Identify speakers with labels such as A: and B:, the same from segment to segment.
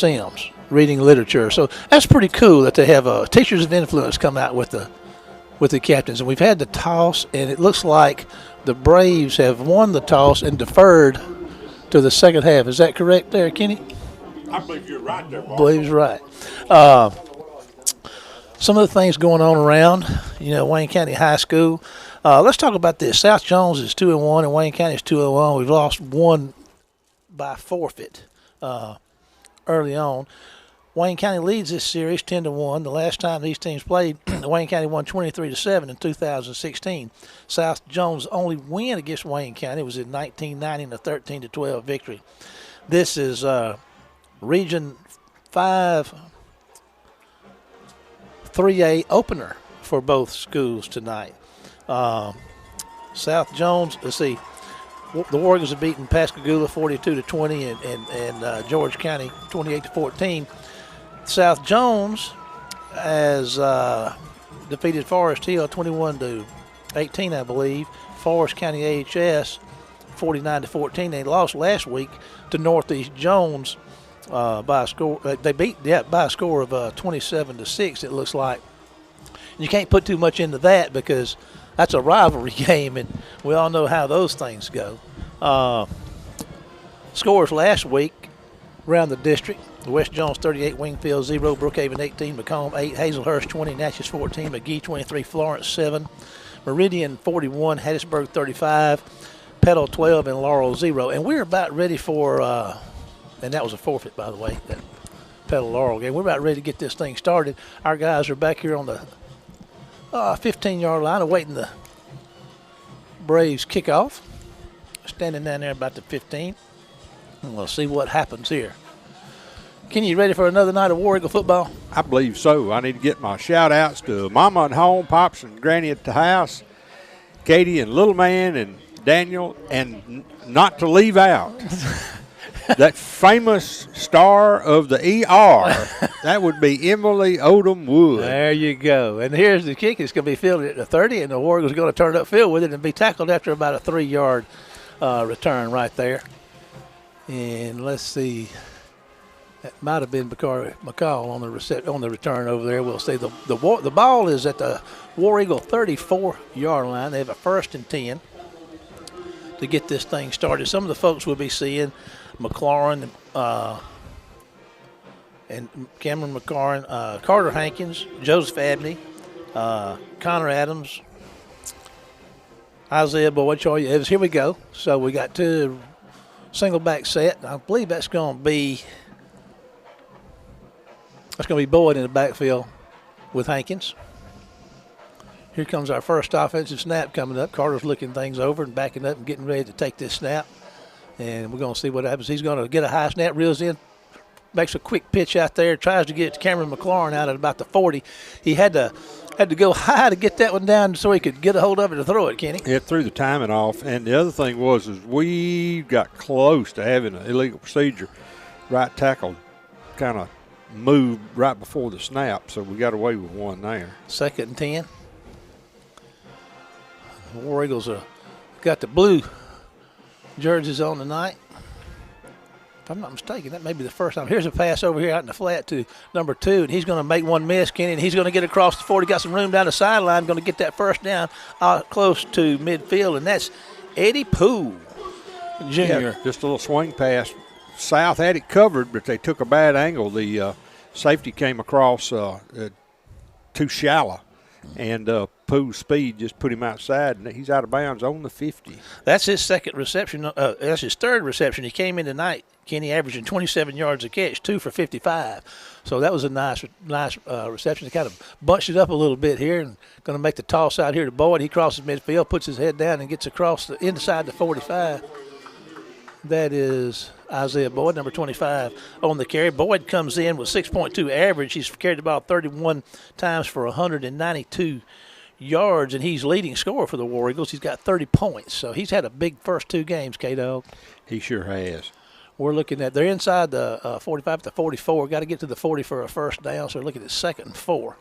A: Sims, reading literature. So that's pretty cool that they have teachers of influence come out with the captains. And we've had the toss, and it looks like the Braves have won the toss and deferred to the second half. Is that correct there, Kenny?
B: I believe you're right there, Bob.
A: Believe's right. Some of the things going on around, Wayne County High School. Let's talk about this. South Jones is 2-1, and Wayne County is 2-1. We've lost one by forfeit early on. Wayne County leads this series 10-1. The last time these teams played, Wayne County won 23-7 in 2016. South Jones' only win against Wayne County was in 1990 in a 13-12 victory. This is Region 5 3A opener for both schools tonight. South Jones, let's see, the Warriors have beaten Pascagoula 42-20 and George County 28-14. South Jones has defeated Forest Hill 21-18, I believe. Forest County AHS 49-14. They lost last week to Northeast Jones by a score. They beat by a score of 27-6. It looks like. You can't put too much into that because that's a rivalry game, and we all know how those things go. Scores last week around the district: West Jones 38, Wingfield 0, Brookhaven 18, Macomb 8, Hazelhurst 20, Natchez 14, McGee 23, Florence 7, Meridian 41, Hattiesburg 35, Petal 12, and Laurel 0. And we're about ready for, and that was a forfeit, by the way, that Petal Laurel game. We're about ready to get this thing started. Our guys are back here on the 15-yard line awaiting the Braves kickoff. Standing down there about the 15. And we'll see what happens here. Kenny, you ready for another night of War Eagle football?
B: I believe so. I need to get my shout-outs to Mama at home, Pops and Granny at the house, Katie and Little Man and Daniel, and not to leave out that famous star of the ER. That would be Emily Odom Wood.
A: There you go. And here's the kick. It's going to be fielded at the 30, and the War Eagles are going to turn upfield with it and be tackled after about a 3-yard return right there. And let's see. That might have been McCall on the return over there. We'll see. The ball is at the War Eagle 34-yard line. They have a 1st and 10 to get this thing started. Some of the folks we'll be seeing, McLaurin and Cameron McLaurin, Carter Hankins, Joseph Abney, Connor Adams, Isaiah Boyd, Charlie Evans. Here we go. So we got 2 single back set. I believe that's going to be Boyd in the backfield with Hankins. Here comes our first offensive snap coming up. Carter's looking things over and backing up and getting ready to take this snap. And we're going to see what happens. He's going to get a high snap, reels in, makes a quick pitch out there, tries to get Cameron McLaurin out at about the 40. He had to go high to get that one down so he could get a hold of it to throw it, Kenny.
B: It threw the timing off. And the other thing is we got close to having an illegal procedure. Right tackle kind of moved right before the snap, so we got away with one there.
A: 2nd and 10. The War Eagles got the blue jerseys on tonight. If I'm not mistaken, that may be the first time. Here's a pass over here out in the flat to number 2, and he's going to make one miss, Kenny, and he's going to get across the 40. Got some room down the sideline, going to get that first down close to midfield, and that's Eddie Poole, Jr.
B: Yeah, just a little swing pass. South had it covered, but they took a bad angle. The safety came across too shallow, and Pooh's speed just put him outside, and he's out of bounds on the 50.
A: That's his 2nd reception. That's his 3rd reception. He came in tonight, Kenny, averaging 27 yards a catch, 2 for 55. So that was a nice reception. He kind of bunched it up a little bit here and going to make the toss out here to Boyd. He crosses midfield, puts his head down, and gets across the inside the 45. That is Isaiah Boyd, number 25, on the carry. Boyd comes in with 6.2 average. He's carried the ball 31 times for 192 yards, and he's leading scorer for the War Eagles. He's got 30 points. So he's had a big first 2 games, K-Dog.
B: He sure has.
A: We're looking at, they're inside the 45 to 44. Got to get to the 40 for a first down, so we're looking at 2nd and 4.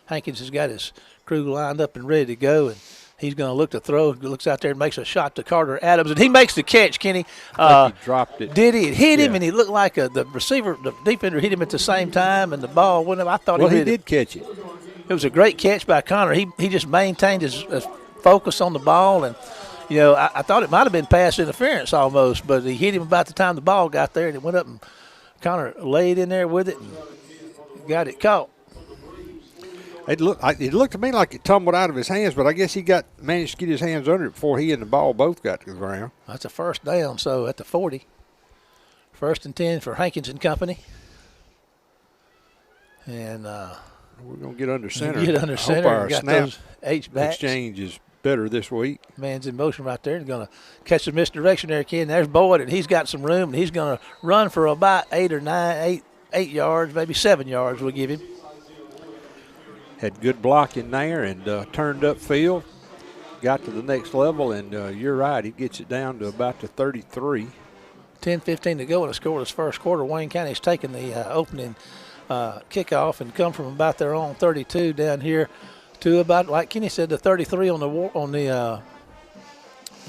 A: Hankins has got his crew lined up and ready to go, and He's going to look to throw. Looks out there and makes a shot to Carter Adams, and he makes the catch, Kenny.
B: He dropped it.
A: Did he? It hit him, and he looked like the defender hit him at the same time, and the ball went up. I thought
B: he did catch it.
A: It was a great catch by Connor. He just maintained his focus on the ball, and I thought it might have been pass interference almost, but he hit him about the time the ball got there, and it went up, and Connor laid in there with it and got it caught.
B: It looked to me like it tumbled out of his hands, but I guess he managed to get his hands under it before he and the ball both got to the ground.
A: That's a first down, so at the 40. 1st and 10 for Hankins and company. And
B: we're going to get under center.
A: Get under center.
B: Our
A: got
B: snap
A: those H-backs.
B: exchange is better this week.
A: Man's in motion right there. He's going to catch some misdirection there, kid. And there's Boyd, and he's got some room, and he's going to run for about 8 yards, maybe 7 yards we'll give him.
B: Had good block in there and turned upfield, got to the next level, and you're right, he gets it down to about the 33.
A: 10-15 to go in a scoreless first quarter. Wayne County's taken the opening kickoff and come from about their own 32 down here to about, like Kenny said, the 33 on the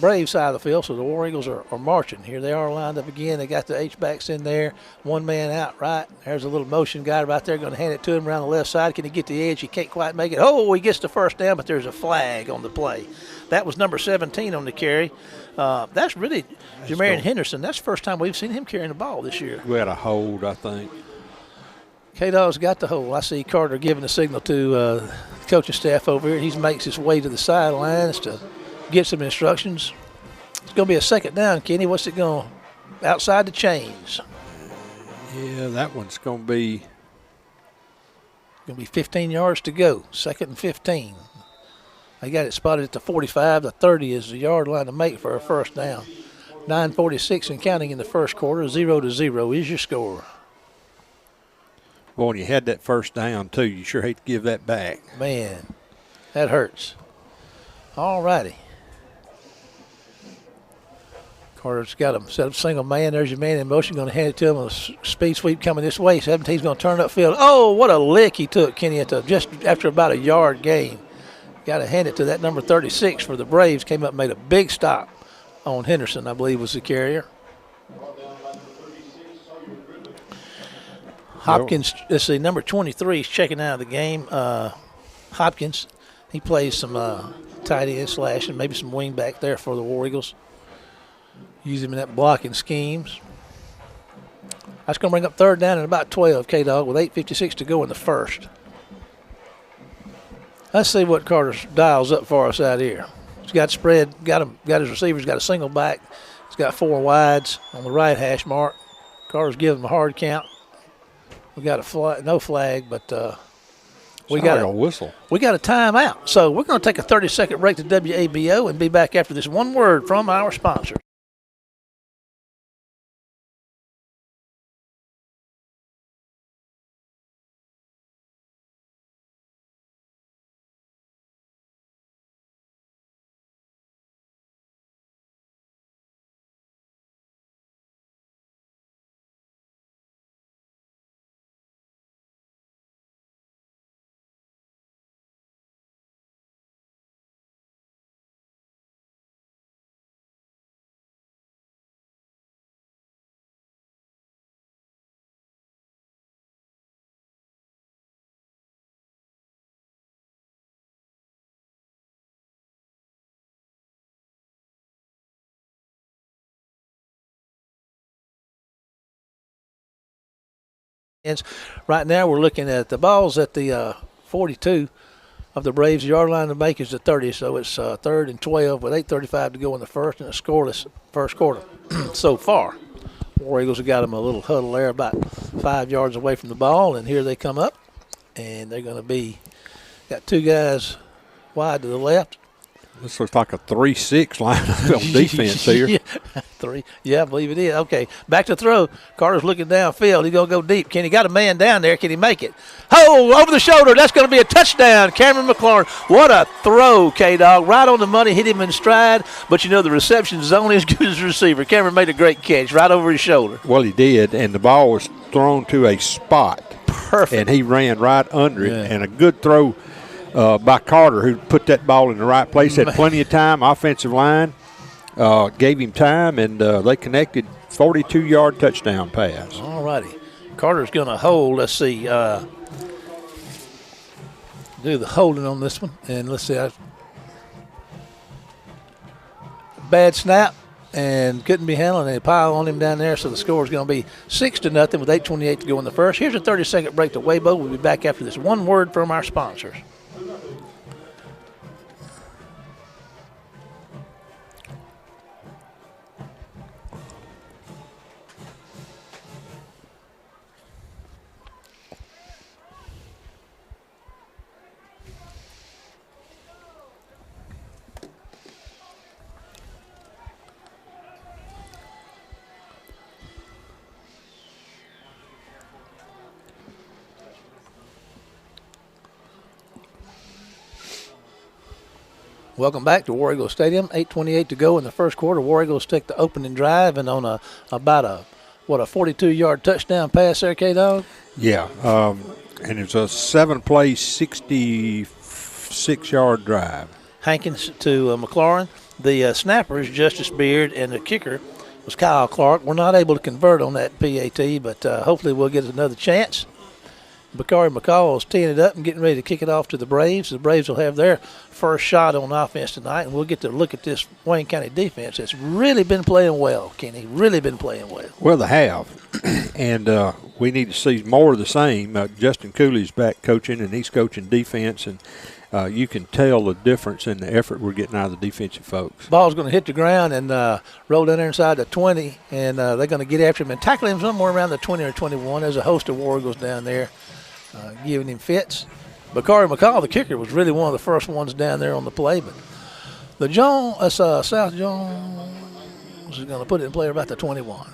A: Brave side of the field. So the War Eagles are marching. Here they are lined up again. They got the H-backs in there. One man out right. There's a little motion guy right there going to hand it to him around the left side. Can he get the edge? He can't quite make it. Oh, he gets the first down, but there's a flag on the play. That was number 17 on the carry. That's really Jamarian Henderson. That's the first time we've seen him carrying the ball this year.
B: We had a hold, I think.
A: K-Dog's got the hold. I see Carter giving the signal to the coaching staff over here. He makes his way to the sidelines to get some instructions. It's going to be a second down, Kenny. What's it going outside the chains?
B: Yeah, that one's going to be
A: 15 yards to go. 2nd and 15. They got it spotted at the 45. The 30 is the yard line to make for a first down. 9:46 and counting in the first quarter. 0-0 is your score.
B: Boy, when you had that first down, too, you sure hate to give that back.
A: Man, that hurts. All righty. Carter's got him set up single man. There's your man in motion. Going to hand it to him on a speed sweep coming this way. 17's going to turn upfield. Oh, what a lick he took, Kenny, just after about a yard gain. Got to hand it to that number 36 for the Braves. Came up and made a big stop on Henderson, I believe was the carrier. Hopkins, let's see, number 23 is checking out of the game. Hopkins, he plays some tight end slash and maybe some wing back there for the War Eagles. Use him in that blocking schemes. That's going to bring up third down and about 12, K-Dog, with 8:56 to go in the first. Let's see what Carter dials up for us out here. He's got spread, got his receivers, got a single back. He's got 4 wides on the right hash mark. Carter's giving him a hard count. We got no flag, but we got
B: a whistle.
A: We got a timeout. So we're going to take a 30-second break to WABO and be back after this one word from our sponsor. Right now we're looking at the balls at the 42 of the Braves. Yard line to make is the 30, so it's 3rd and 12 with 8:35 to go in the first and a scoreless first quarter so far. War Eagles have got them a little huddle there about 5 yards away from the ball, and here they come up, and they're going to got 2 guys wide to the left.
B: This looks like a 3-6 lineup on defense here.
A: Yeah, I believe it is. Okay, back to throw. Carter's looking downfield. He's going to go deep. Can he got a man down there? Can he make it? Oh, over the shoulder. That's going to be a touchdown. Cameron McLaurin. What a throw, K-Dog. Right on the money. Hit him in stride. But, the reception is only as good as the receiver. Cameron made a great catch right over his shoulder.
B: Well, he did, and the ball was thrown to a spot.
A: Perfect.
B: And he ran right under it, and a good throw by Carter, who put that ball in the right place. Had plenty of time. Offensive line gave him time, and they connected. 42-yard touchdown pass.
A: All righty. Carter's going to hold. Let's see. Do the holding on this one. And let's see. Bad snap and couldn't be handled. And they pile on him down there. So the score is going to be 6-0 with 8:28 to go in the first. Here's a 30-second break to Weibo. We'll be back after this. One word from our sponsors. Welcome back to War Eagle Stadium. 8:28 to go in the first quarter. War Eagles take the opening drive and on about a 42-yard touchdown pass there, K-Dog?
B: Yeah, and it's a 7-play, 66-yard drive.
A: Hankins to McLaurin. The snapper is Justice Beard, and the kicker was Kyle Clark. We're not able to convert on that PAT, but hopefully we'll get another chance. Bakari McCall is teeing it up and getting ready to kick it off to the Braves. The Braves will have their first shot on offense tonight, and we'll get to look at this Wayne County defense. It's really been playing well, Kenny. Really been playing well.
B: Well, they have, and we need to see more of the same. Justin Cooley's back coaching, and he's coaching defense, and you can tell the difference in the effort we're getting out of the defensive folks.
A: Ball's going to hit the ground and roll down there inside the 20, and they're going to get after him and tackle him somewhere around the 20 or 21. There's a host of War Eagles down there giving him fits. Bakari McCall, the kicker, was really one of the first ones down there on the play, but the South Jones is going to put it in play about the 21.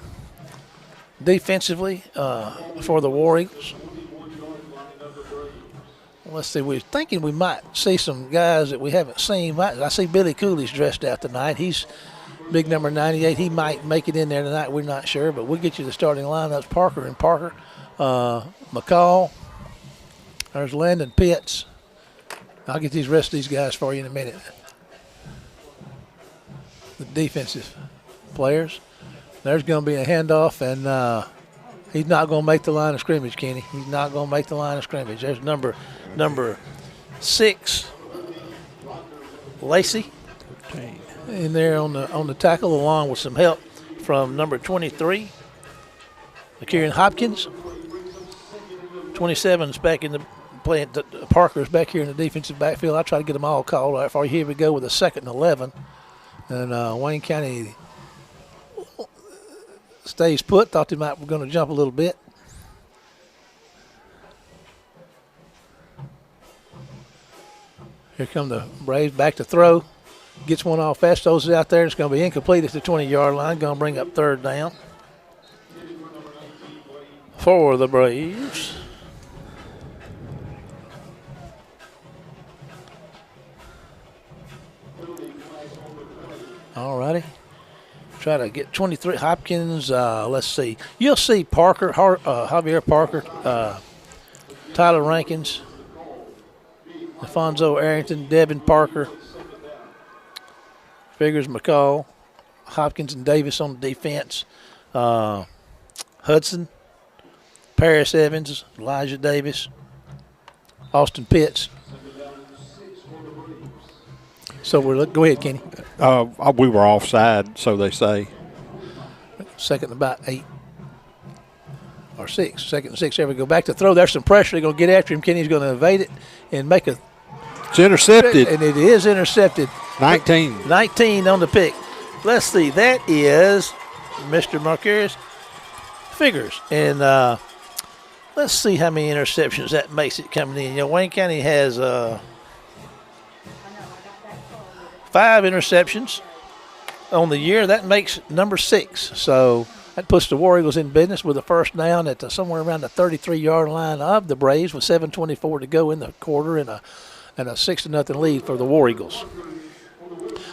A: Defensively for the War Eagles, let's see, we're thinking we might see some guys that we haven't seen. I see Billy Cooley's dressed out tonight. He's big number 98. He might make it in there tonight. We're not sure, but we'll get you the starting lineups. Parker and Parker. McCall. There's Landon Pitts. I'll get these rest of these guys for you in a minute. The defensive players. There's going to be a handoff, and he's not going to make the line of scrimmage, Kenny. He's not going to make the line of scrimmage. There's number 6, Lacey, in there on the tackle, along with some help from number 23, Kieran Hopkins. 27's back in the playing. Parker's back here in the defensive backfield. I try to get them all called out for you. Here we go with a 2nd and 11, and Wayne County stays put. Thought they might were going to jump a little bit. Here come the Braves back to throw. Gets one off fast, throws it out there. It's going to be incomplete at the 20-yard line. Going to bring up 3rd down for the Braves. All righty. Try to get 23. Hopkins, let's see. You'll see Parker, Javier Parker, Tyler Rankins, Alfonso Arrington, Devin Parker, Figures McCall, Hopkins and Davis on the defense, Hudson, Paris Evans, Elijah Davis, Austin Pitts. So go ahead, Kenny.
B: We were offside, so they say.
A: 2nd and about 8 or 6. 2nd and 6. There we go. Back to throw. There's some pressure. They're going to get after him. Kenny's going to evade it and make a.
B: It's intercepted.
A: And it is intercepted.
B: 19.
A: 19 on the pick. Let's see. That is Mr. Marquez Figures. And let's see how many interceptions that makes it coming in. You know, Wayne County has 5 interceptions on the year. That makes number 6. So that puts the War Eagles in business with a first down at somewhere around the 33-yard line of the Braves with 7:24 to go in the quarter and a 6-0 lead for the War Eagles.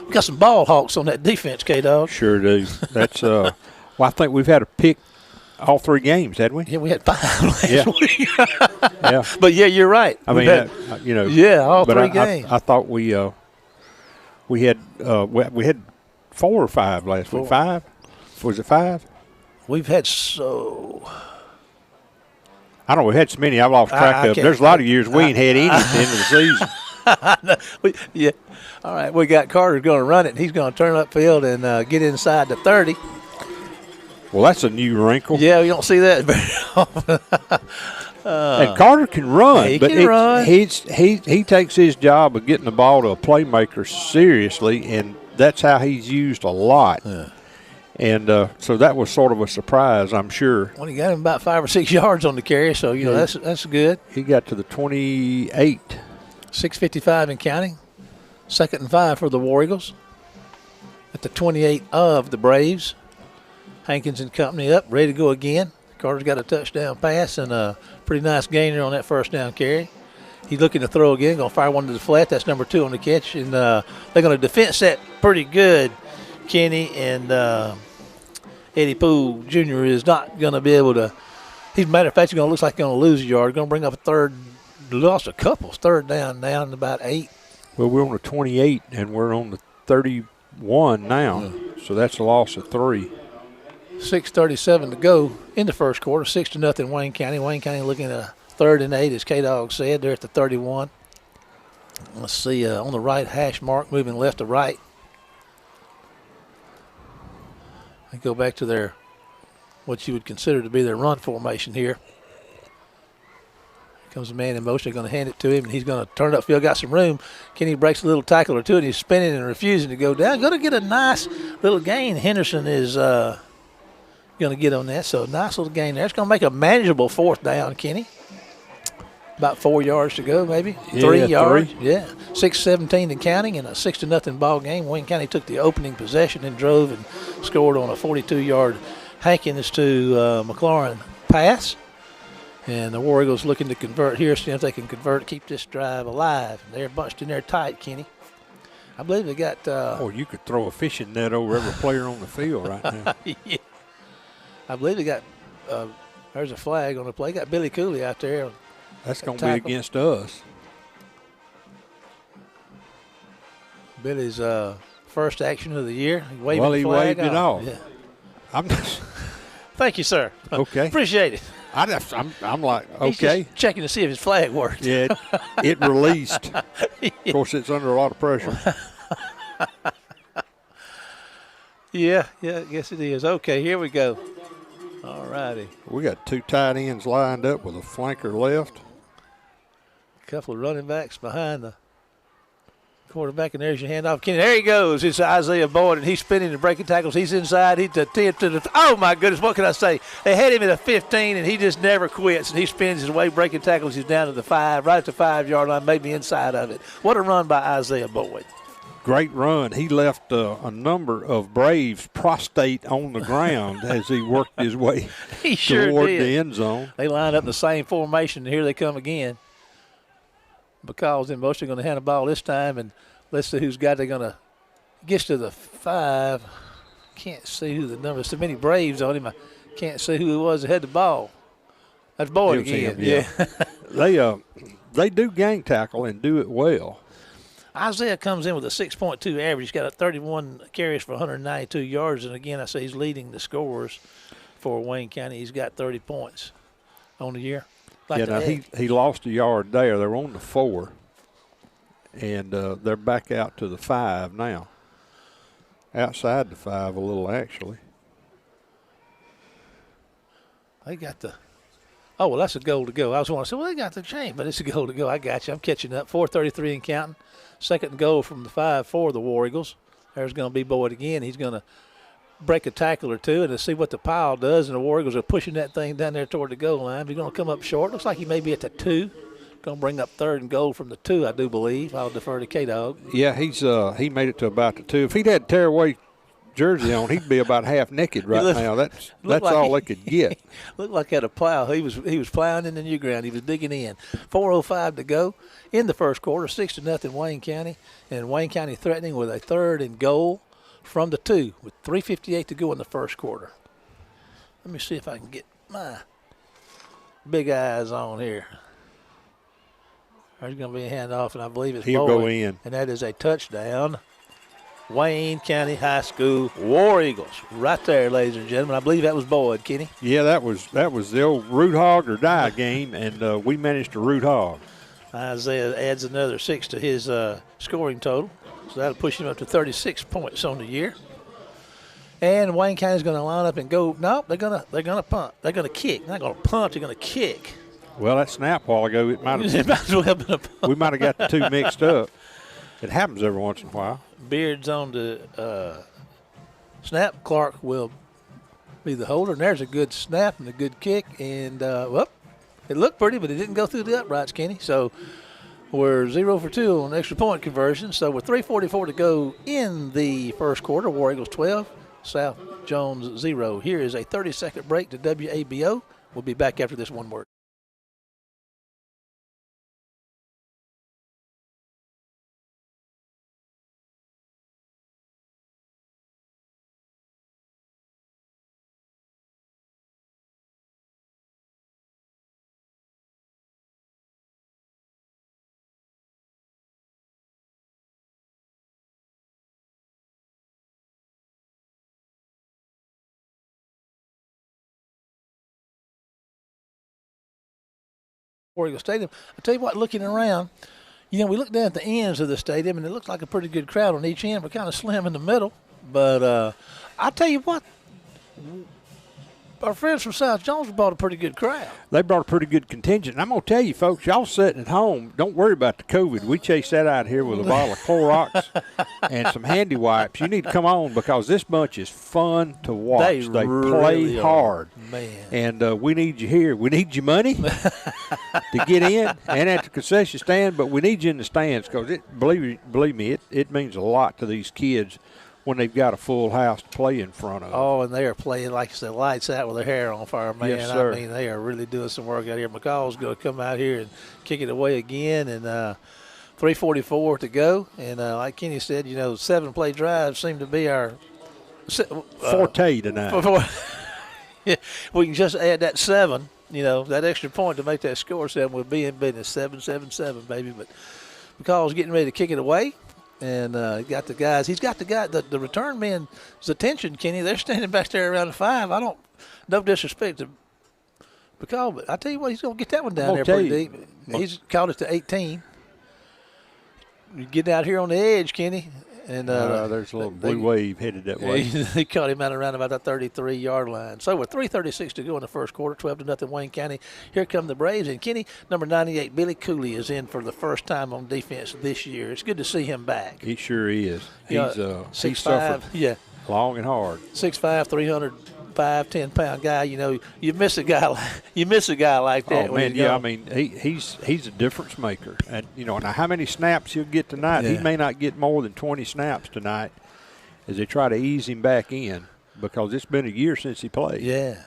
A: We got some ball hawks on that defense, K-Dog.
B: Sure do. That's well, I think we've had a pick all 3 games, had we?
A: Yeah, we had 5 last week.
B: Yeah.
A: But yeah, you're right.
B: I mean,
A: yeah, all
B: but
A: 3 games.
B: I thought we had 4 or 5 last week. 5? Was it 5?
A: We've had so.
B: I don't know. We had so many. I've lost track of. There's a lot of years we ain't had any at the end of the season.
A: Yeah. All right. We got Carter's going to run it. And he's going to turn upfield and get inside the 30.
B: Well, that's a new wrinkle.
A: Yeah, you don't see that very often.
B: And Carter can run,
A: he
B: but
A: can run.
B: He takes his job of getting the ball to a playmaker seriously, and that's how he's used a lot.
A: Yeah.
B: And so that was sort of a surprise, I'm sure.
A: Well, he got him about 5 or 6 yards on the carry, so you know that's good.
B: He got to the 28.
A: 6:55 and counting. 2nd and 5 for the War Eagles. At the 28 of the Braves. Hankins and company up, ready to go again. Carter's got a touchdown pass and a pretty nice gainer on that first down carry. He's looking to throw again, going to fire one to the flat. That's number 2 on the catch. And they're going to defense that pretty good. Kenny and Eddie Poole Jr. is not going to be able to. As a matter of fact, he's going to look like he's going to lose a yard. Going to bring up a third, lost a couple. 3rd down about 8.
B: Well, we're on the 28, and we're on the 31 now.
A: Yeah.
B: So that's a loss of 3.
A: 6:37 to go in the first quarter. 6-0 Wayne County. Wayne County looking at a 3rd and 8, as K-Dog said. They're at the 31. Let's see, on the right hash mark, moving left to right. They go back to their, what you would consider to be their run formation here. Here comes a man in motion. They're going to hand it to him, and he's going to turn it upfield. Got some room. Kenny breaks a little tackle or two, and he's spinning and refusing to go down. Going to get a nice little gain. Henderson is going to get on that. So nice little gain there. It's going to make a manageable 4th down, Kenny. About 4 yards to go, maybe. 3 yards.
B: 3.
A: Yeah. 6:17 and counting in a 6-0 ball game. Wayne County took the opening possession and drove and scored on a 42-yard Hankins to McLaurin pass. And the War Eagles looking to convert here, see if they can convert, keep this drive alive. They're bunched in there tight, Kenny. I believe they got.
B: You could throw a fishing net over every player on the field right now.
A: Yeah. I believe they got. There's a flag on the play. Got Billy Cooley out there.
B: That's going to be against us.
A: Billy's first action of the year. He waved
B: he waved it off.
A: Yeah.
B: I'm just,
A: Thank you, sir.
B: Okay.
A: Appreciate it.
B: I'm like,
A: He's
B: okay.
A: just checking to see if his flag worked.
B: Yeah, it released. Of course, it's under a lot of pressure.
A: Yeah, I guess it is. Okay, here we go. All righty.
B: We got 2 tight ends lined up with a flanker left.
A: A couple of running backs behind the quarterback, and there's your handoff. Kenny, there he goes. It's Isaiah Boyd, and he's spinning and breaking tackles. He's inside. He's the 10 to the. Oh, my goodness, what can I say? They had him at a 15, and he just never quits, and he spins his way, breaking tackles. He's down to the 5, right at the 5-yard line, maybe inside of it. What a run by Isaiah Boyd.
B: Great run. He left a number of Braves prostrate on the ground as he worked his way toward the end zone.
A: They line up in the same formation, and here they come again. McCall's in motion, going to hand the ball this time, and let's see who's got. They're going to get to the 5. Can't see who the number. So many Braves on him. I can't see who it was that had the ball. That's Boyd again.
B: Yeah. They do gang tackle and do it well.
A: Isaiah comes in with a 6.2 average. He's got a 31 carries for 192 yards. And, again, I say he's leading the scorers for Wayne County. He's got 30 points on the year.
B: He lost a yard there. They're on the 4. And they're back out to the 5 now. Outside the 5 a little, actually.
A: They got the – oh, well, that's a goal to go. I was going to say, well, they got the chain, but it's a goal to go. I got you. I'm catching up. 4:33 and counting. 2nd and goal from the 5 for the War Eagles. There's going to be Boyd again. He's going to break a tackle or two and to see what the pile does. And the War Eagles are pushing that thing down there toward the goal line. He's going to come up short. Looks like he may be at the 2. Going to bring up 3rd and goal from the 2, I do believe. I'll defer to K-Dog.
B: Yeah, he made it to about the 2. If he'd had tearaway jersey on, he'd be about half naked right now. That's like all they could get.
A: Looked like he had a plow. He was plowing in the new ground. He was digging in. 4:05 to go in the first quarter. 6-0 Wayne County, and Wayne County threatening with a 3rd and goal from the 2 with 3:58 to go in the first quarter. Let me see if I can get my big eyes on here. There's going to be a handoff, and I believe it's
B: He'll
A: Boyd,
B: go in.
A: and that is a touchdown. Wayne County High School War Eagles. Right there, ladies and gentlemen. I believe that was Boyd, Kenny.
B: Yeah, that was the old root hog or die game, and we managed to root hog.
A: Isaiah adds another 6 to his scoring total. So that'll push him up to 36 points on the year. And Wayne County's going to line up and go. No, they're going to punt. They're going to kick. They're not going to punt. They're going to kick.
B: Well, that snap a while ago, it might have
A: as well been a punt.
B: We might have got the two mixed up. It happens every once in a while.
A: Beard's on the snap. Clark will be the holder. And there's a good snap and a good kick. And, it looked pretty, but it didn't go through the uprights, Kenny. So we're 0 for 2 on extra point conversion. So with 3:44 to go in the first quarter, War Eagles 12, South Jones 0. Here is a 30-second break to WABO. We'll be back after this one word. War Eagle Stadium. I tell you what, looking around, we look down at the ends of the stadium, and it looks like a pretty good crowd on each end. We're kind of slim in the middle. But I tell you what, our friends from South Jones brought a pretty good crowd.
B: They brought a pretty good contingent. And I'm going to tell you, folks, y'all sitting at home, don't worry about the COVID. We chased that out here with a bottle of Clorox and some handy wipes. You need to come on because this bunch is fun to watch. They
A: really
B: play hard.
A: Man.
B: And we need you here. We need your money to get in and at the concession stand, but we need you in the stands because, believe me, it means a lot to these kids when they've got a full house to play in front of.
A: Oh, and they are playing, like I said, lights out with their hair on fire, man.
B: Yes, sir.
A: I mean, they are really doing some work out here. McCall's going to come out here and kick it away again, and 3:44 to go. And like Kenny said, 7-play drives seem to be our
B: forte tonight.
A: Yeah, we can just add that 7, that extra point to make that score 7. We'll be in business, 7-7-7, baby. But McCall's getting ready to kick it away. And got the guys. He's got the return men's attention, Kenny. They're standing back there around the 5. No disrespect to McCall, but I tell you what, he's going to get that one down there pretty deep. He's caught it to 18. You get out here on the edge, Kenny. And
B: there's a little blue wave headed that way.
A: They caught him out around about the 33-yard line. So with 3:36 to go in the first quarter, 12-0 Wayne County. Here come the Braves. And Kenny, number 98, Billy Cooley, is in for the first time on defense this year. It's good to see him back.
B: He sure is. He's
A: 6'5",
B: suffered long and hard.
A: 6'5", 305, 10-pound guy. You miss a guy like that.
B: Oh man, yeah. I mean, he's a difference maker. And now how many snaps he'll get tonight?
A: Yeah.
B: He may not get more than 20 snaps tonight, as they try to ease him back in because it's been a year since he played.
A: Yeah,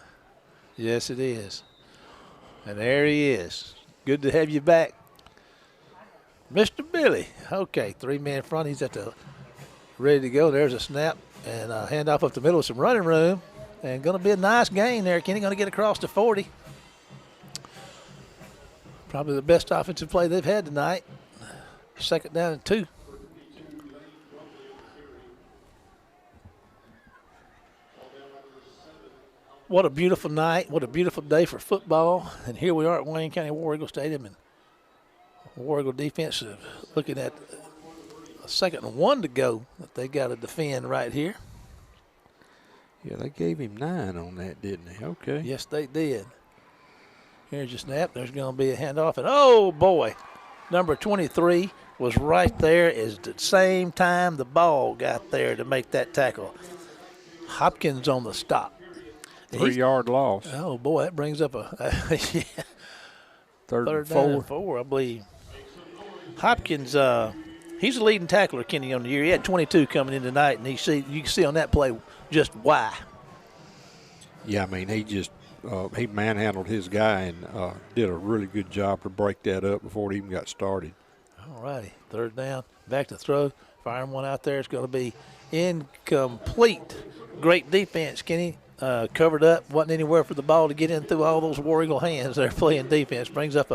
A: yes it is. And there he is. Good to have you back, Mr. Billy. Okay, 3-man front. He's ready to go. There's a snap and a handoff up the middle with some running room. And going to be a nice gain there. Kenny going to get across to 40. Probably the best offensive play they've had tonight. 2nd down and 2. What a beautiful night. What a beautiful day for football. And here we are at Wayne County War Eagle Stadium. And War Eagle defense looking at a 2nd and 1 to go that they got to defend right here.
B: Yeah, they gave him 9 on that, didn't they? Okay.
A: Yes, they did. Here's your snap. There's going to be a handoff. And, oh, boy, number 23 was right there at the same time the ball got there to make that tackle. Hopkins on the stop.
B: 3-yard loss.
A: Oh, boy, that brings up a
B: Third
A: down
B: and
A: and 4, I believe. Hopkins, he's the leading tackler, Kenny, on the year. He had 22 coming in tonight, and you can see on that play just why.
B: Yeah, I mean, he manhandled his guy and did a really good job to break that up before it even got started.
A: All righty, 3rd down, back to throw. Firing one out there. It's going to be incomplete. Great defense, Kenny. covered up, wasn't anywhere for the ball to get in through all those War Eagle hands. They're playing defense. Brings up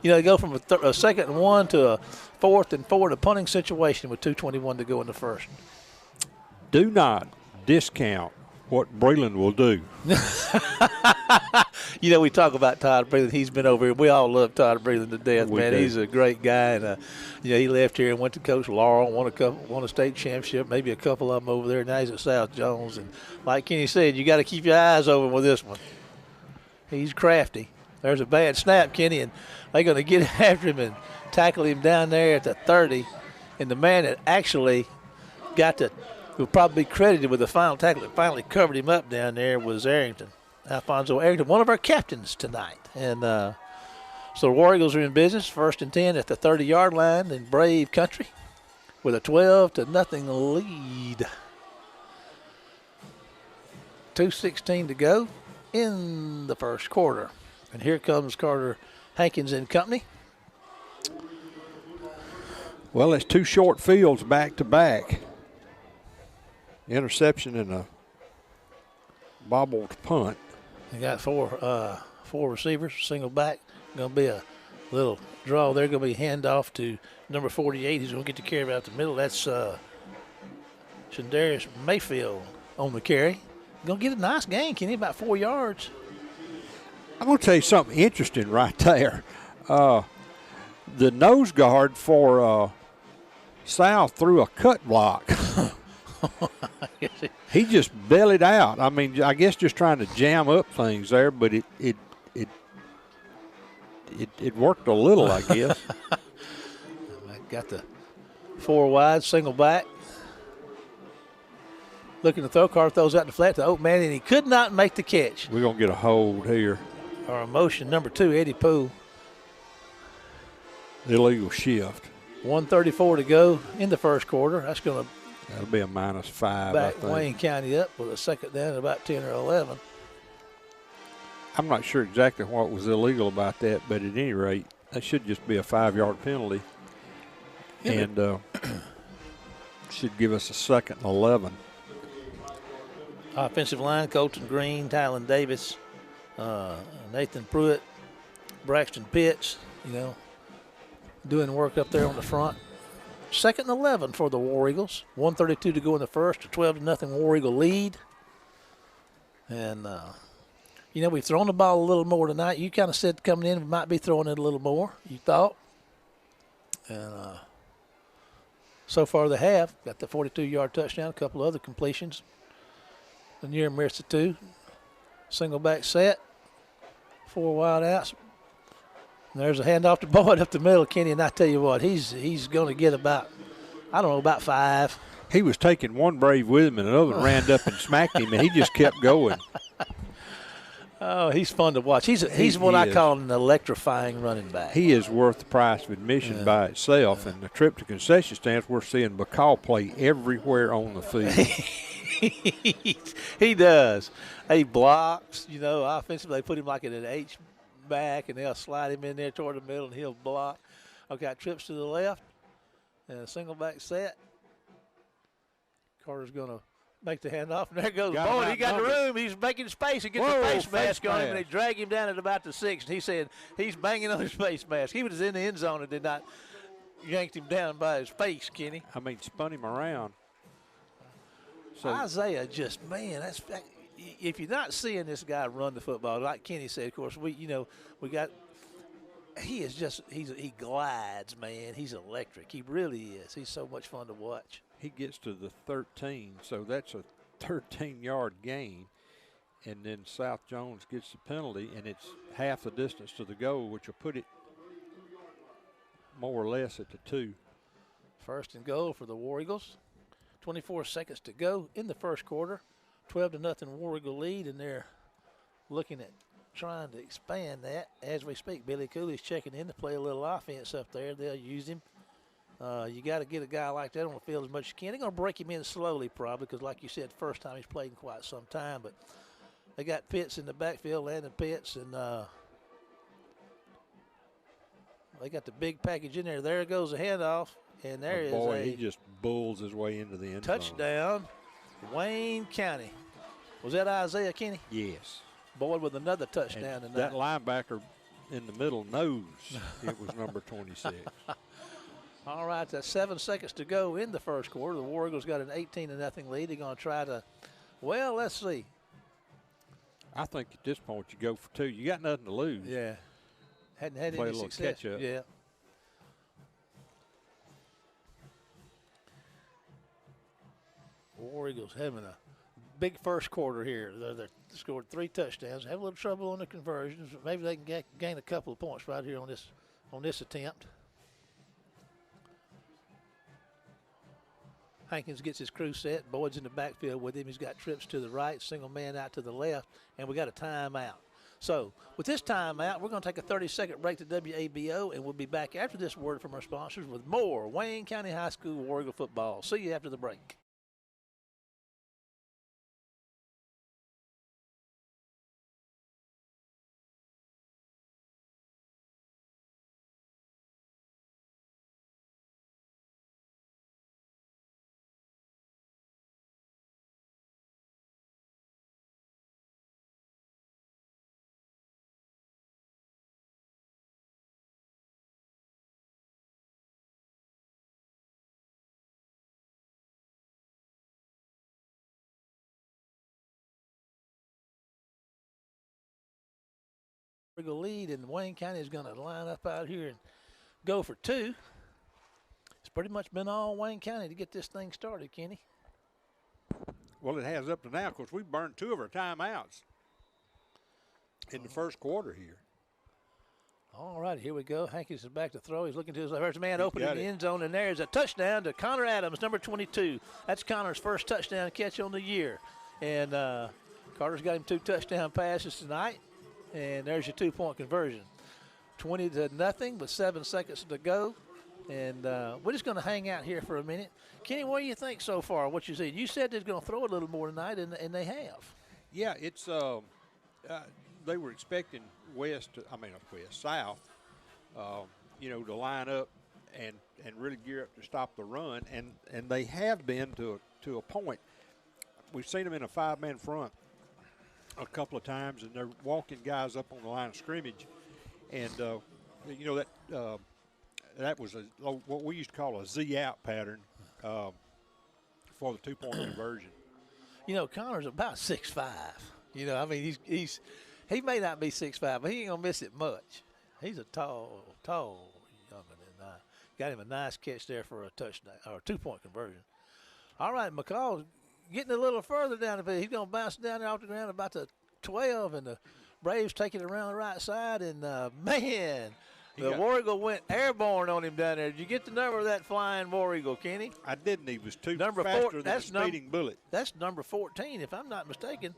A: they go from a 2nd and 1 to a 4th and 4 in a punting situation with 2:21 to go in the first.
B: Do not discount what Breland will do.
A: We talk about Todd Breland. He's been over here. We all love Todd Breland to death, man.
B: Do.
A: He's a great guy, and he left here and went to Coach Laurel, won a state championship, maybe a couple of them over there. Now he's at South Jones, and like Kenny said, you got to keep your eyes open with this one. He's crafty. There's a bad snap, Kenny, and they're going to get after him and tackle him down there at the 30, and the man that actually will probably be credited with the final tackle that finally covered him up down there was Alfonso Arrington, one of our captains tonight. And so the War Eagles are in business, 1st and 10 at the 30-yard line in Brave Country with a 12-0 lead. 2:16 to go in the first quarter. And here comes Carter Hankins and company.
B: Well, it's 2 short fields back-to-back. Interception and a bobbled punt.
A: They got four receivers, single back. Going to be a little draw there. Going to be handoff to number 48. He's going to get the carry out the middle. That's Shandarius Mayfield on the carry. Going to get a nice gain, Kenny, about 4 yards.
B: I'm going to tell you something interesting right there. The nose guard for South threw a cut block. He just bellied out. I mean, I guess just trying to jam up things there, but it worked a little, I guess.
A: Got the 4 wide, single back. Looking to throw. Carter throws out the flat to Oak Man, and he could not make the catch.
B: We're going to get a hold here.
A: Our motion, number 2, Eddie Poole.
B: Illegal shift.
A: 1:34 to go in the first quarter. That'll
B: be a -5, I
A: back
B: think.
A: Wayne County up with a 2nd down at about 10 or 11.
B: I'm not sure exactly what was illegal about that, but at any rate, that should just be a 5-yard penalty. And should give us a 2nd and 11.
A: Offensive line, Colton Green, Tylen Davis, Nathan Pruitt, Braxton Pitts, doing work up there on the front. 2nd and 11 for the War Eagles. 1:32 to go in the first, a 12-0 War Eagle lead. And, we've thrown the ball a little more tonight. You kind of said coming in we might be throwing it a little more, you thought. And so far they have. Got the 42-yard touchdown, a couple other completions. The near miss of 2. Single back set. 4 wide outs. And there's a handoff to Boyd up the middle, Kenny, and I tell you what, he's going to get about 5.
B: He was taking one Brave with him, and another one ran up and smacked him, and he just kept going.
A: Oh, he's fun to watch. He's what I call an electrifying running back.
B: He is worth the price of admission by itself, and the trip to concession stands, we're seeing Bacall play everywhere on the field.
A: He does. He blocks, offensively. They put him like in an H back, and they'll slide him in there toward the middle, and he'll block. Okay, trips to the left, and a single back set. Carter's going to make the handoff, and there goes Boyd. He got the room. He's making space. He gets a face mask on him, and they drag him down at about the 6. And he said he's banging on his face mask. He was in the end zone and did not yanked him down by his face, Kenny.
B: I mean, spun him around. So
A: Isaiah just, that's if you're not seeing this guy run the football, like Kenny said, of course, he glides, man. He's electric. He really is. He's so much fun to watch.
B: He gets to the 13, so that's a 13-yard gain. And then South Jones gets the penalty, and it's half the distance to the goal, which will put it more or less at the 2.
A: 1st and goal for the War Eagles. 24 seconds to go in the first quarter. 12-0 War Eagle lead, and they're looking at trying to expand that as we speak. Billy Cooley's checking in to play a little offense up there. They'll use him. You got to get a guy like that on the field as much as you can. They're going to break him in slowly probably because, like you said, first time he's played in quite some time. But they got Pitts in the backfield, Landon Pitts, and they got the big package in there. There goes the handoff, and there is
B: he just bulls his way into the end zone.
A: Touchdown, Wayne County. Was that Isaiah, Kenny?
B: Yes.
A: Boyd with another touchdown
B: And
A: tonight.
B: that linebacker in the middle knows it was number 26.
A: All right, that's 7 seconds to go in the first quarter. The War Eagles got an 18-0 lead. They're going to try to, well, let's see.
B: I think at this point you go for 2. You got nothing to lose.
A: Yeah. Hadn't had
B: Play
A: any
B: a little
A: success.
B: catch up.
A: Yeah. War Eagles having a big first quarter here. They scored 3 touchdowns. Have a little trouble on the conversions. But maybe they can gain a couple of points right here on this attempt. Hankins gets his crew set. Boyd's in the backfield with him. He's got trips to the right, single man out to the left, and we got a timeout. So with this timeout, we're going to take a 30-second break to WABO, and we'll be back after this word from our sponsors with more Wayne County High School War Eagle football. See you after the break. Lead, and Wayne County is going to line up out here and go for 2. It's pretty much been all Wayne County to get this thing started, Kenny.
B: Well, it has up to now. Of course, we burned 2 of our timeouts in the first quarter here.
A: All right, here we go. Hankins is back to throw. He's looking to his left. There's a man open in the
B: it.
A: end zone, and there's a touchdown to Connor Adams, number 22. That's Connor's first touchdown catch on the year. And Carter's got him 2 touchdown passes tonight. And there's your 2-point conversion. 20-0 with 7 seconds to go. And we're just going to hang out here for a minute. Kenny, what do you think so far, what you see? You said they're going to throw a little more tonight, and they have.
B: Yeah, it's they were expecting South, to line up and really gear up to stop the run, and they have been to a point. We've seen them in a 5-man front a couple of times, and they're walking guys up on the line of scrimmage, and that was what we used to call a Z out pattern for the 2-point conversion.
A: Connor's about 6'5". He may not be 6'5", but he ain't gonna miss it much. He's a tall young'un, and got him a nice catch there for a touchdown or a 2-point conversion. All right, McCall's getting a little further down the field. He's gonna bounce down there off the ground about the 12, and the Braves take it around the right side, and the War Eagle went airborne on him down there. Did you get the number of that flying War Eagle, Kenny?
B: I didn't. He was
A: number
B: faster than a speeding bullet.
A: That's number 14, if I'm not mistaken.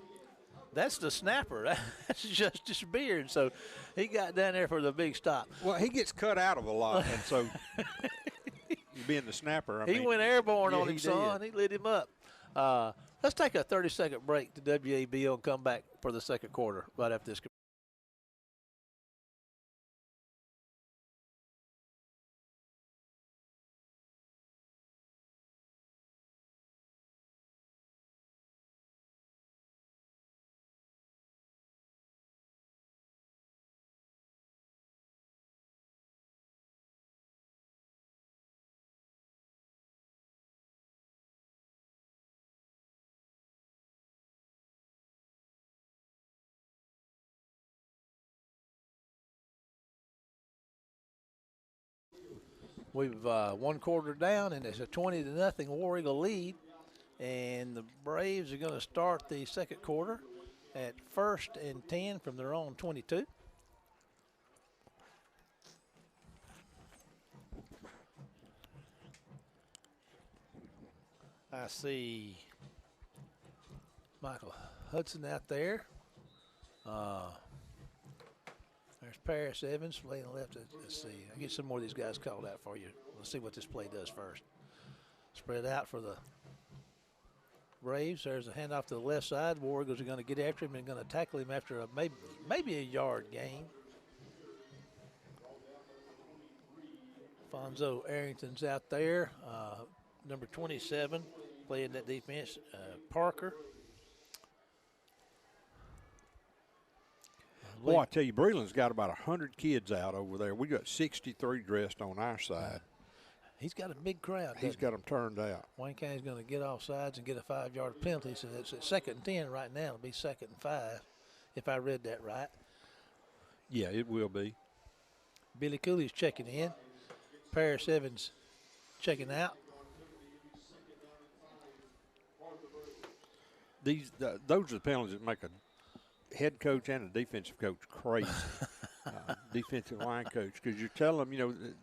A: That's the snapper. That's Justice Beard. So he got down there for the big stop.
B: Well, he gets cut out of a lot, and so being the snapper,
A: he went airborne on him, son. He lit him up. Let's take a 30-second break to WABO and come back for the second quarter right after this. We've 1 quarter down, and it's a 20-0 War Eagle lead. And the Braves are going to start the second quarter at 1st and 10 from their own 22. I see Michael Hudson out there. There's Paris Evans playing left. Let's see. I'll get some more of these guys called out for you. Let's see what this play does first. Spread out for the Braves. There's a handoff to the left side. War Eagles are going to get after him and going to tackle him after maybe a yard gain. Fonzo Arrington's out there. Number 27 playing that defense. Parker.
B: Boy, I tell you, Breland's got about 100 kids out over there. We got 63 dressed on our side.
A: He's got a big crowd.
B: He's got them turned out.
A: Wayne County's going to get off sides and get a 5-yard penalty. So it's at 2nd and 10 right now. It'll be 2nd and 5, if I read that right.
B: Yeah, it will be.
A: Billy Cooley's checking in. Paris Evans checking out.
B: Those are the penalties that make a head coach and a defensive coach crazy. Defensive line coach, because you're telling them,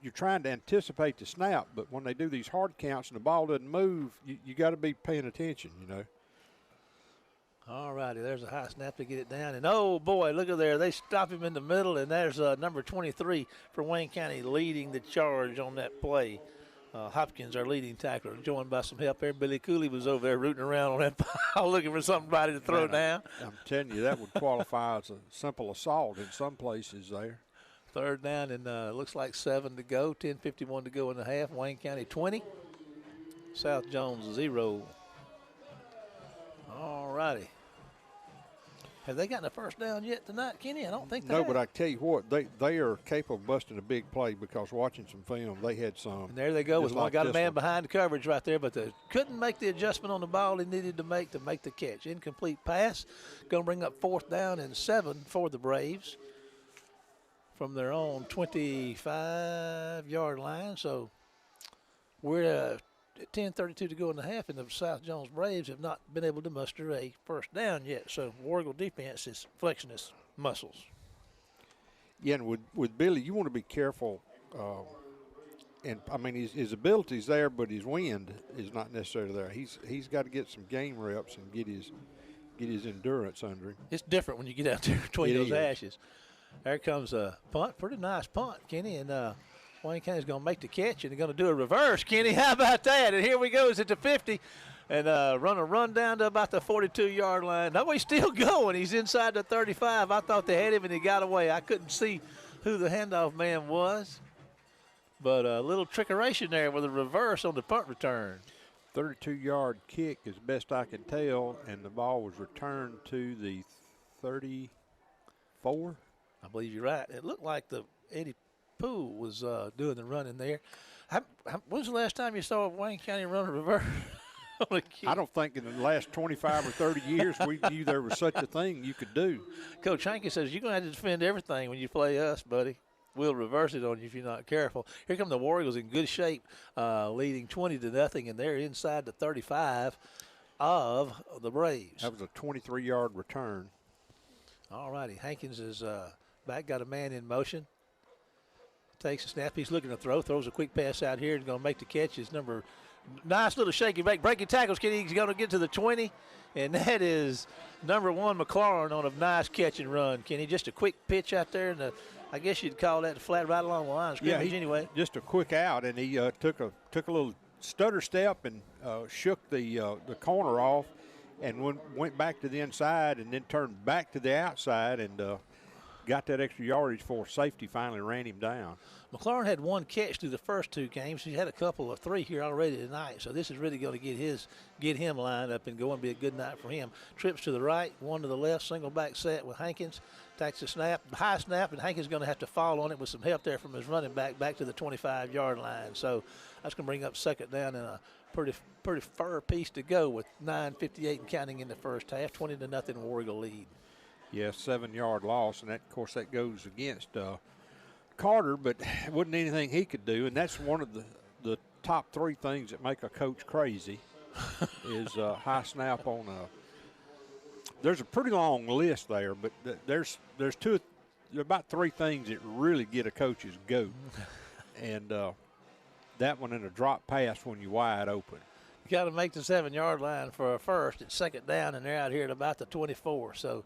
B: you're trying to anticipate the snap, but when they do these hard counts and the ball doesn't move, you got to be paying attention,
A: All righty, there's a high snap to get it down. And, oh, boy, look at there. They stop him in the middle, and there's number 23 for Wayne County leading the charge on that play. Hopkins, our leading tackler, joined by some help there. Billy Cooley was over there rooting around on that pile looking for somebody to throw down.
B: I'm telling you, that would qualify as a simple assault in some places there.
A: 3rd down, and looks like 7 to go, 10:51 to go in the half. Wayne County 20, South Jones 0. All righty. Have they gotten a first down yet tonight, Kenny? I don't think they have.
B: But I tell you what, they are capable of busting a big play, because watching some film, they had some.
A: And there they go. With
B: like
A: got a man behind the coverage right there, but they couldn't make the adjustment on the ball he needed to make the catch. Incomplete pass. Going to bring up 4th down and 7 for the Braves from their own 25-yard line. So we're at 10:32 to go in the half, and the South Jones Braves have not been able to muster a first down yet. So War Eagle defense is flexing its muscles.
B: Yeah, and with Billy, you want to be careful. And I mean, his ability's there, but his wind is not necessarily there. He's got to get some game reps and get his endurance under him.
A: It's different when you get out there between those ashes. There comes a punt, pretty nice punt, Kenny, and Wayne County's going to make the catch, and they're going to do a reverse, Kenny. How about that? And here we go. It's at the 50, and run down to about the 42-yard line. No, he's still going. He's inside the 35. I thought they had him, and he got away. I couldn't see who the handoff man was, but a little trickeration there with a reverse on the punt return.
B: 32-yard kick is best I can tell, and the ball was returned to the 34.
A: I believe you're right. It looked like the Eddie Poole was doing the running there. When's the last time you saw Wayne County run a reverse on a kick?
B: I don't think in the last 25 or 30 years we knew there was such a thing you could do.
A: Coach Hankins says, you're going to have to defend everything when you play us, buddy. We'll reverse it on you if you're not careful. Here come the War Eagles in good shape, leading 20-0, and they're inside the 35 of the Braves.
B: That was a 23-yard return. All
A: righty. Hankins is back, got a man in motion. Takes a snap. He's looking to throws a quick pass out here and going to make the catch. His nice little shaky breaking tackles. He's going to get to the 20, and that is number 1 McLaurin on a nice catch and run. Kenny, just a quick pitch out there, and I guess you'd call that the flat right along the line of scrimmage anyway.
B: Just a quick out, and he took a little stutter step and shook the corner off, and went back to the inside, and then turned back to the outside, and got that extra yardage for safety. Finally ran him down.
A: McLaurin had 1 catch through the first 2 games. He had a couple of 3 here already tonight. So this is really going to get him lined up and go and be a good night for him. Trips to the right, 1 to the left, single back set with Hankins. Takes a snap, high snap, and Hankins going to have to fall on it with some help there from his running back to the 25-yard line. So that's going to bring up 2nd down and a pretty fair piece to go with 9:58 and counting in the first half. 20-0 War Eagle lead.
B: Yeah, 7-yard loss, and that goes against Carter, but it wasn't anything he could do, and that's one of the top 3 things that make a coach crazy is high snap on a. There's a pretty long list there, but there's about 3 things that really get a coach's goat, and that one in a drop pass when you're wide open.
A: You got to make the 7-yard line for a first. It's 2nd down, and they're out here at about the 24. So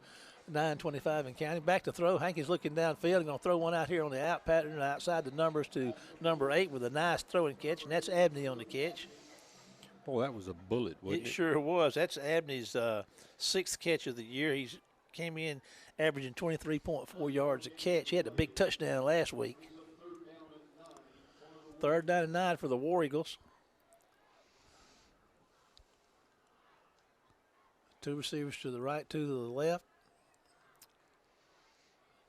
A: 9:25 in counting. Back to throw. Hankins looking downfield and going to throw one out here on the out pattern outside the numbers to number 8 with a nice throwing catch, and that's Abney on the catch.
B: Boy, that was a bullet, wasn't it?
A: It sure was. That's Abney's 6th catch of the year. He's came in averaging 23.4 yards a catch. He had a big touchdown last week. 3rd down and 9 for the War Eagles. 2 receivers to the right, 2 to the left.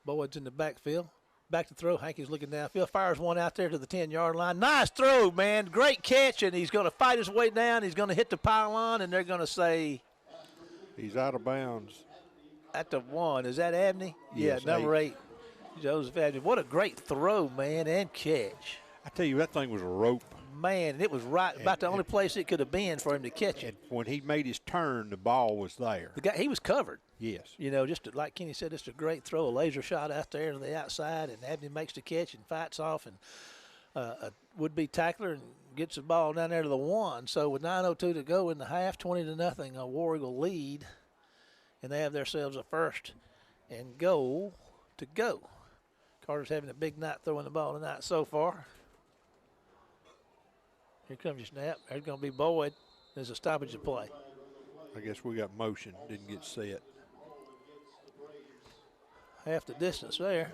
A: Boyd's in the backfield. Back to throw. Hankey's looking downfield. Fires one out there to the 10-yard line. Nice throw, man. Great catch, and he's going to fight his way down. He's going to hit the pylon, and they're going to say
B: he's out of bounds.
A: At the 1. Is that Abney?
B: Yes,
A: yeah, number 8. Joseph Abney. What a great throw, man, and catch.
B: I tell you, that thing was a rope.
A: Man, it was right about the only place it could have been for him to catch it.
B: And when he made his turn, the ball was there.
A: The guy, he was covered.
B: Yes.
A: You know, like Kenny said, just a great throw, a laser shot out there to the outside, and Abney makes the catch and fights off, and a would-be tackler and gets the ball down there to the 1. So with 9:02 to go in the half, 20-0, a War Eagle lead, and they have themselves a 1st and goal to go. Carter's having a big night throwing the ball tonight so far. Here comes your snap. There's going to be Boyd. There's a stoppage of play.
B: I guess we got motion, didn't get set.
A: Half the distance there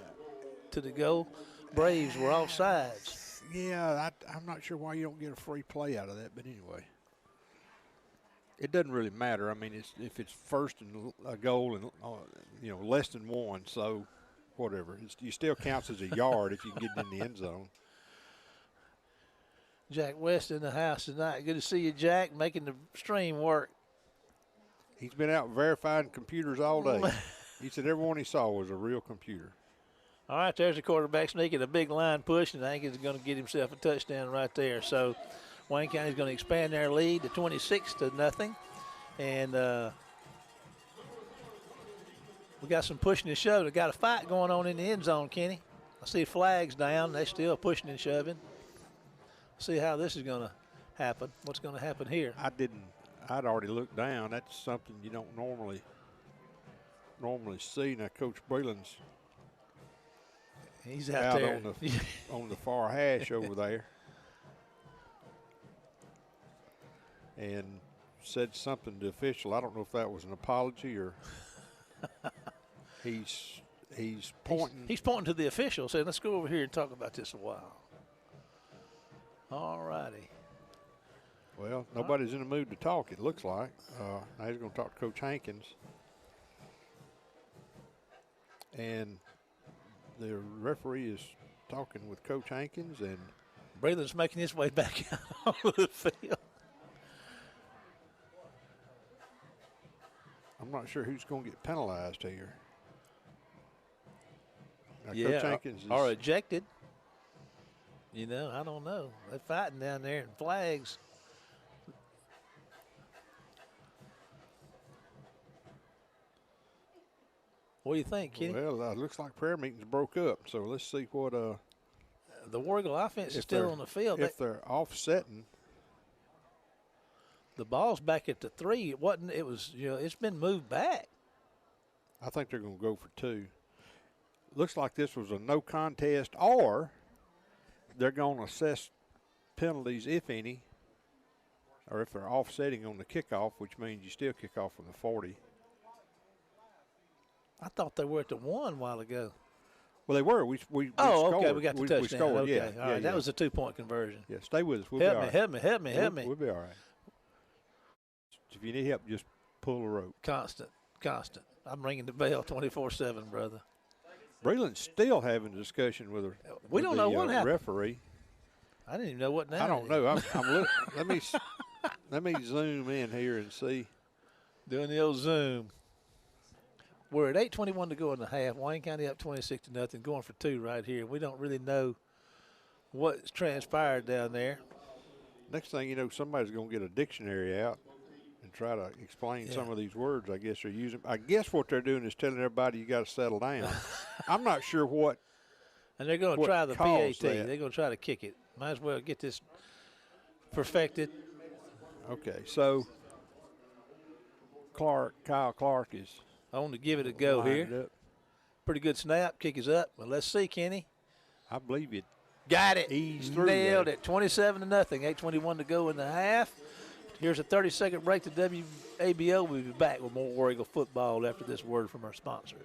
A: to the goal. Braves were off sides.
B: Yeah, I'm not sure why you don't get a free play out of that, but anyway. It doesn't really matter. I mean, if it's first and a goal and less than 1, so whatever. You still counts as a yard if you can get it in the end zone.
A: Jack West in the house tonight. Good to see you, Jack, making the stream work.
B: He's been out verifying computers all day. He said every one he saw was a real computer.
A: All right, there's the quarterback sneaking a big line push, and I think he's going to get himself a touchdown right there. So Wayne County's going to expand their lead to 26-0. And we got some pushing and shoving. We got a fight going on in the end zone, Kenny. I see flags down. They're still pushing and shoving. See how this is going to happen. What's going to happen here?
B: I'd already looked down. That's something you don't normally see. Now, Coach Breland's
A: he's out there
B: on the far hash over there, and said something to the official. I don't know if that was an apology or he's pointing.
A: He's pointing to the official, saying, "Let's go over here and talk about this a while." All righty.
B: Well, nobody's in the mood to talk, it looks like. Now he's going to talk to Coach Hankins. And the referee is talking with Coach Hankins. And
A: Braylon's making his way back out on the field.
B: I'm not sure who's going to get penalized here. Now,
A: yeah,
B: Coach Hankins is,
A: or ejected. You know, I don't know. They're fighting down there in flags. What do you think, Kenny?
B: Well, looks like prayer meetings broke up. So let's see what
A: the War Eagle offense is still on the field.
B: If they're offsetting.
A: The ball's back at the 3. It wasn't. It was. It's been moved back.
B: I think they're going to go for 2. Looks like this was a no contest, or they're going to assess penalties, if any, or if they're offsetting on the kickoff, which means you still kick off from the 40.
A: I thought they were at the 1 a while ago.
B: Well, they were. We scored.
A: Okay, we got the touchdown.
B: We scored,
A: okay,
B: yeah.
A: all right.
B: Yeah.
A: That was a 2-point conversion.
B: Yeah, stay with us. We'll
A: help
B: be
A: me,
B: all right.
A: help me.
B: We'll be all right. If you need help, just pull the rope.
A: Constant. I'm ringing the bell 24/7, brother.
B: Breland's still having a discussion with her.
A: We don't know what happened.
B: Referee.
A: I didn't even know what now.
B: I don't know. Let me zoom in here and see.
A: Doing the old zoom. We're at 8:21 to go in the half. Wayne County up 26-0, going for 2 right here. We don't really know what's transpired down there.
B: Next thing you know, somebody's going to get a dictionary out and try to explain some of these words. I guess they're using. I guess what they're doing is telling everybody you got to settle down. I'm not sure what.
A: And they're going to try the PAT.
B: That.
A: They're going to try to kick it. Might as well get this perfected.
B: Okay, so Kyle Clark is
A: on to give it a go here.
B: Up.
A: Pretty good snap. Kick is up. Well, let's see, Kenny.
B: I believe it.
A: Got it.
B: Eased through.
A: Nailed it. 27-0. 8:21 to go in the half. Here's a 30-second break to WABO. We'll be back with more War Eagle football after this word from our sponsors.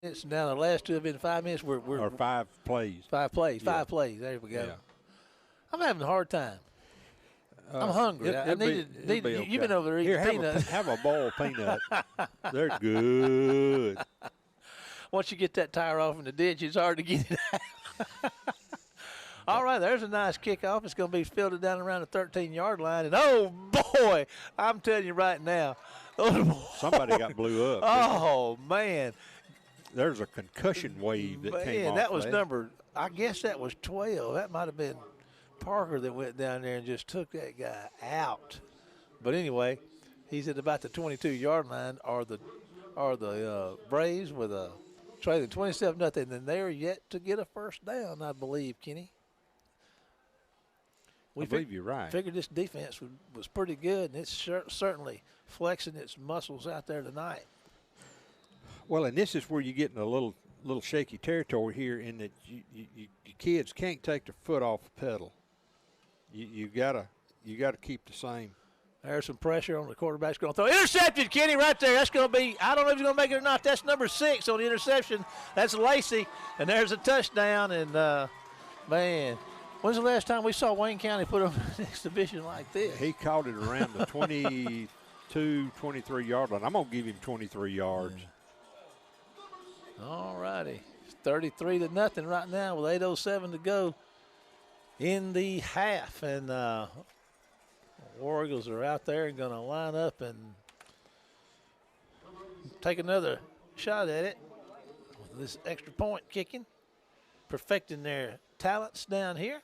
A: It's now the last two have been 5 minutes. We're
B: or 5 plays.
A: 5 plays.
B: Yeah.
A: 5 plays. There we go.
B: Yeah.
A: I'm having a hard time. I'm hungry. I need
B: okay.
A: You've been over there eating peanuts.
B: Have a boiled peanut. They're good.
A: Once you get that tire off in the ditch, it's hard to get it out. All right, there's a nice kickoff. It's going to be fielded down around the 13-yard line. And, oh, boy, I'm telling you right now.
B: Somebody got blew up.
A: Oh, man.
B: There's a concussion wave that came off.
A: That was number, I guess that was 12. That might have been Parker that went down there and just took that guy out. But anyway, he's at about the 22-yard line, or the Braves with a trailing 27-0, and they're yet to get a first down, I believe, Kenny.
B: I believe you're right.
A: Figured this defense was pretty good, and it's certainly flexing its muscles out there tonight.
B: Well, and this is where you get in a little shaky territory here, in that you kids can't take their foot off the pedal. You gotta keep the same.
A: There's some pressure on the quarterback's going to throw. Intercepted, Kenny, right there. That's going to be, I don't know if he's going to make it or not. That's number 6 on the interception. That's Lacey, and there's a touchdown. And, man, when's the last time we saw Wayne County put on an exhibition like this?
B: He caught it around the 22, 23-yard line. I'm going to give him 23 yards.
A: All righty. 33-0 right now with 8:07 to go in the half. And War Eagles are out there and going to line up and take another shot at it with this extra point kicking, perfecting their talents down here.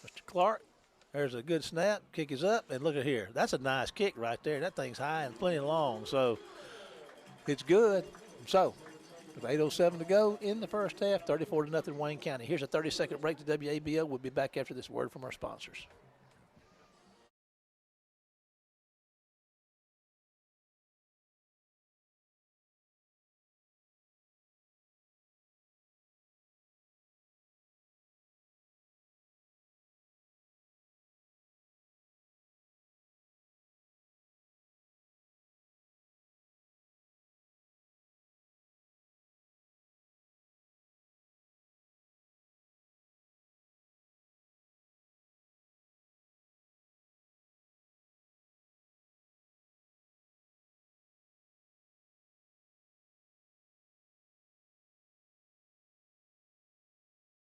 A: Mr. Clark, there's a good snap. Kick is up, and look at here. That's a nice kick right there. That thing's high and plenty long, so it's good. So, with 8:07 to go in the first half, 34-0 Wayne County. Here's a 30-second break to WABO. We'll be back after this word from our sponsors.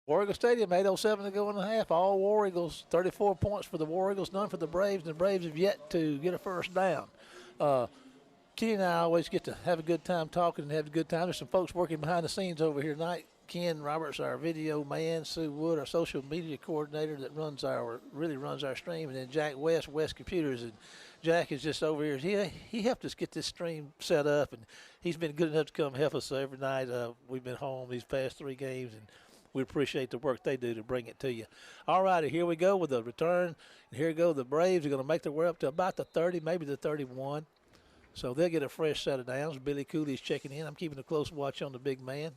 A: War Eagle Stadium, 8:07 to go in the half. All War Eagles, 34 points for the War Eagles, none for the Braves, and the Braves have yet to get a first down. Kenny and I always get to have a good time talking and have a good time. There's some folks working behind the scenes over here tonight. Ken Roberts, our video man, Sue Wood, our social media coordinator that really runs our stream, and then Jack West Computers. And Jack is just over here. He helped us get this stream set up, and he's been good enough to come help us every night. We've been home these past 3 games, and we appreciate the work they do to bring it to you. All righty, here we go with the return. And here we go. The Braves are going to make their way up to about the 30, maybe the 31. So they'll get a fresh set of downs. Billy Cooley's checking in. I'm keeping a close watch on the big man.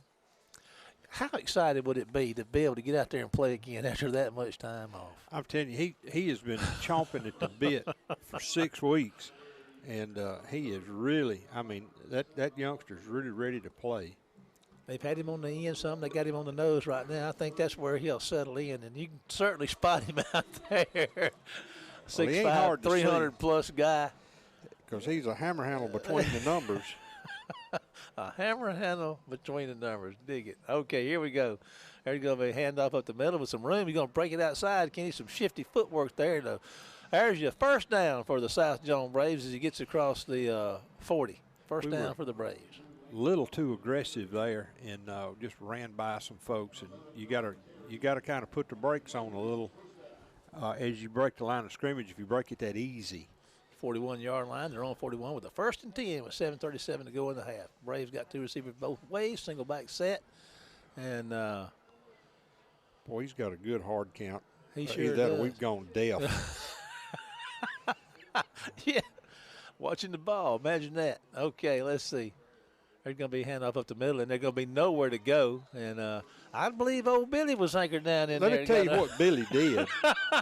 A: How excited would it be to be able to get out there and play again after that much time off?
B: I'm telling you, he has been chomping at the bit for 6 weeks. And he is really, I mean, that youngster's really ready to play.
A: They've had him on the end some. They got him on the nose right now. I think that's where he'll settle in, and you can certainly spot him out there. 6'5", 300-plus guy.
B: Because he's a hammer handle between the numbers.
A: A hammer handle between the numbers. Dig it. Okay, here we go. There's going to be a handoff up the middle with some room. He's going to break it outside. Kenny, some shifty footwork there. There's your first down for the South Jones Braves as he gets across the 40. First down for the Braves.
B: Little too aggressive there, and just ran by some folks. And you got to kind of put the brakes on a little as you break the line of scrimmage. If you break it that easy,
A: 41-yard line. They're on 41 with a 1st and 10 with 7:37 to go in the half. Braves got 2 receivers both ways, single back set, and
B: boy, he's got a good hard count.
A: He sure does.
B: We've gone deaf.
A: Yeah, watching the ball. Imagine that. Okay, let's see. There's going to be a handoff up the middle, and they're going to be nowhere to go. And I believe old Billy was anchored down in there.
B: Let me tell you what Billy did.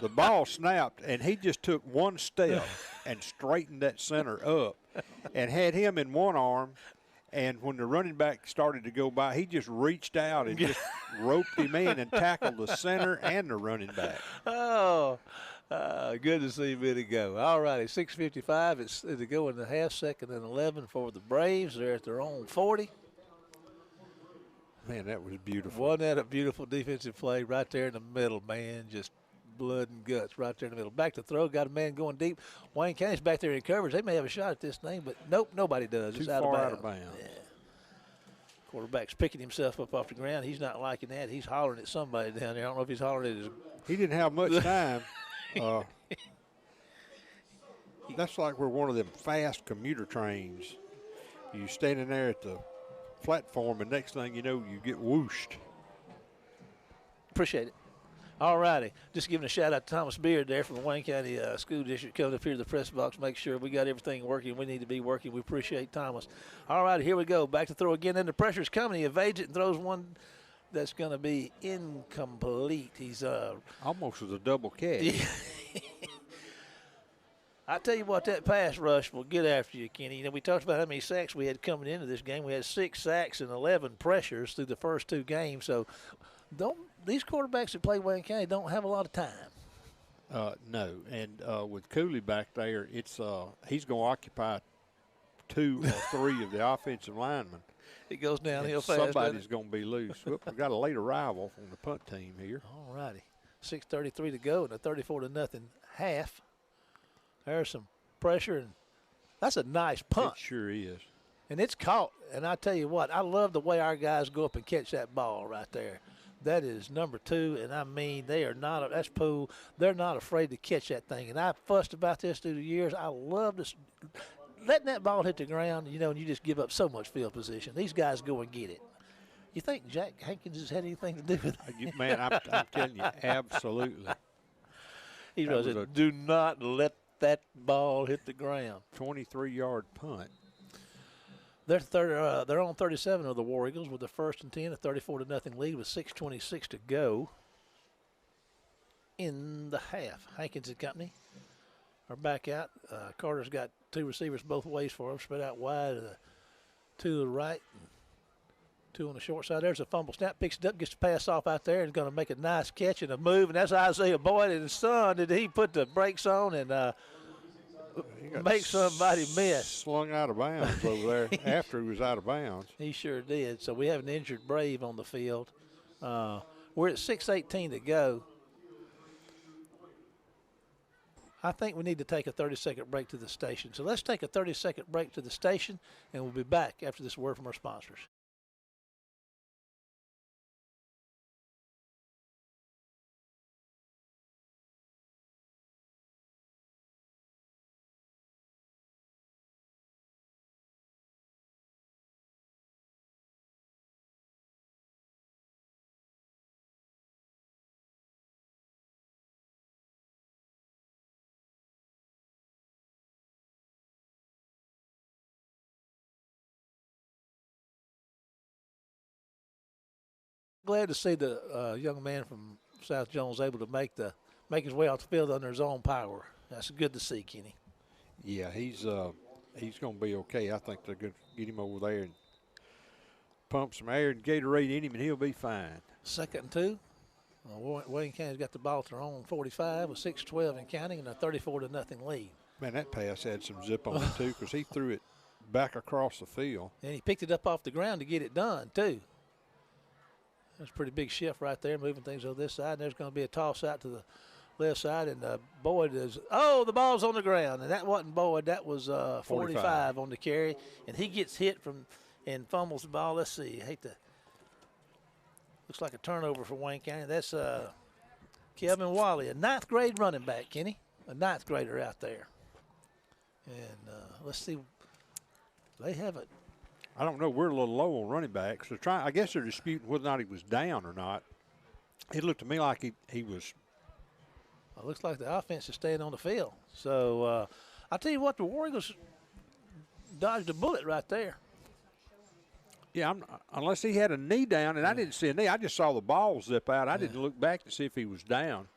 B: The ball snapped, and he just took one step and straightened that center up. and had him in one arm. And when the running back started to go by, he just reached out and just roped him in and tackled the center and the running back.
A: Oh, good to see Vinny go. All righty, 6:55. It's to go in the half, 2nd and 11 for the Braves. They're at their own 40.
B: Man, that was beautiful.
A: Wasn't that a beautiful defensive play right there in the middle, man? Just blood and guts right there in the middle. Back to throw, got a man going deep. Wayne County's back there in coverage. They may have a shot at this thing, but nope, nobody does.
B: Too
A: it's
B: far
A: out of bounds. Yeah. Quarterback's picking himself up off the ground. He's not liking that. He's hollering at somebody down there. I don't know if he's hollering at his.
B: He didn't have much time. That's like we're one of them fast commuter trains. You standing there at the platform, and next thing you know, you get whooshed.
A: Appreciate it. All righty. Just giving a shout-out to Thomas Beard there from the Wayne County School District coming up here to the press box, make sure we got everything working. We need to be working. We appreciate Thomas. All righty, here we go. Back to throw again. Then the pressure's coming. He evades it and throws one that's going to be incomplete. He's
B: almost was a double catch.
A: I tell you what, that pass rush will get after you, Kenny. You know, we talked about how many sacks we had coming into this game. We had 6 sacks and 11 pressures through the first 2 games. So these quarterbacks that play Wayne County don't have a lot of time.
B: No, and with Cooley back there, it's he's going to occupy 2 or 3 of the offensive linemen.
A: It goes downhill fast.
B: Somebody's going to be loose. We've got a late arrival from the punt team here.
A: All righty, 6:33 to go in a 34-0 half. There's some pressure, and that's a nice punt.
B: It sure is.
A: And it's caught. And I tell you what, I love the way our guys go up and catch that ball right there. That is number 2, and I mean, they are not – that's Poole. They're not afraid to catch that thing. And I fussed about this through the years. I love this – letting that ball hit the ground, you know, and you just give up so much field position. These guys go and get it. You think Jack Hankins has had anything to do with that?
B: Man, I'm telling you, absolutely.
A: He said, do not let that ball hit the ground.
B: 23-yard punt.
A: They're on 37 of the War Eagles with the 1st and 10, a 34-0 lead with 6:26 to go in the half. Hankins and company are back out. Carter's got 2 receivers both ways for him, spread out wide, 2 to the right, and 2 on the short side. There's a fumble snap, picks it up, gets the pass off out there, and is going to make a nice catch and a move. And that's Isaiah Boyd and his son. Did he put the brakes on and make somebody miss?
B: Slung out of bounds over there after he was out of bounds.
A: He sure did. So we have an injured Brave on the field. We're at 6:18 to go. I think we need to take a 30-second break to the station. So let's take a 30-second break to the station, and we'll be back after this word from our sponsors. Glad to see the young man from South Jones able to make his way off the field under his own power. That's good to see, Kenny.
B: Yeah, he's going to be okay. I think they're going to get him over there and pump some air and Gatorade in him, and he'll be fine. 2nd
A: and 2. Wayne County's got the ball at their own 45 with 6:12 and counting, and a 34-0 lead.
B: Man, that pass had some zip on it too, because he threw it back across the field.
A: And he picked it up off the ground to get it done too. That's a pretty big shift right there, moving things over this side. And there's going to be a toss out to the left side, and Boyd is the ball's on the ground, and that wasn't Boyd. That was 45 on the carry, and he gets hit and fumbles the ball. Let's see. Looks like a turnover for Wayne County. That's Kevin Wally, a 9th grade running back, Kenny, a 9th grader out there. And let's see. They have it.
B: I don't know. We're a little low on running backs. I guess they're disputing whether or not he was down or not. It looked to me like he was.
A: Well, it looks like the offense is staying on the field. So I'll tell you what, the War Eagles dodged a bullet right there.
B: Yeah, unless he had a knee down, and I didn't see a knee. I just saw the ball zip out. I didn't look back to see if he was down.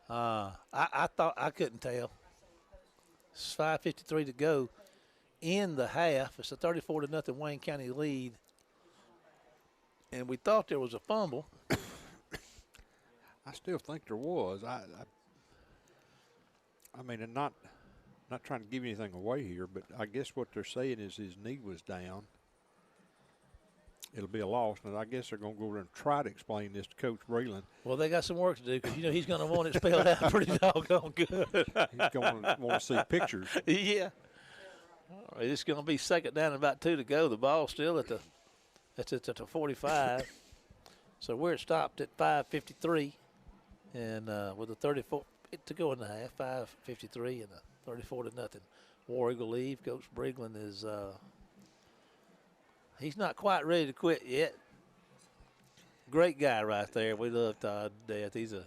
A: I thought I couldn't tell. It's 5:53 to go in the half. It's a 34-0 Wayne County lead. And we thought there was a fumble.
B: I still think there was. I mean, and not trying to give anything away here, but I guess what they're saying is his knee was down. It'll be a loss, and I guess they're going to go over and try to explain this to Coach Breland.
A: Well, they got some work to do because, he's going to want it spelled out pretty doggone good.
B: He's going to want to see pictures.
A: Yeah. All right, it's going to be second down and about 2 to go. The ball's still at the 45. So we're stopped at 5:53, and with a 34 to go in the half, 5:53 and a 34-0 War Eagle lead. Coach Breland is he's not quite ready to quit yet. Great guy right there. We love Todd to death. He's a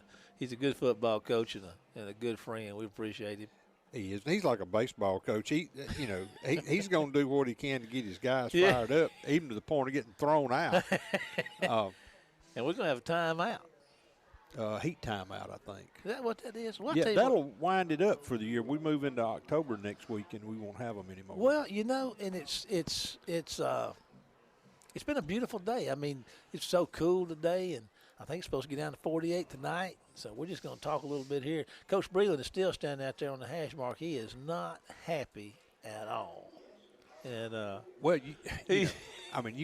A: good football coach and a good friend. We appreciate him.
B: He is. He's like a baseball coach. He's going to do what he can to get his guys fired up, even to the point of getting thrown out.
A: And we're going to have a timeout.
B: Heat timeout, I think.
A: Is that what that is?
B: Yeah, that'll wind it up for the year. We move into October next week, and we won't have them anymore.
A: Well, and it's been a beautiful day. I mean, it's so cool today, and I think it's supposed to get down to 48 tonight. So we're just going to talk a little bit here. Coach Breland is still standing out there on the hash mark. He is not happy at all. And
B: well, you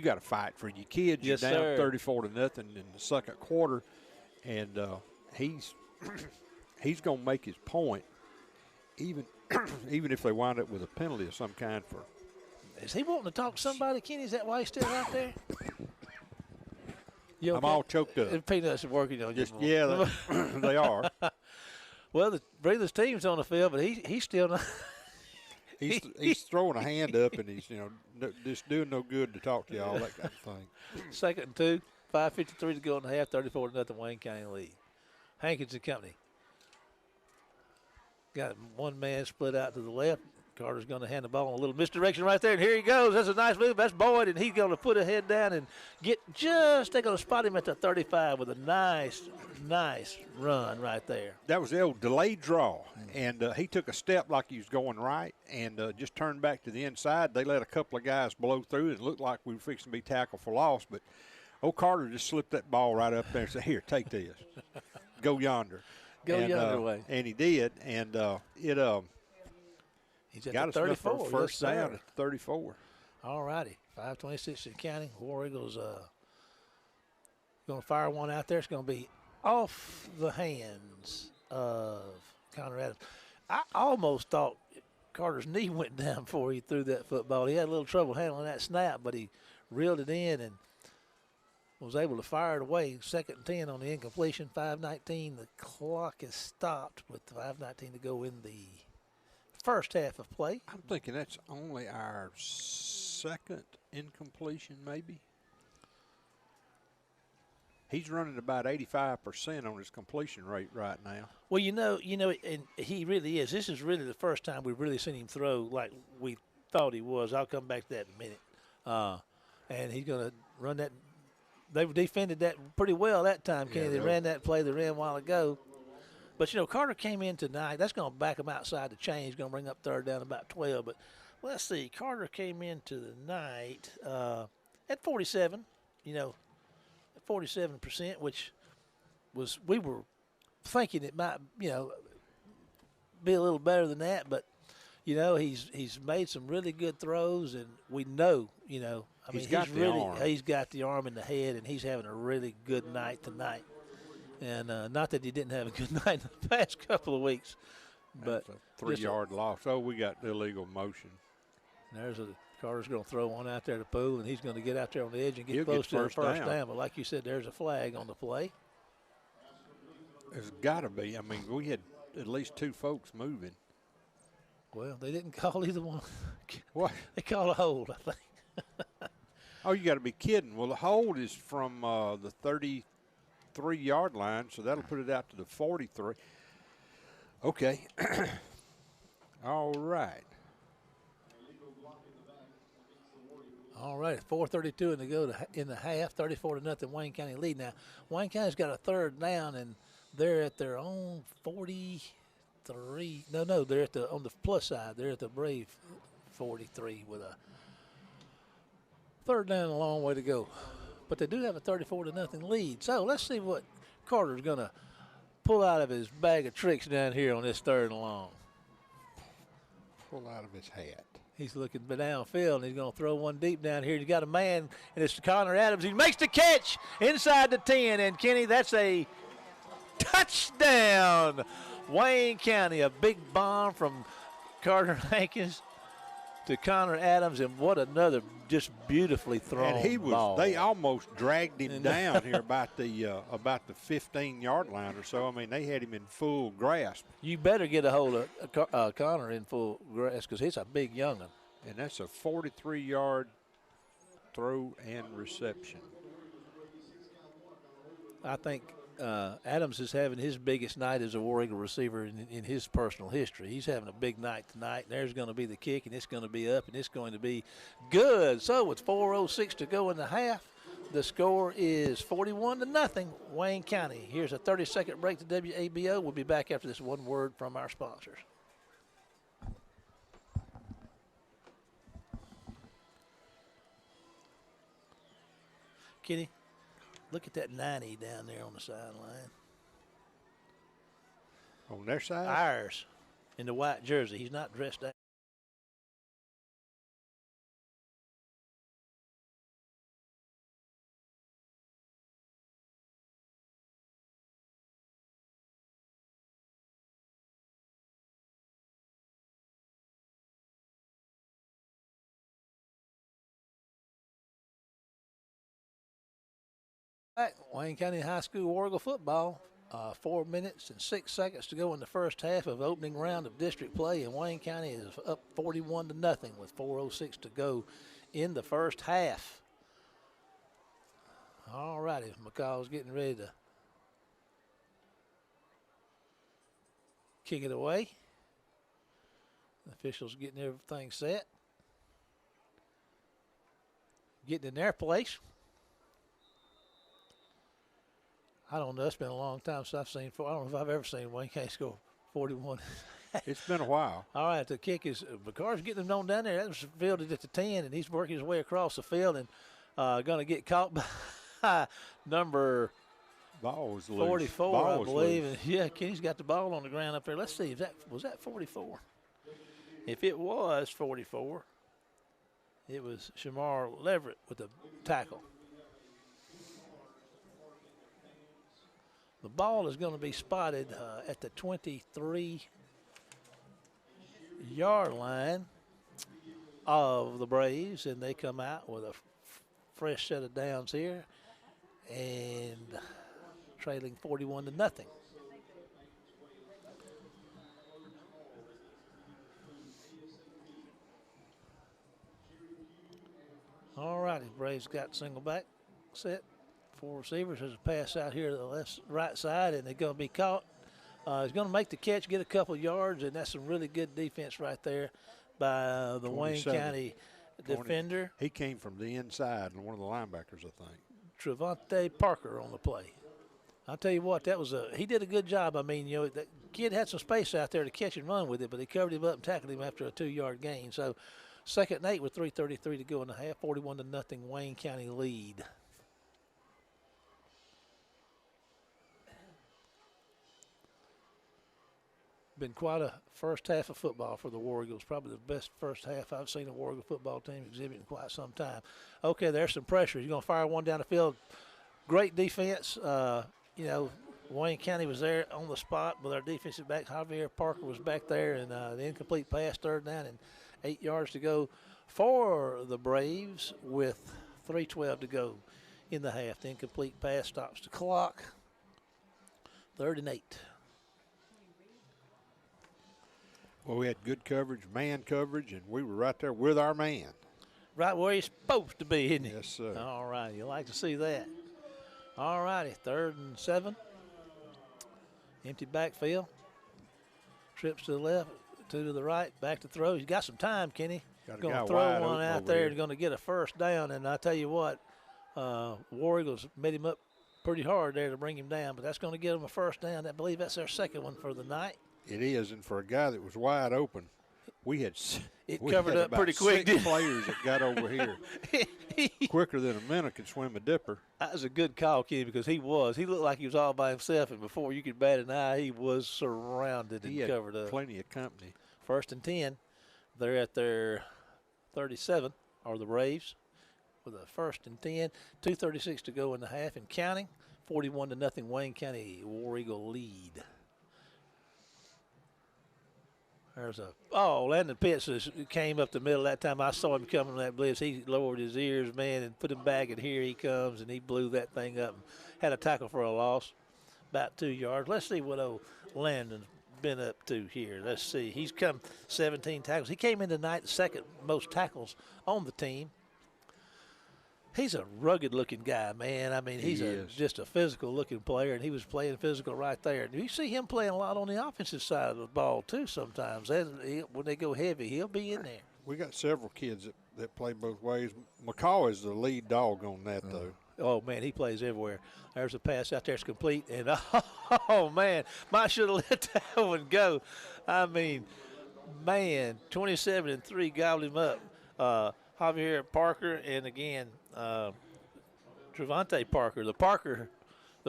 B: got to fight for your kids.
A: Yes,
B: You're down
A: sir.
B: 34-0 in the second quarter, and he's going to make his point, even if they wind up with a penalty of some kind for.
A: Is he wanting to talk to somebody, Kenny? Is that why he's still out there?
B: I'm all choked up.
A: Peanuts are working on you.
B: Yeah, they are.
A: Well, the Breland's team's on the field, but he's still not.
B: He's throwing a hand up, and he's just doing no good to talk to y'all, that kind of thing.
A: Second and 2, 5:53 to go in the half, 34-0 Wayne County lead. Hankins and company. Got one man split out to the left. Carter's going to hand the ball in a little misdirection right there, and here he goes. That's a nice move. That's Boyd, and he's going to put a head down and they're going to spot him at the 35 with a nice run right there.
B: That was the old delayed draw, and he took a step like he was going right and just turned back to the inside. They let a couple of guys blow through, and it looked like we were fixing to be tackled for loss, but old Carter just slipped that ball right up there and said, here, take this. Go yonder.
A: Yonder way.
B: And he did, and
A: He's at
B: got
A: the
B: us
A: 34.
B: for first down at 34.
A: All righty. 5:26 in counting. War Eagles going to fire one out there. It's going to be off the hands of Connor Adams. I almost thought Carter's knee went down before he threw that football. He had a little trouble handling that snap, but he reeled it in and was able to fire it away. 2nd and 10 on the incompletion. 5:19. The clock is stopped with 5:19 to go in the first half of play.
B: I'm thinking that's only our second incompletion, maybe. He's running about 85% on his completion rate right now.
A: Well, and he really is. This is really the first time we've really seen him throw like we thought he was. I'll come back to that in a minute. And he's going to run that. They've defended that pretty well that time, Kenny. They ran that play they ran a while ago. But, Carter came in tonight. That's going to back him outside the chain. He's going to bring up third down about 12. But let's see. Carter came into the night at 47, at 47%, which was we were thinking it might, be a little better than that. But, he's made some really good throws, and we know, he's got the arm and the head, and he's having a really good night tonight. And not that he didn't have a good night in the past couple of weeks. But
B: that's a 3-yard loss. Oh, we got illegal motion.
A: Carter's going to throw one out there to Poole, and he's going to get out there on the edge and get close to the first down. But like you said, there's a flag on the play.
B: There's got to be. I mean, we had at least 2 folks moving.
A: Well, they didn't call either one.
B: What?
A: They called a hold, I think.
B: Oh, you got to be kidding. Well, the hold is from the 33-yard line, so that'll put it out to the 43. Okay. All right.
A: All right, 4:32 to go in the half, 34-0 Wayne County lead. Now, Wayne County's got a third down, and they're at their own 43, 43. No, they're at on the plus side. They're at the Brave 43 with a third down, a long way to go. But they do have a 34-0 lead. So let's see what Carter's going to pull out of his bag of tricks down here on this 3rd and long.
B: Pull out of his hat.
A: He's looking downfield, and he's going to throw one deep down here. He's got a man, and it's Connor Adams. He makes the catch inside the 10, and Kenny, that's a touchdown. Wayne County, a big bomb from Carter Hankins to Connor Adams, and what another just beautifully thrown ball.
B: They almost dragged him down here about the 15-yard line or so. I mean, they had him in full grasp.
A: You better get a hold of Connor in full grasp because he's a big young'un.
B: And that's a 43-yard throw and reception.
A: I think Adams is having his biggest night as a War Eagle receiver in his personal history. He's having a big night tonight. There's going to be the kick, and it's going to be up, and it's going to be good. So with 4:06 to go in the half, the score is 41-0, Wayne County. Here's a 30-second break to WABO. We'll be back after this one word from our sponsors. Kenny, look at that 90 down there on the sideline.
B: On their side?
A: Ours, in the white jersey. He's not dressed out. Wayne County High School War Eagle football. 4 minutes and 6 seconds to go in the first half of opening round of district play, and Wayne County is up 41-0 with 4:06 to go in the first half. All righty, McCall's getting ready to kick it away. The officials getting everything set, getting in their place. I don't know. It's been a long time since I've seen. I don't know if I've ever seen Wayne County score 41.
B: It's been a while.
A: All right, the kick is McCarr's getting them on down there. That was fielded at the 10, and he's working his way across the field and going to get caught by number
B: Ball was loose.
A: 44,
B: Ball
A: I
B: was
A: believe.
B: loose.
A: And yeah, Kenny's got the ball on the ground up there. Let's see if was that 44. If it was 44, it was Shamar Leverett with the tackle. The ball is going to be spotted at the 23-yard line of the Braves, and they come out with a fresh set of downs here and trailing 41-0. All righty, Braves got single back set. 4 receivers. There's a pass out here to the right side, and they're going to be caught. He's going to make the catch, get a couple yards, and that's some really good defense right there by the Wayne County defender.
B: He came from the inside, and one of the linebackers, I think.
A: Trevante Parker on the play. I'll tell you what, he did a good job. I mean, that kid had some space out there to catch and run with it, but they covered him up and tackled him after a 2-yard gain. So 2nd and 8 with 3:33 to go in the half, 41-0 Wayne County lead. Been quite a first half of football for the War Eagles. Probably the best first half I've seen a War Eagle football team exhibit in quite some time. Okay, there's some pressure. You're going to fire one down the field. Great defense. Wayne County was there on the spot with our defensive back. Javier Parker was back there, and the incomplete pass, 3rd down and 8 yards to go for the Braves with 3:12 to go in the half. The incomplete pass stops the clock. 3rd and 8.
B: Well, we had good coverage, man coverage, and we were right there with our man.
A: Right where he's supposed to be, isn't he?
B: Yes, sir.
A: All right, you like to see that. All righty, 3rd and 7. Empty backfield. Trips to the left, 2 to the right, back to throw. He's got some time, Kenny.
B: Got a
A: going
B: guy
A: to throw
B: wide
A: one
B: open
A: out
B: over
A: there
B: here.
A: and going to get a 1st down. And I tell you what, War Eagles made him up pretty hard there to bring him down, but that's going to get him a 1st down. I believe that's their 2nd one for the night.
B: It is, and for a guy that was wide open, we had
A: covered up
B: about
A: pretty quick.
B: 6 players that got over here quicker than a minute could swim a dipper.
A: That was a good call, Kenny, because he looked like he was all by himself, and before you could bat an eye, he was surrounded and covered up.
B: Plenty of company.
A: 1st and 10. They're at their 37, or the Braves, with a 1st and 10. 2:36 to go in the half and counting. 41-0 Wayne County War Eagle lead. There's Landon Pitts came up the middle that time. I saw him coming on that blitz. He lowered his ears, man, and put him back, and here he comes, and he blew that thing up and had a tackle for a loss, about 2 yards. Let's see what old Landon's been up to here. Let's see. He's come 17 tackles. He came in tonight the second most tackles on the team. He's a rugged-looking guy, man. I mean, he's just a physical-looking player, and he was playing physical right there. You see him playing a lot on the offensive side of the ball, too, sometimes. When they go heavy, he'll be in there.
B: We got several kids that play both ways. McCaw is the lead dog on that, though.
A: Oh, man, he plays everywhere. There's a pass out there. It's complete. And, oh, man, might should have let that one go. I mean, man, 27-3 gobbled him up. Javier Parker and, again, Trevante Parker. The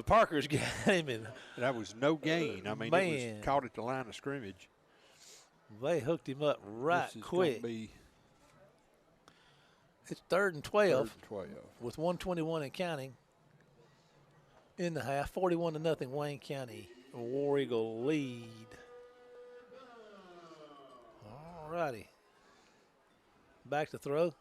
A: Parkers got him in.
B: That was no gain. I mean, it was caught at the line of scrimmage.
A: They hooked him up right quick. It's 3rd and 12.
B: 3rd and 12.
A: With 1:21 and counting in the half. 41-0 Wayne County War Eagle lead. All righty. Back to throw.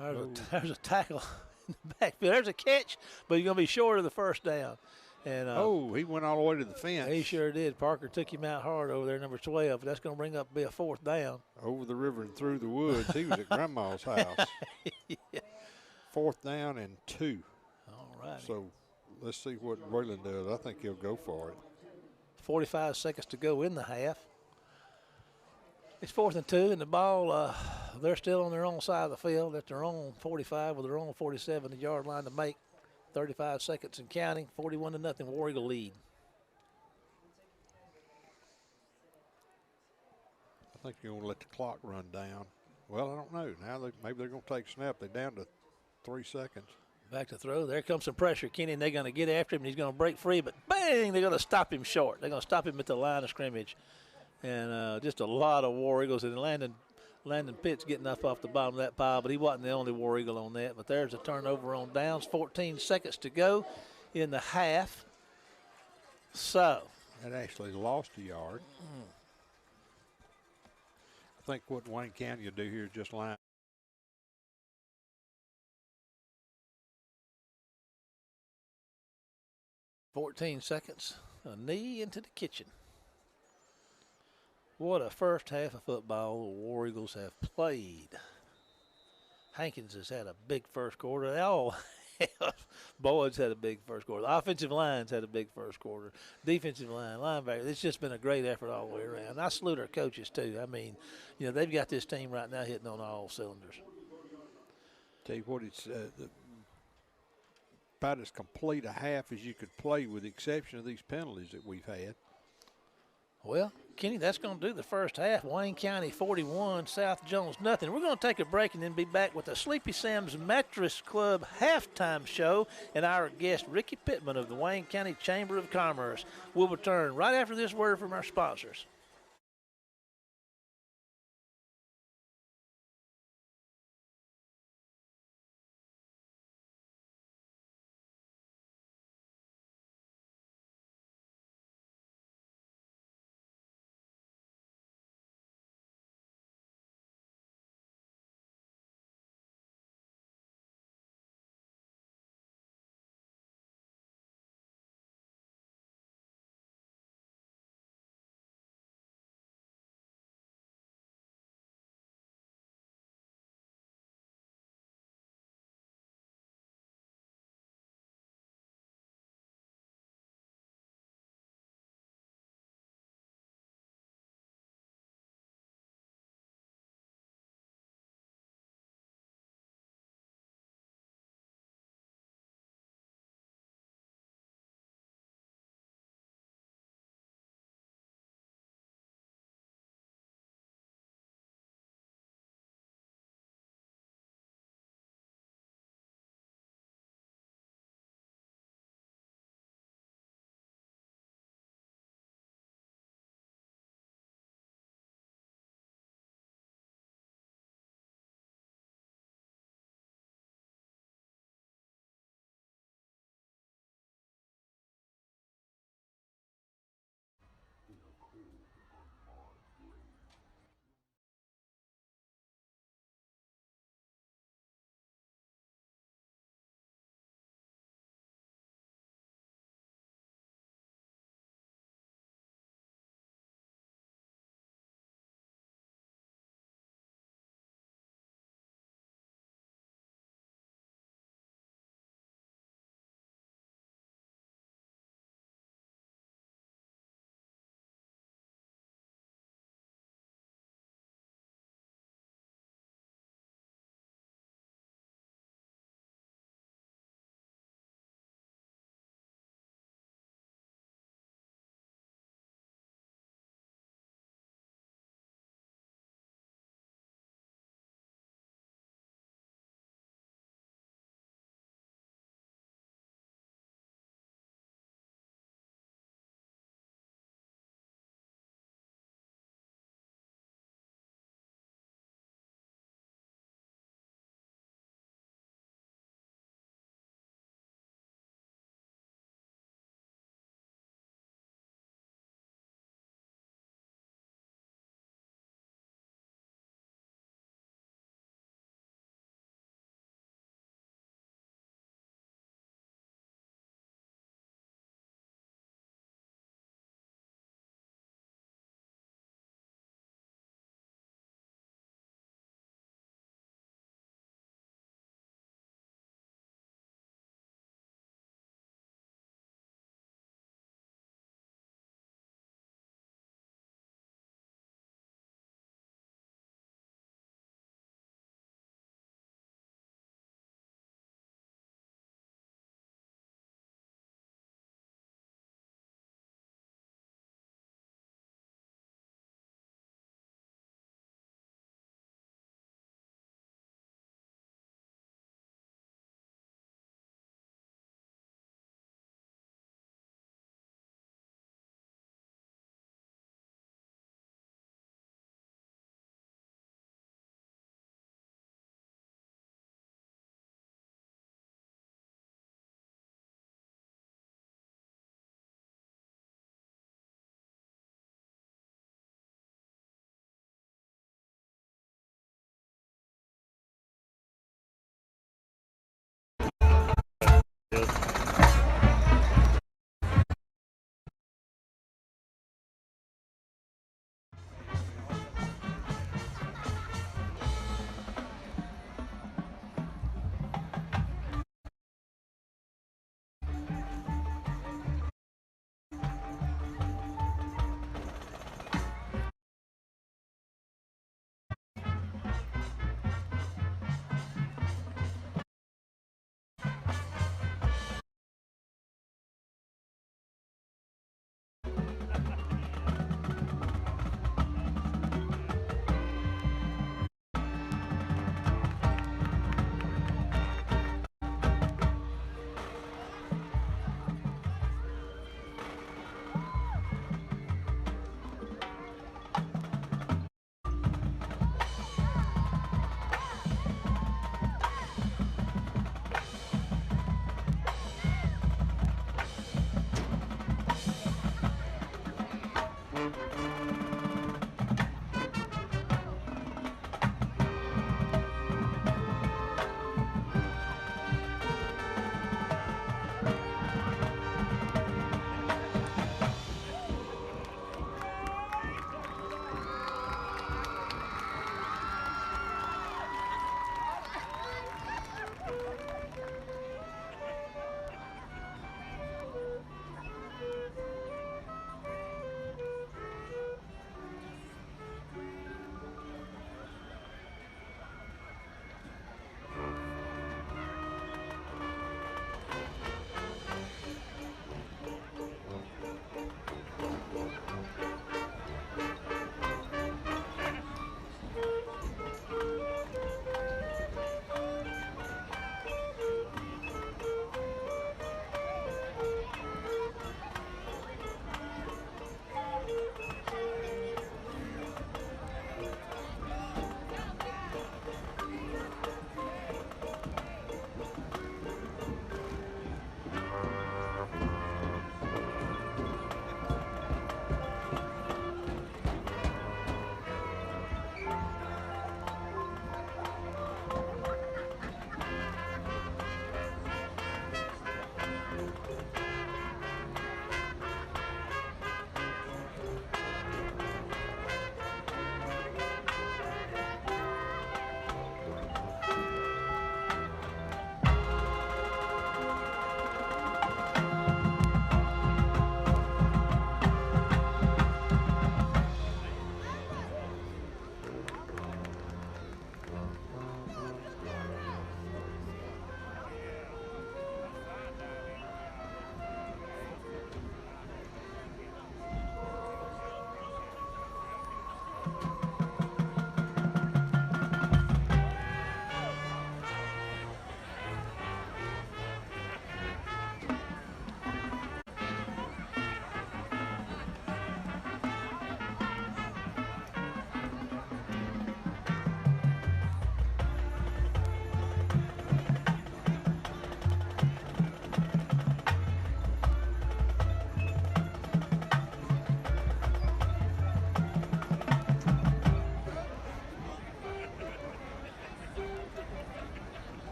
A: There's a tackle in the backfield. There's a catch, but he's going to be short of the first down. And
B: he went all the way to the fence.
A: He sure did. Parker took him out hard over there, number 12. That's going to bring up be a 4th down.
B: Over the river and through the woods. He was at Grandma's house.
A: Yeah.
B: 4th down and 2.
A: All right.
B: So let's see what Braylon does. I think he'll go for it.
A: 45 seconds to go in the half. It's 4th and 2, and the ball, they're still on their own side of the field at their own 45 with their own 47-yard line to make. 35 seconds and counting. 41-0 War Eagle lead.
B: I think you're going to let the clock run down. Well, I don't know. Now maybe they're going to take a snap. They're down to 3 seconds.
A: Back to throw. There comes some pressure. Kenny, and they're going to get after him, and he's going to break free, but bang, they're going to stop him short. They're going to stop him at the line of scrimmage. And just a lot of War Eagles. And Landon Pitts getting up off the bottom of that pile, but he wasn't the only War Eagle on that. But there's a turnover on downs. 14 seconds to go in the half. So.
B: That actually lost a yard. I think what Wayne County will do here is just line.
A: $14 seconds. A knee into the kitchen. What a first half of football the War Eagles have played. Hankins has had a big first quarter. Boyd's had a big first quarter. The offensive line's had a big first quarter. Defensive line, linebacker. It's just been a great effort all the way around. I salute our coaches, too. I mean, they've got this team right now hitting on all cylinders.
B: Tell you what, it's about as complete a half as you could play with the exception of these penalties that we've had.
A: Well, Kenny, that's going to do the first half. Wayne County 41, South Jones nothing. We're going to take a break and then be back with the Sleepy Sam's Mattress Club halftime show and our guest, Ricky Pittman of the Wayne County Chamber of Commerce. We'll return right after this word from our sponsors.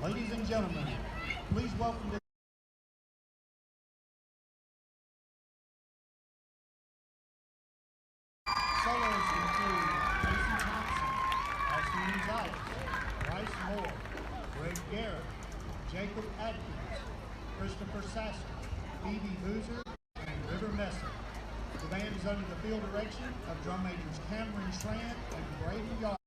C: Ladies and gentlemen, please welcome to soloists include Casey Thompson, Austin Gonzalez, Bryce Moore, Greg Garrett, Jacob Atkins, Christopher Sasser, Phoebe Boozer, and River Messer. The band is under the field direction of drum majors Cameron Tran and Brayden Yard.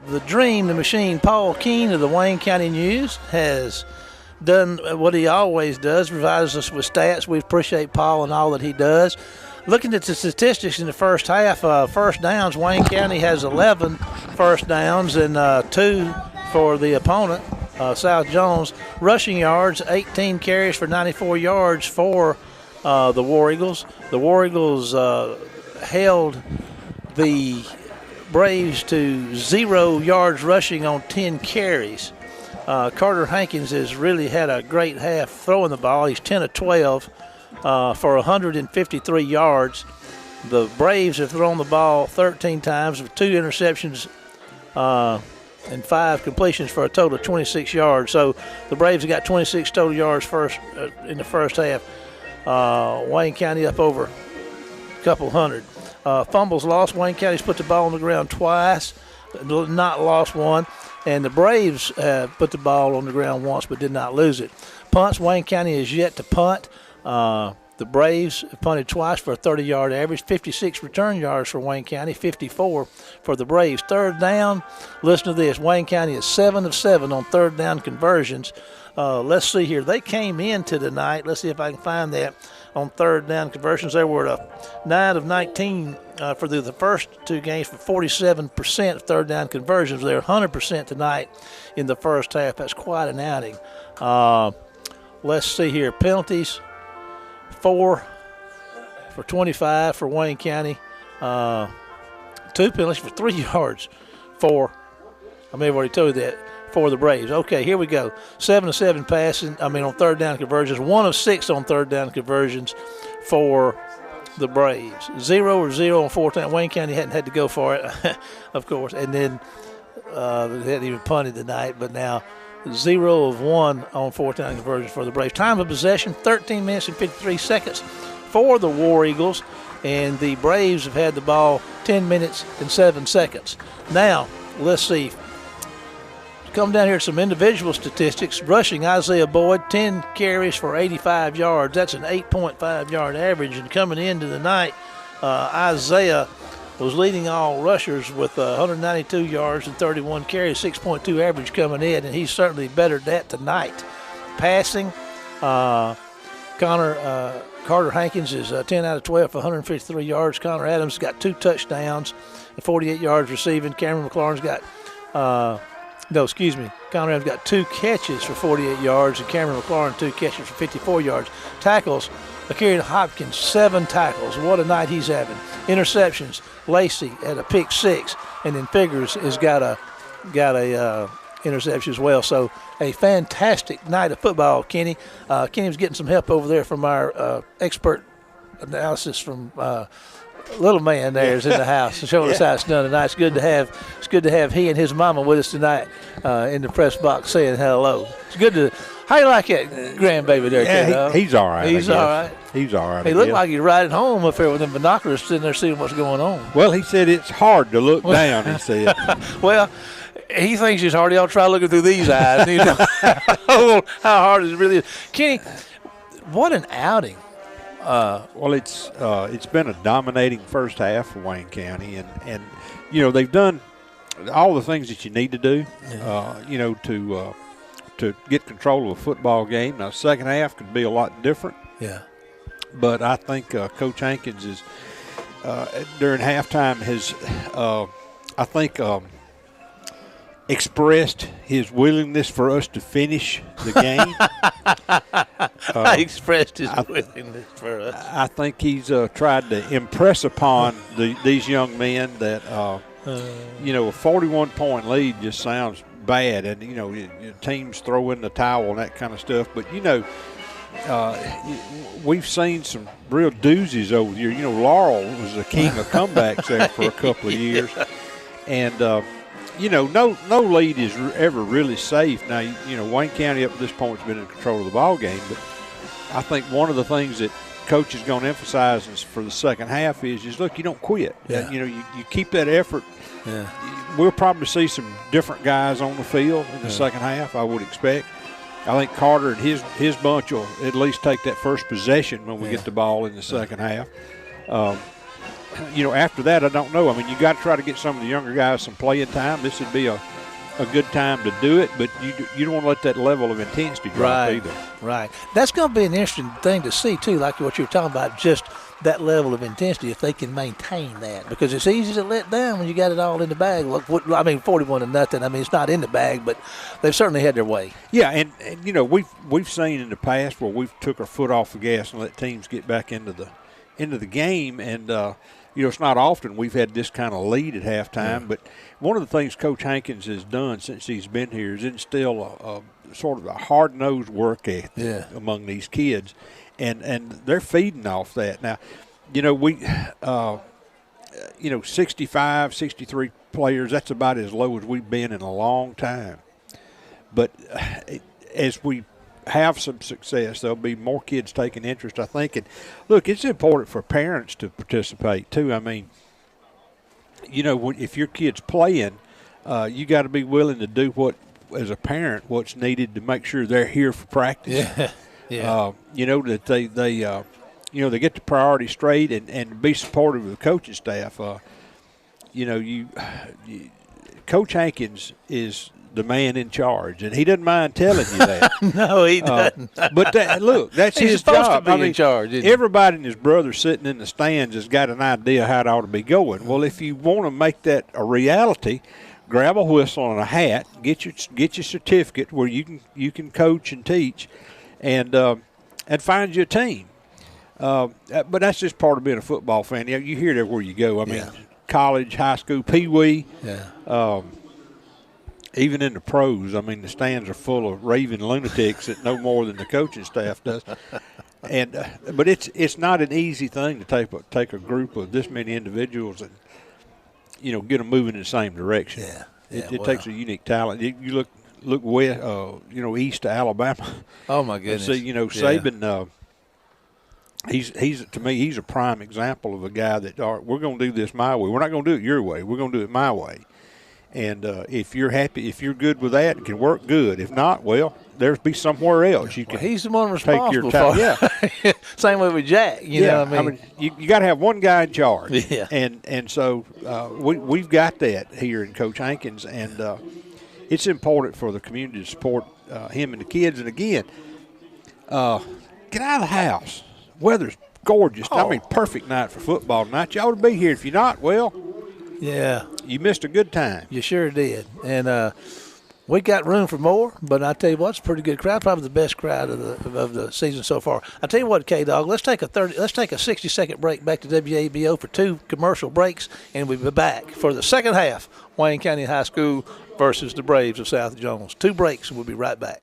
A: The Dream, the Machine, Paul Keene of the Wayne County News has done what he always does, provides us with stats. We appreciate Paul and all that he does. Looking at the statistics in the first half, first downs, Wayne County has 11 first downs and 2 for the opponent, South Jones. Rushing yards, 18 carries for 94 yards for the War Eagles. The War Eagles held the Braves to 0 yards rushing on 10 carries. Carter Hankins has really had a great half throwing the ball. He's 10 of 12 for 153 yards. The Braves have thrown the ball 13 times with 2 interceptions and 5 completions for a total of 26 yards. So the Braves have got 26 total yards in the first half. Wayne County up over a couple hundred. Fumbles lost. Wayne County's put the ball on the ground twice, not lost one. And the Braves put the ball on the ground once but did not lose it. Punts, Wayne County is yet to punt. The Braves have punted twice for a 30-yard average, 56 return yards for Wayne County, 54 for the Braves. Third down, listen to this. Wayne County is 7 of 7 on third down conversions. Let's see here. They came into the night. Let's see if I can find that on third down conversions. They were 9 of 19 for the first 2 games for 47% of third down conversions. They're 100% tonight in the first half. That's quite an outing. Let's see here. Penalties. 4 for 25 for Wayne County. 2 penalties for 3 yards I may have already told you that, for the Braves. Okay, here we go. 7 of 7 passing, on third down conversions. 1 of 6 on third down conversions for the Braves. 0 of 0 on fourth down. Wayne County hadn't had to go for it, of course. And then they hadn't even punted tonight, but now 0 of 1 on fourth down conversions for the Braves. Time of possession, 13 minutes and 53 seconds for the War Eagles. And the Braves have had the ball 10 minutes and 7 seconds. Now, let's see. Come down here to some individual statistics. Rushing, Isaiah Boyd, 10 carries for 85 yards. That's an 8.5 yard average. And coming into the night, Isaiah was leading all rushers with 192 yards and 31 carries, 6.2 average coming in, and he's certainly bettered that tonight. Passing, Carter Hankins is 10 out of 12 for 153 yards. Connor Adams got 2 touchdowns and 48 yards receiving. Cameron McLaurin's got Connor Adams got 2 catches for 48 yards, and Cameron McLaurin 2 catches for 54 yards. Tackles, Akira Hopkins, 7 tackles. What a night he's having. Interceptions, Lacey had a pick 6, and then Figures has got a interception as well. So a fantastic night of football, Kenny. Kenny was getting some help over there from our expert analysis from little man there is in the house showing us how it's done tonight. It's good to have he and his mama with us tonight in the press box saying hello. It's good to. How you like that grandbaby there, kiddo?
B: He's all right.
A: He's all right.
B: He's all right.
A: He looked like he's riding home up there with them binoculars, sitting there seeing what's going on.
B: Well, he said it's hard to look down. He said.
A: Well, he thinks it's hard. Y'all try looking through these eyes. You know how hard it really is. Kenny, what an outing.
B: Well, it's been a dominating first half for Wayne County, and they've done all the things that you need to do, to get control of a football game. Now, second half could be a lot different.
A: Yeah.
B: But I think Coach Hankins is during halftime has expressed his willingness for us to finish the game.
A: Expressed his willingness for us.
B: I think he's tried to impress upon these young men that, a 41-point lead just sounds bad. And, teams throw in the towel and that kind of stuff. But, we've seen some real doozies over the years. Laurel was the king of comebacks there for a couple of years. And, no lead is ever really safe. Now, Wayne County up to this point has been in control of the ball game, but I think one of the things that Coach is going to emphasize for the second half is look, you don't quit.
A: Yeah.
B: You keep that effort.
A: Yeah.
B: We'll probably see some different guys on the field in the second half, I would expect. I think Carter and his bunch will at least take that first possession when we get the ball in the second half. After that, I don't know. You got to try to get some of the younger guys some playing time. This would be a good time to do it, but you don't want to let that level of intensity drop either.
A: Right. That's going to be an interesting thing to see, too, like what you were talking about, just that level of intensity, if they can maintain that. Because it's easy to let down when you got it all in the bag. Look, 41-0. It's not in the bag, but they've certainly had their way.
B: Yeah, and we've seen in the past where we've took our foot off the gas and let teams get back into the game, and it's not often we've had this kind of lead at halftime, but one of the things Coach Hankins has done since he's been here is instill a sort of a hard-nosed work ethic among these kids, and they're feeding off that. Now, 65, 63 players, that's about as low as we've been in a long time. But as we have some success, there'll be more kids taking interest, I think. And look, it's important for parents to participate too. I mean, if your kid's playing, you got to be willing to do as a parent, what's needed to make sure they're here for practice.
A: Yeah.
B: That they get the priority straight and be supportive of the coaching staff. Coach Hankins is the man in charge, and he doesn't mind telling you that.
A: No, he doesn't.
B: But look, that's
A: He's
B: his
A: supposed
B: job.
A: to be in charge. Isn't he?
B: Everybody and his brother sitting in the stands has got an idea how it ought to be going. Well, if you want to make that a reality, grab a whistle and a hat, get your certificate where you can coach and teach, and find you a team. But that's just part of being a football fan. You hear it everywhere you go. I mean, college, high school, pee-wee.
A: Yeah.
B: Even in the pros, I mean, the stands are full of raving lunatics that know more than the coaching staff does. And but it's not an easy thing to take a group of this many individuals and get them moving in the same direction. It takes a unique talent. You look west, east to Alabama.
A: Oh my goodness!
B: See, Saban. He's to me, he's a prime example of a guy that we're going to do this my way. We're not going to do it your way. We're going to do it my way. And if you're happy, if you're good with that, it can work good. If not, well, there's be somewhere else you can.
A: He's the one
B: take your
A: responsible
B: time.
A: for. Yeah. Same way with Jack. You know what I mean?
B: You got to have one guy in charge.
A: Yeah.
B: And so we've got that here in Coach Hankins, and it's important for the community to support him and the kids. And again, get out of the house. Weather's gorgeous. I mean, perfect night for football tonight. You ought to be here. If you're not, well, you missed a good time.
A: You sure did. And we got room for more, but I tell you what, it's a pretty good crowd. Probably the best crowd of the season so far. I tell you what, K-Dog, let's take a 60-second break back to WABO for 2 commercial breaks, and we'll be back for the second half. Wayne County High School versus the Braves of South Jones. 2 breaks, and we'll be right back.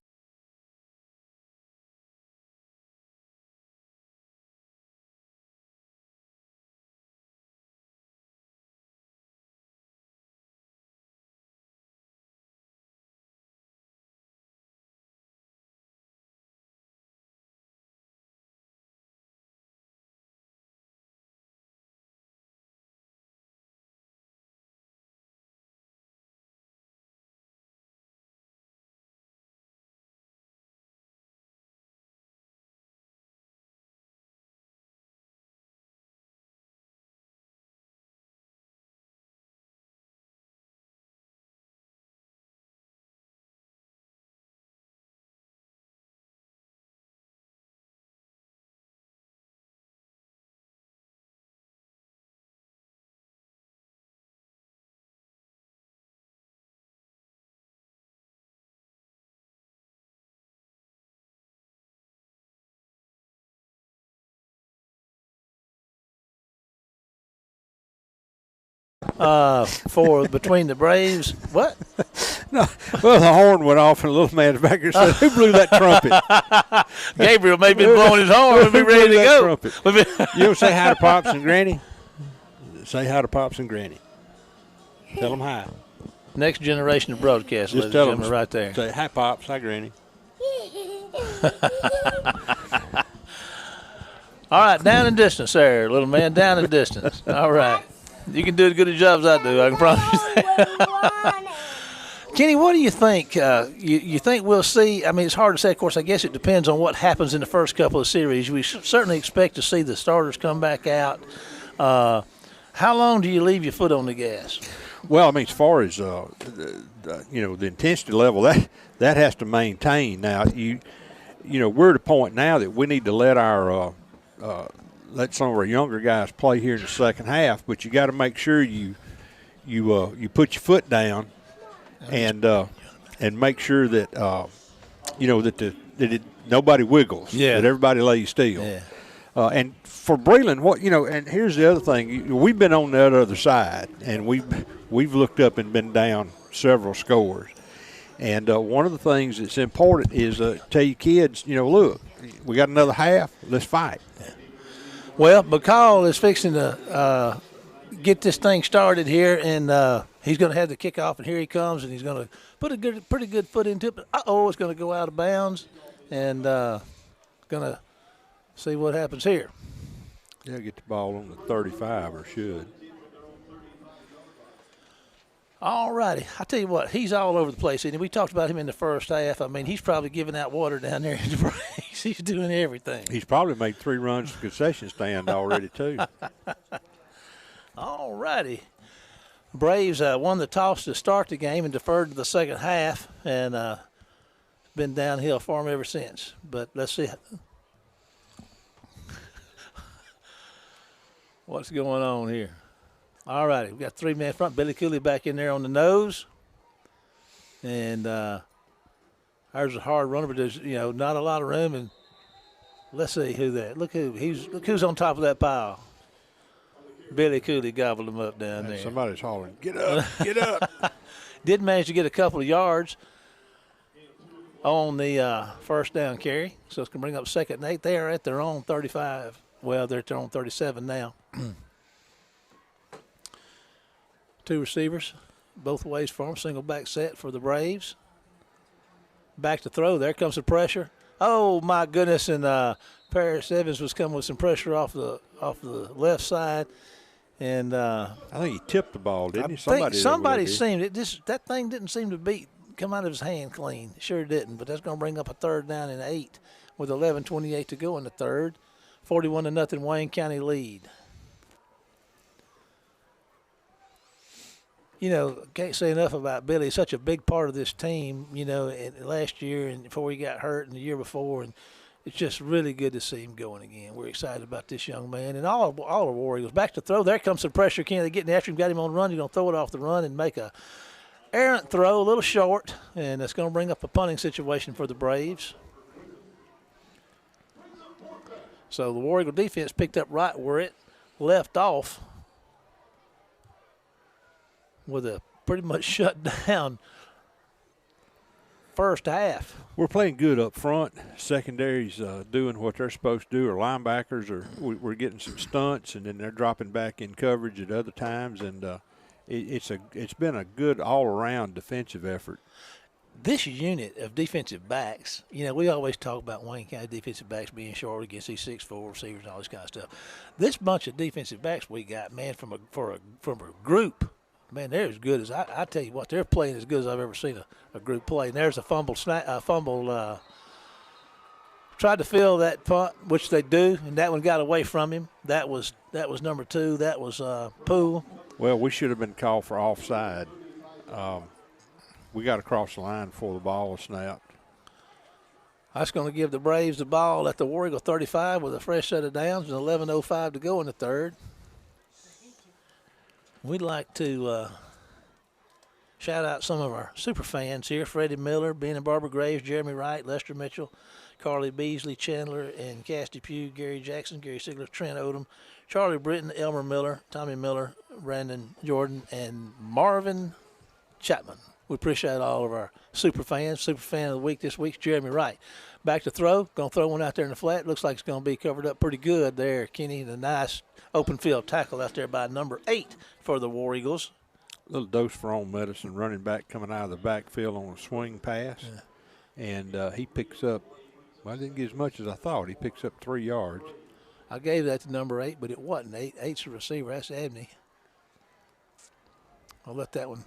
A: For between the Braves, what?
B: No, well, the horn went off, and a little man back there said, "Who blew that trumpet?"
A: Gabriel may be blowing his horn. We'll be ready to go.
B: Trumpet? You say hi to Pops and Granny? Say hi to Pops and Granny. Tell them hi.
A: Next generation of broadcast,
B: Just
A: ladies and
B: tell
A: gentlemen,
B: them
A: right there.
B: Say hi, Pops. Hi, Granny.
A: All right, down and distance there, little man, down and distance. All right. You can do as good a job as I do, I can promise you that. Kenny, what do you think? You think we'll see? I mean, it's hard to say. Of course, I guess it depends on what happens in the first couple of series. We certainly expect to see the starters come back out. How long do you leave your foot on the gas?
B: Well, I mean, as far as the intensity level, that has to maintain. Now, we're at a point now that we need to let let some of our younger guys play here in the second half, but you got to make sure you put your foot down and make sure that nobody wiggles, that everybody lays still.
A: Yeah.
B: And for Breland, and here's the other thing. We've been on that other side, and we've looked up and been down several scores. And one of the things that's important is tell your kids, look, we got another half, let's fight.
A: Yeah. Well, McCall is fixing to get this thing started here, and he's going to have the kickoff, and here he comes, and he's going to put a pretty good foot into it. But it's going to go out of bounds, and going to see what happens here.
B: Yeah, get the ball on the 35, or should.
A: All righty. I tell you what, he's all over the place. And we talked about him in the first half. I mean, he's probably giving out water down there in the breaks. He's doing everything.
B: He's probably made 3 runs to concession stand already, too.
A: All righty. Braves won the toss to start the game and deferred to the second half, and been downhill for them ever since. But let's see what's going on here. All righty, we got 3-man front. Billy Cooley back in there on the nose. And there's a hard runner, but there's, not a lot of room. And let's see who that. Look who's on top of that pile. Billy Cooley gobbled him up down there.
B: Somebody's hollering, get up, get up.
A: Did manage to get a couple of yards on the first down carry. So it's going to bring up 2nd and 8. They are at their own 35. Well, they're at their own 37 now. 2 receivers, both ways for them. Single back set for the Braves. Back to throw. There comes the pressure. Oh, my goodness. And Paris Evans was coming with some pressure off the left side. And
B: I think he tipped the ball, didn't he?
A: Somebody seemed it. That thing didn't seem to come out of his hand clean. It sure didn't. But that's going to bring up a 3rd down and 8 with 11:28 to go in the third. 41-0 Wayne County lead. Can't say enough about Billy. He's such a big part of this team, and last year and before he got hurt and the year before. And it's just really good to see him going again. We're excited about this young man. And all the War Eagles. Back to throw. There comes some pressure. They're getting after him, got him on the run. He's going to throw it off the run and make a errant throw, a little short. And that's going to bring up a punting situation for the Braves. So the War Eagle defense picked up right where it left off, with a pretty much shut down first half.
B: We're playing good up front. Secondary's doing what they're supposed to do. Our linebackers we're getting some stunts, and then they're dropping back in coverage at other times. And it's been a good all-around defensive effort.
A: This unit of defensive backs, we always talk about Wayne County defensive backs being short against these 6'4" receivers and all this kind of stuff. This bunch of defensive backs we got, man, from a group. Man, they're as good as I tell you what, they're playing as good as I've ever seen a group play. And there's a fumble. Tried to fill that punt, which they do, and that one got away from him. That was number 2. That was Poole.
B: Well, we should have been called for offside. We got to cross the line before the ball was snapped.
A: That's going to give the Braves the ball at the War Eagle 35 with a fresh set of downs and 11:05 to go in the third. We'd like to shout out some of our super fans here: Freddie Miller, Ben and Barbara Graves, Jeremy Wright, Lester Mitchell, Carly Beasley, Chandler and Casty Pugh, Gary Jackson, Gary Sigler, Trent Odom, Charlie Britton, Elmer Miller, Tommy Miller, Brandon Jordan, and Marvin Chapman. We appreciate all of our super fans. Super fan of the week this week's Jeremy Wright. Back to throw. Going to throw one out there in the flat. Looks like it's going to be covered up pretty good there, Kenny. The nice open field tackle out there by number 8 for the War Eagles.
B: A little dose for own medicine, running back coming out of the backfield on a swing pass. Yeah. And he picks up, I didn't get as much as I thought. He picks up 3 yards.
A: I gave that to number 8, but it wasn't 8. 8's the receiver. That's Abney. I'll let that one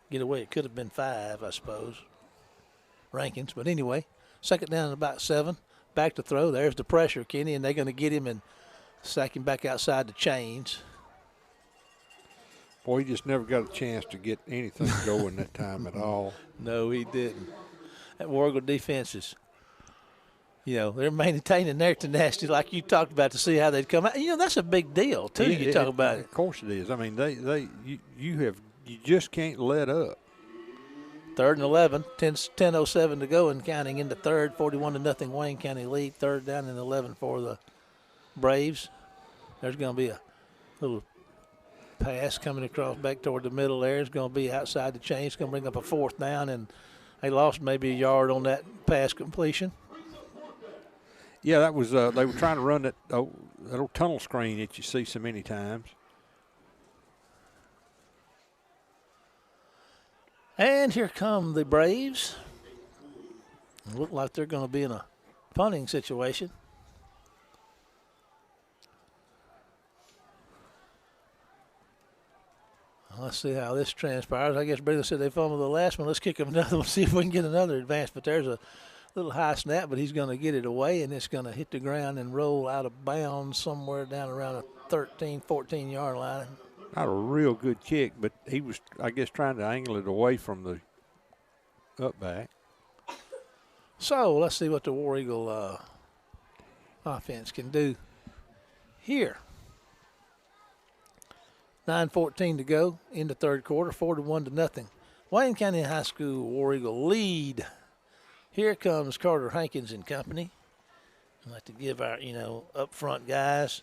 A: get away. It could have been 5, I suppose, rankings. But anyway, 2nd down and about 7. Back to throw. There's the pressure, Kenny, and they're going to get him and sack him back outside the chains.
B: Boy, he just never got a chance to get anything going that time at all.
A: No, he didn't. That War Eagle defense is, they're maintaining their tenacity like you talked about to see how they'd come out. That's a big deal, too, you talk about it.
B: Of course it is. I mean, you just can't let up.
A: 3rd and 11, 10:07 to go and counting in the third, 41-0 Wayne County lead. 3rd down and 11 for the Braves. There's going to be a little pass coming across back toward the middle there. It's going to be outside the chain. It's going to bring up a 4th down, and they lost maybe a yard on that pass completion.
B: Yeah, that was they were trying to run that old tunnel screen that you see so many times.
A: And here come the Braves. Look like they're going to be in a punting situation. Let's see how this transpires. I guess Brenda said they fumbled the last one. Let's kick him another one, see if we can get another advance. But there's a little high snap, but he's going to get it away, and it's going to hit the ground and roll out of bounds somewhere down around a 13, 14-yard line.
B: Not a real good kick, but he was, I guess, trying to angle it away from the up back.
A: So let's see what the War Eagle offense can do here. 9:14 to go in the third quarter, 4-1-0. Wayne County High School War Eagle lead. Here comes Carter Hankins and company. I'd like to give our, up front guys,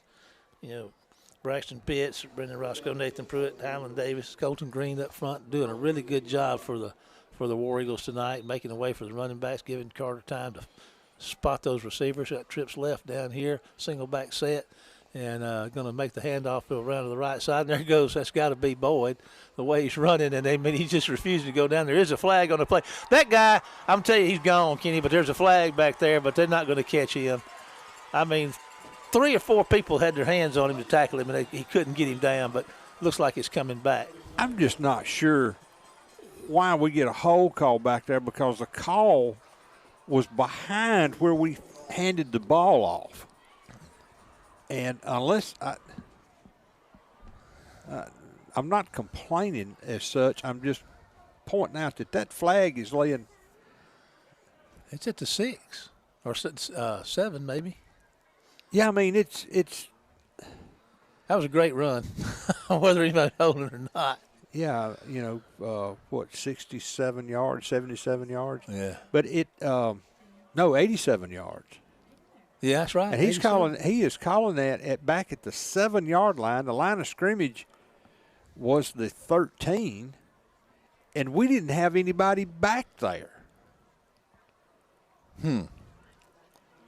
A: Braxton Pitts, Brendan Roscoe, Nathan Pruitt, Highland Davis, Colton Green up front, doing a really good job for the War Eagles tonight, making a way for the running backs, giving Carter time to spot those receivers. Got trips left down here, single back set. And going to make the handoff around to the right side. And there goes, that's got to be Boyd, the way he's running. And he just refused to go down. There is a flag on the play. That guy, I'm telling you, he's gone, Kenny, but there's a flag back there, but they're not going to catch him. I mean, 3 or 4 people had their hands on him to tackle him, and he couldn't get him down, but looks like it's coming back.
B: I'm just not sure why we get a hold call back there, because the call was behind where we handed the ball off. And unless I'm not complaining as such, I'm just pointing out that flag is laying.
A: It's at the 6 or 7 maybe.
B: Yeah, I mean it's.
A: That was a great run, whether he might hold it or not.
B: Yeah, 67 yards, 77 yards.
A: Yeah.
B: But 87 yards.
A: Yeah, that's right.
B: And he is calling that back at the 7-yard line. The line of scrimmage was the 13, and we didn't have anybody back there.
A: Line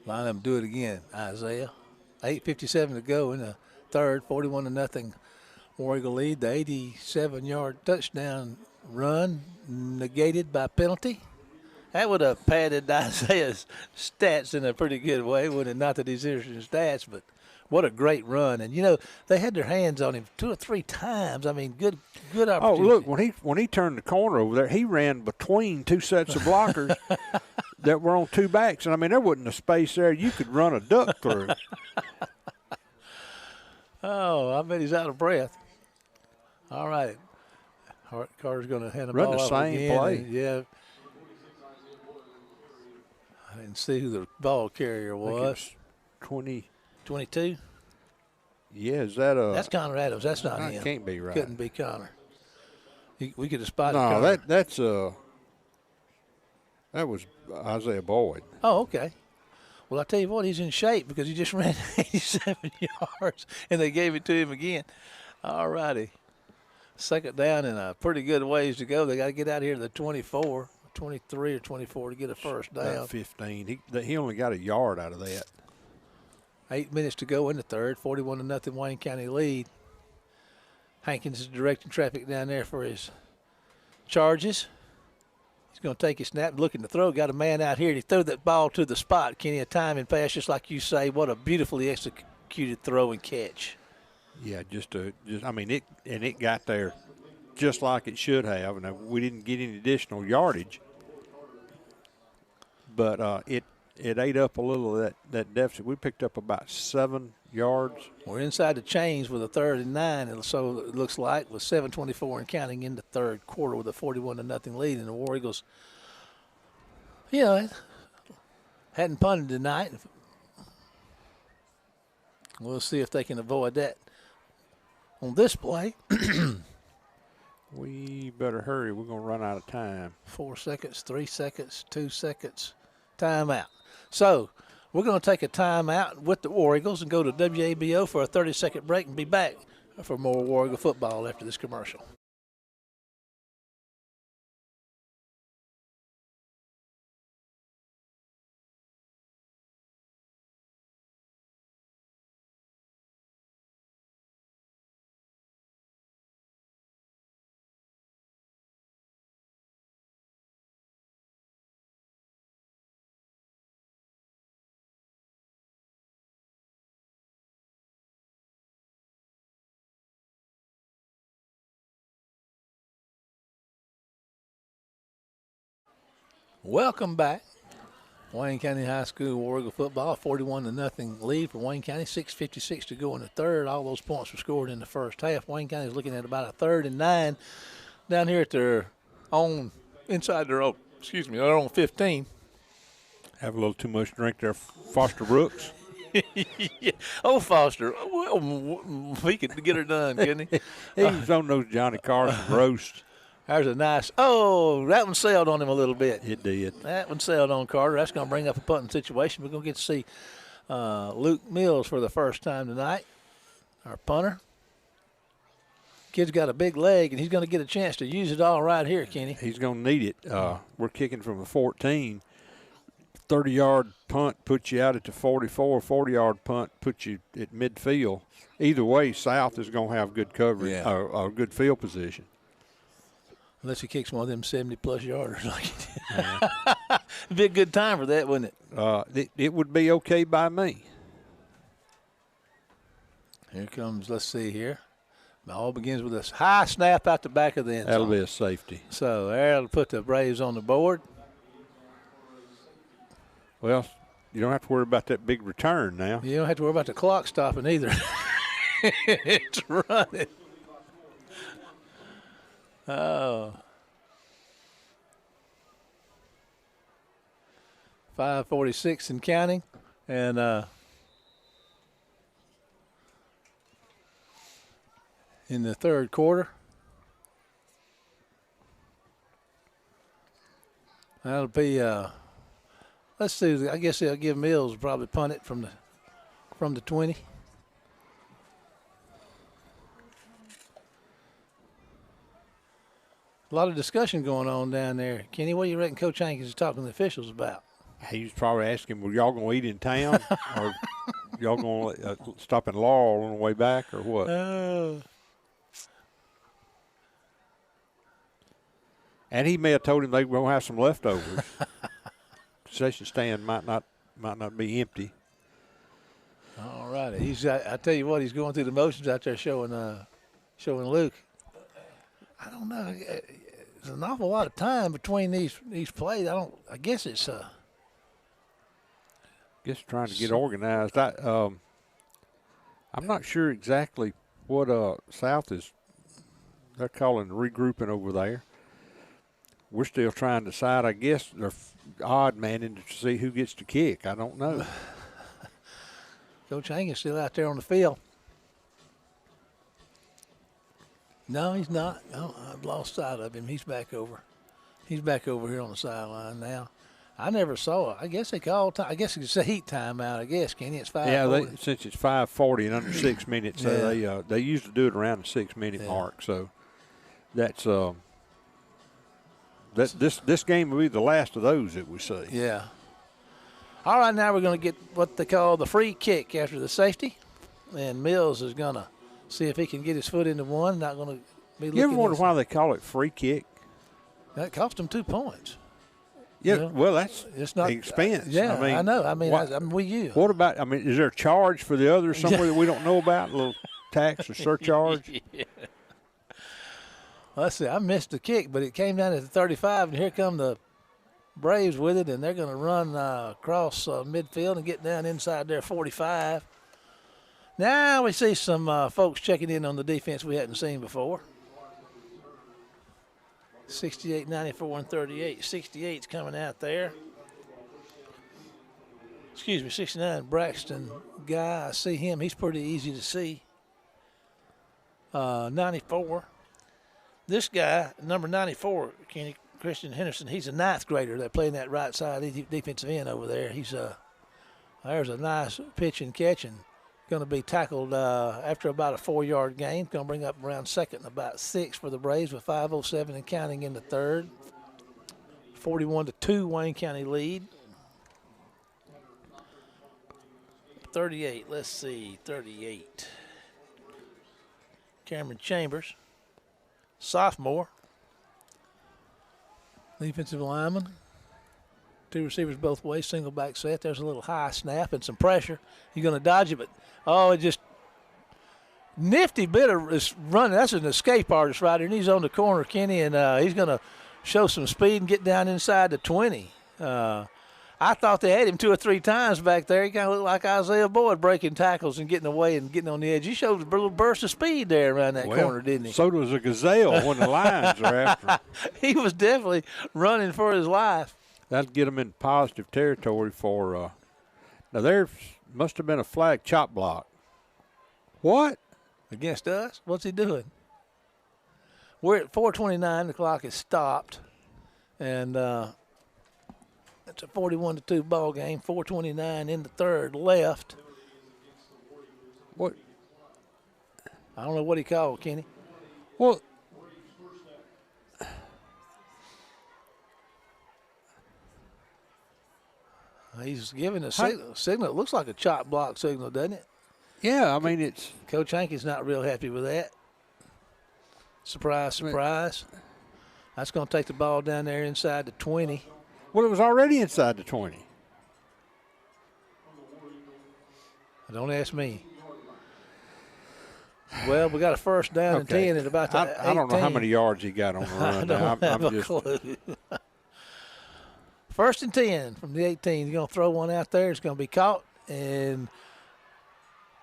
A: them do it again, Isaiah. 8:57 to go in the third, 41-0 War Eagle lead. The 87-yard touchdown run negated by penalty. That would have padded Isaiah's stats in a pretty good way, wouldn't it? Not that he's interested in stats, but what a great run. And, they had their hands on him 2 or 3 times. I mean, good opportunity.
B: Oh, look, when he turned the corner over there, he ran between 2 sets of blockers that were on 2 backs. And, I mean, there wasn't a space there you could run a duck through.
A: Oh, I bet he's out of breath. All right. Carter's going to hand the ball
B: the
A: off
B: same
A: again.
B: play.
A: Yeah. I didn't see who the ball carrier was. 22?
B: Yeah, is that a...
A: That's Connor Adams. That's not him.
B: That can't be right.
A: Couldn't be Connor. We could have spotted
B: No,
A: Connor.
B: that was Isaiah Boyd.
A: Oh, okay. Well, I tell you what, he's in shape because he just ran 87 yards, and they gave it to him again. All righty. 2nd down and a pretty good ways to go. They got to get out here to the 24. 23 or 24 to get a first down.
B: About 15. He only got a yard out of that.
A: 8 minutes to go in the third. 41-0 Wayne County lead. Hankins is directing traffic down there for his charges. He's going to take his snap, looking to throw. Got a man out here, and he threw that ball to the spot. Kenny, a timing pass, just like you say. What a beautifully executed throw and catch.
B: Yeah, it got there just like it should have. And we didn't get any additional yardage, but it ate up a little of that deficit. We picked up about 7 yards.
A: We're inside the chains with a 3rd and 9, so it looks like, with 7:24 and counting in the third quarter with a 41-0 lead. And the War Eagles, hadn't punted tonight. We'll see if they can avoid that on this play.
B: We better hurry. We're going to run out of time.
A: 4 seconds, 3 seconds, 2 seconds, timeout. So We're going to take a time out with the War Eagles and go to WABO for a 30-second break and be back for more War Eagle football after this commercial. Welcome back. Wayne County High School War Eagle football, 41-0 lead for Wayne County, 6:56 to go in the third. All those points were scored in the first half. Wayne County is looking at about a 3rd and 9 down here at their own, inside their own, their own 15.
B: Have a little too much drink there, Foster Brooks.
A: Yeah. Oh, Foster, well, he could get her done, couldn't he?
B: He was on those Johnny Carson roasts.
A: There's a nice, that one sailed on him a little bit.
B: It did.
A: That one sailed on Carter. That's going to bring up a punting situation. We're going to get to see Luke Mills for the first time tonight, our punter. Kid's got a big leg, and he's going to get a chance to use it all right here, Kenny.
B: He's going to need it. We're kicking from the 14. 30-yard punt puts you out at the 44. 40-yard punt puts you at midfield. Either way, South is going to have good coverage or good field position.
A: Unless he kicks one of them 70-plus yarders. It'd be a good time for that, wouldn't it?
B: It would be okay by me.
A: Here comes, let's see here. It all begins with a high snap out the back of the end zone.
B: That'll be a safety.
A: So that'll put the Braves on the board.
B: Well, you don't have to worry about that big return now.
A: You don't have to worry about the clock stopping either. It's running. Oh. 5:46 and counting. And in the third quarter. That'll be let's see, I guess they'll give Mills probably punt it from the 20. A lot of discussion going on down there. Kenny, what do you reckon Coach Hankins is talking to the officials about?
B: He was probably asking, were y'all going to eat in town? Or y'all going to stop in Laurel on the way back or what? And he may have told him they were going to have some leftovers. Concession stand might not be empty.
A: All righty. I tell you what, he's going through the motions out there showing Luke. I don't know. There's an awful lot of time between these plays. I guess it's
B: trying to get organized. I'm not sure exactly what South is. They're calling regrouping over there. We're still trying to decide. I guess they're odd manning to see who gets to kick. I don't know.
A: Coach Hankins still out there on the field. No, he's not. Oh, I've lost sight of him. He's back over. He's back over here on the sideline now. I never saw it. I guess they called time. I guess it's a heat timeout. I guess, Kenny, it's 5:40.
B: Yeah, since it's 5:40 and under 6 minutes, so they usually do it around the 6-minute mark. So that's this game will be the last of those that we see.
A: Yeah. All right, now we're going to get what they call the free kick after the safety, and Mills is going to see if he can get his foot into one. Not going to be looking.
B: You ever wonder why they call it free kick?
A: That cost them 2 points.
B: Yeah,
A: you know?
B: well, that's
A: it's not
B: expense.
A: Yeah, I know. I mean, we use.
B: What about? I mean, is there a charge for the others somewhere that we don't know about? A little tax or surcharge?
A: Yeah. Let's see. I missed the kick, but it came down at the 35, and here come the Braves with it, and they're going to run across midfield and get down inside their 45. Now we see some folks checking in on the defense we hadn't seen before. 68, 94, and 38. 68's coming out there. Excuse me, 69, Braxton Guy. I see him. He's pretty easy to see. 94. This guy, number 94, Kenny Christian Henderson, he's a 9th grader that playing that right side defensive end over there. He's There's a nice pitch and catch, and going to be tackled after about a 4-yard gain. Going to bring up around second and about 6 for the Braves with 5:07 and counting in the third. 41-2 Wayne County lead. 38, let's see, 38. Cameron Chambers, sophomore, defensive lineman. 2 receivers both ways, single back set. There's a little high snap and some pressure. You're going to dodge it, but it just nifty bit of this running. That's an escape artist right here, and he's on the corner, Kenny, and he's going to show some speed and get down inside the 20. I thought they had him 2 or 3 times back there. He kind of looked like Isaiah Boyd breaking tackles and getting away and getting on the edge. He showed a little burst of speed there around that corner, didn't he?
B: So does a gazelle when the lions are after him.
A: He was definitely running for his life.
B: That'll get him in positive territory for now there must have been a flag chop block. What?
A: Against us? What's he doing? We're at 4:29. The clock is stopped. And it's a 41-2 ball game. 4:29 in the third left.
B: What?
A: I don't know what he called, Kenny.
B: Well,
A: he's giving a signal. It looks like a chop block signal, doesn't it?
B: yeah, I mean it's
A: Coach Hankey's not real happy with that. Surprise, surprise. That's going to take the ball down there inside the 20.
B: well, it was already inside the 20.
A: Don't ask me. Well, we got a first down and 10 at about the
B: I don't know how many yards he got on the run.
A: I don't have a clue. First and 10 from the 18. He's going to throw one out there. It's going to be caught and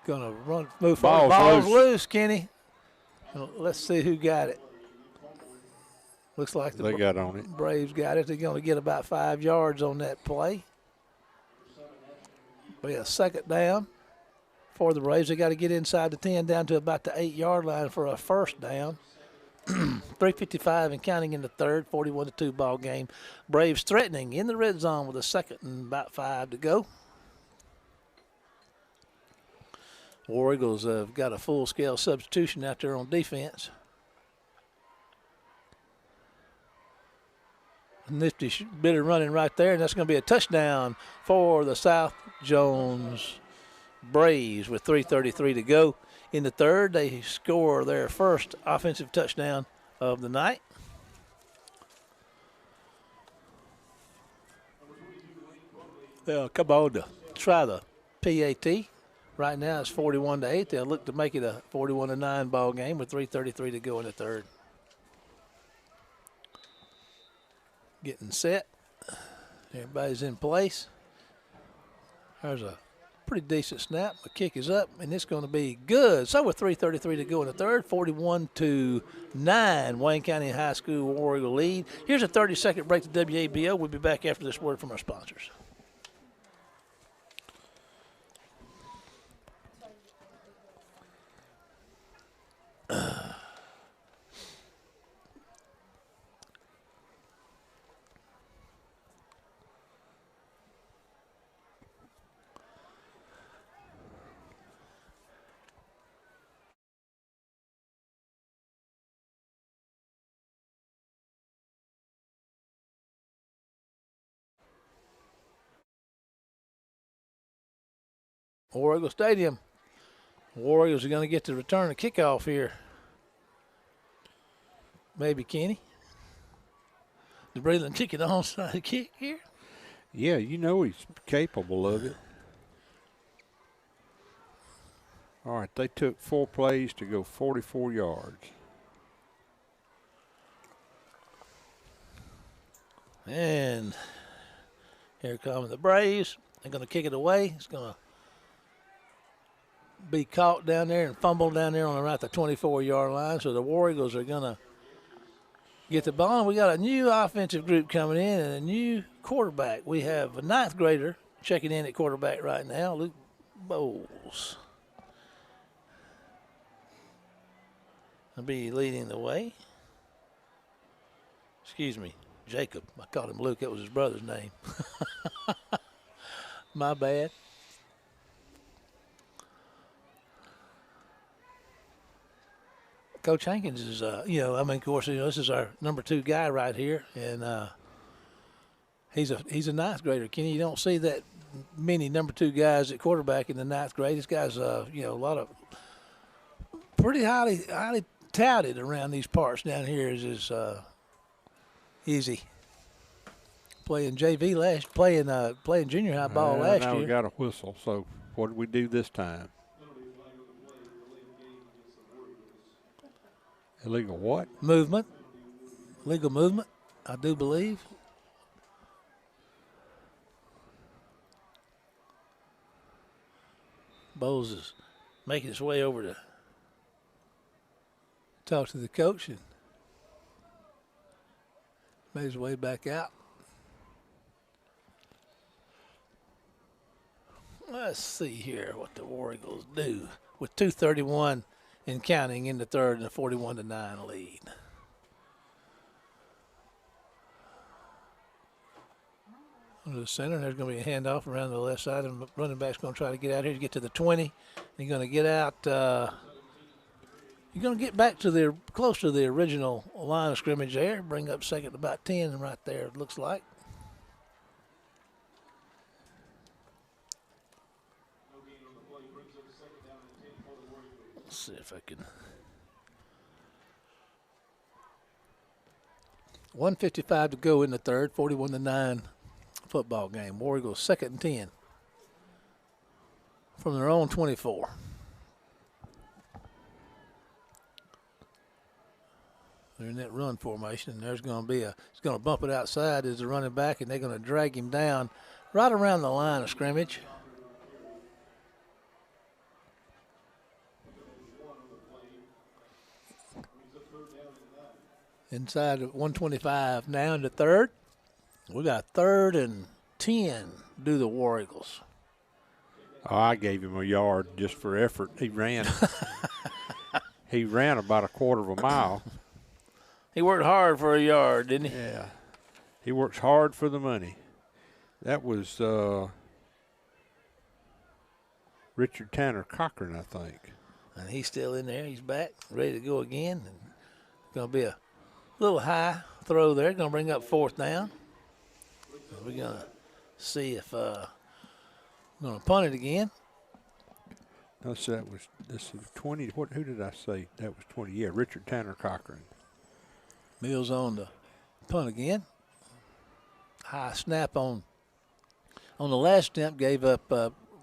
A: going to move forward. Ball's loose, Kenny. Let's see who got it. Looks like
B: they got on it.
A: Braves got it. They're going to get about 5 yards on that play. Be a second down for the Braves. They got to get inside the 10 down to about the 8-yard line for a first down. 3:55 and counting in the third, 41-2 ball game. Braves threatening in the red zone with a second and about 5 to go. War Eagles have got a full-scale substitution out there on defense. Nifty bit of running right there, and that's going to be a touchdown for the South Jones Braves with 3:33 to go. In the third, they score their first offensive touchdown of the night. They'll come on to try the PAT. Right now it's 41-8. They'll look to make it a 41-9 ball game with 3:33 to go in the third. Getting set. Everybody's in place. There's a pretty decent snap. The kick is up, and it's going to be good. So with 3:33 to go in the third, 41-9, Wayne County High School War Eagle lead. Here's a 30-second break to WABO. We'll be back after this word from our sponsors. War Eagle Stadium. War Eagles are going to get to return a kickoff here. Maybe Kenny. The Breland chicken onside kick here.
B: Yeah, you know he's capable of it. All right, they took 4 plays to go 44 yards.
A: And here come the Braves. They're going to kick it away. It's going to be caught down there and fumbled down there on around the 24-yard line. So the War Eagles are going to get the ball. We got a new offensive group coming in and a new quarterback. We have a 9th grader checking in at quarterback right now, Luke Bowles. He'll be leading the way. Excuse me, Jacob. I called him Luke. That was his brother's name. My bad. Coach Hankins is, of course, this is our number 2 guy right here, and he's a ninth grader. Kenny, you don't see that many number 2 guys at quarterback in the ninth grade. This guy's, a lot of pretty highly touted around these parts down here. Is easy playing JV playing junior high ball last
B: now
A: year.
B: we got a whistle. So what did we do this time? Illegal what?
A: Legal movement, I do believe. Bowles is making his way over to talk to the coach and made his way back out. Let's see here what the War Eagles do with 2:31 and counting in the third and a 41-9 lead. To the center, there's going to be a handoff around the left side, and the running back's going to try to get out here to get to the 20. He's going to get out. You're going to get back to close to the original line of scrimmage there. Bring up second about 10 right there, it looks like. Let's see if I can. 1:55 to go in the third, 41-9 football game. War Eagles 2nd and 10 from their own 24. They're in that run formation, and there's going to be it's going to bump it outside as the running back, and they're going to drag him down right around the line of scrimmage. Inside of 125 now in the third. We got 3rd and 10 do the War Eagles.
B: Oh, I gave him a yard just for effort. He ran. He ran about a quarter of a mile.
A: He worked hard for a yard, didn't he?
B: Yeah. He works hard for the money. That was Richard Tanner Cochran, I think.
A: And he's still in there. He's back, ready to go again. And it's going to be a little high throw there. Going to bring up 4th down. We're going to see if we're going to punt it again.
B: No, so this is 20. Who did I say? That was 20. Yeah, Richard Tanner Cochran.
A: Mills on the punt again. High snap on the last attempt gave up,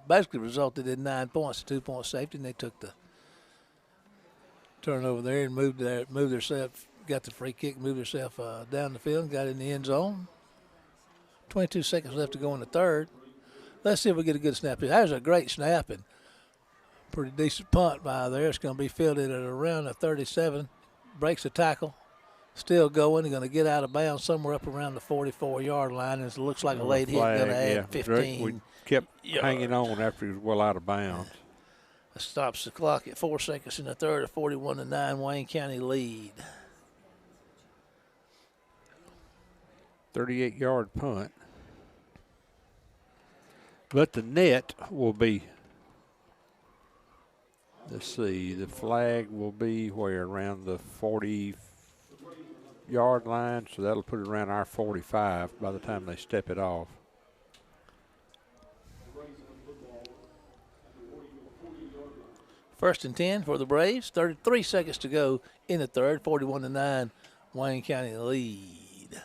A: basically resulted in 9 points, 2-point safety, and they took the turnover there and moved themselves, got the free kick, moved themselves down the field and got in the end zone. 22 seconds left to go in the third. Let's see if we get a good snap here. That was a great snap and pretty decent punt by there. It's going to be fielded at around the 37. Breaks the tackle. Still going. They're going to get out of bounds somewhere up around the 44-yard line. And it looks like a late hit going to add 15.
B: We kept
A: yards.
B: hanging on after he was well out of bounds.
A: That stops the clock at 4 seconds in the third. A 41-9 Wayne County lead.
B: 38-yard punt. But the net will be, let's see, the flag will be where? Around the 40-yard line, so that'll put it around our 45 by the time they step it off.
A: First and 10 for the Braves. 33 seconds to go in the third. 41-9 Wayne County lead.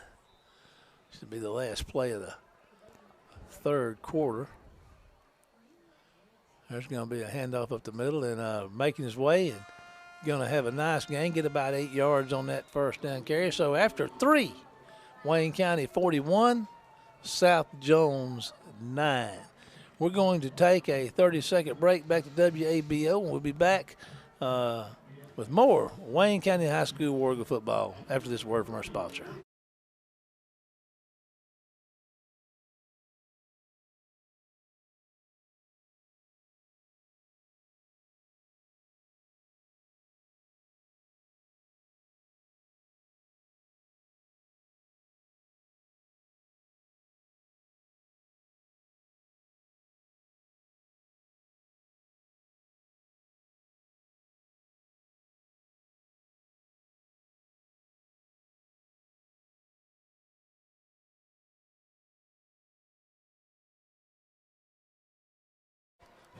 A: Should be the last play of the third quarter. There's going to be a handoff up the middle and making his way and going to have a nice gain, get about 8 yards on that first down carry. So after 3, Wayne County 41, South Jones 9. We're going to take a 30-second break back to WABO, and we'll be back with more Wayne County High School War Eagle football after this word from our sponsor.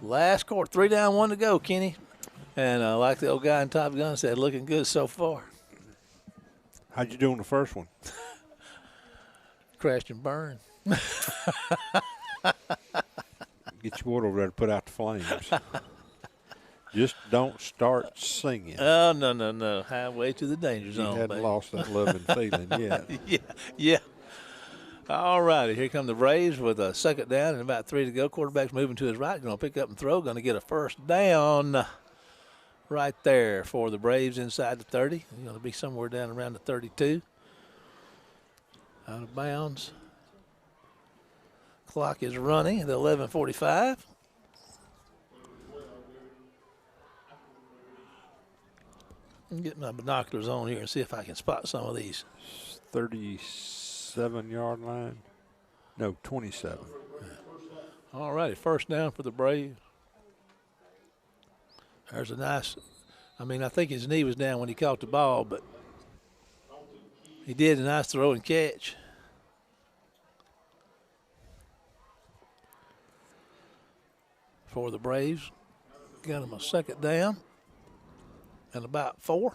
A: Last quarter, 3 down, 1 to go, Kenny. And like the old guy in Top Gun said, looking good so far.
B: How'd you do on the first one?
A: Crashed and burned.
B: Get your board over there to put out the flames. Just don't start singing.
A: Oh, no. Highway to the danger zone,
B: You hadn't
A: baby.
B: lost that love and feeling yet.
A: Yeah. All righty, here come the Braves with a second down and about 3 to go. Quarterback's moving to his right, going to pick up and throw, going to get a first down right there for the Braves inside the 30. He's going to be somewhere down around the 32. Out of bounds. Clock is running at 11:45. Get my binoculars on here and see if I can spot some of these.
B: 37-yard line. No, 27.
A: All righty, first down for the Braves. There's a nice, I think his knee was down when he caught the ball, but he did a nice throw and catch. For the Braves. Got him a second down and about 4.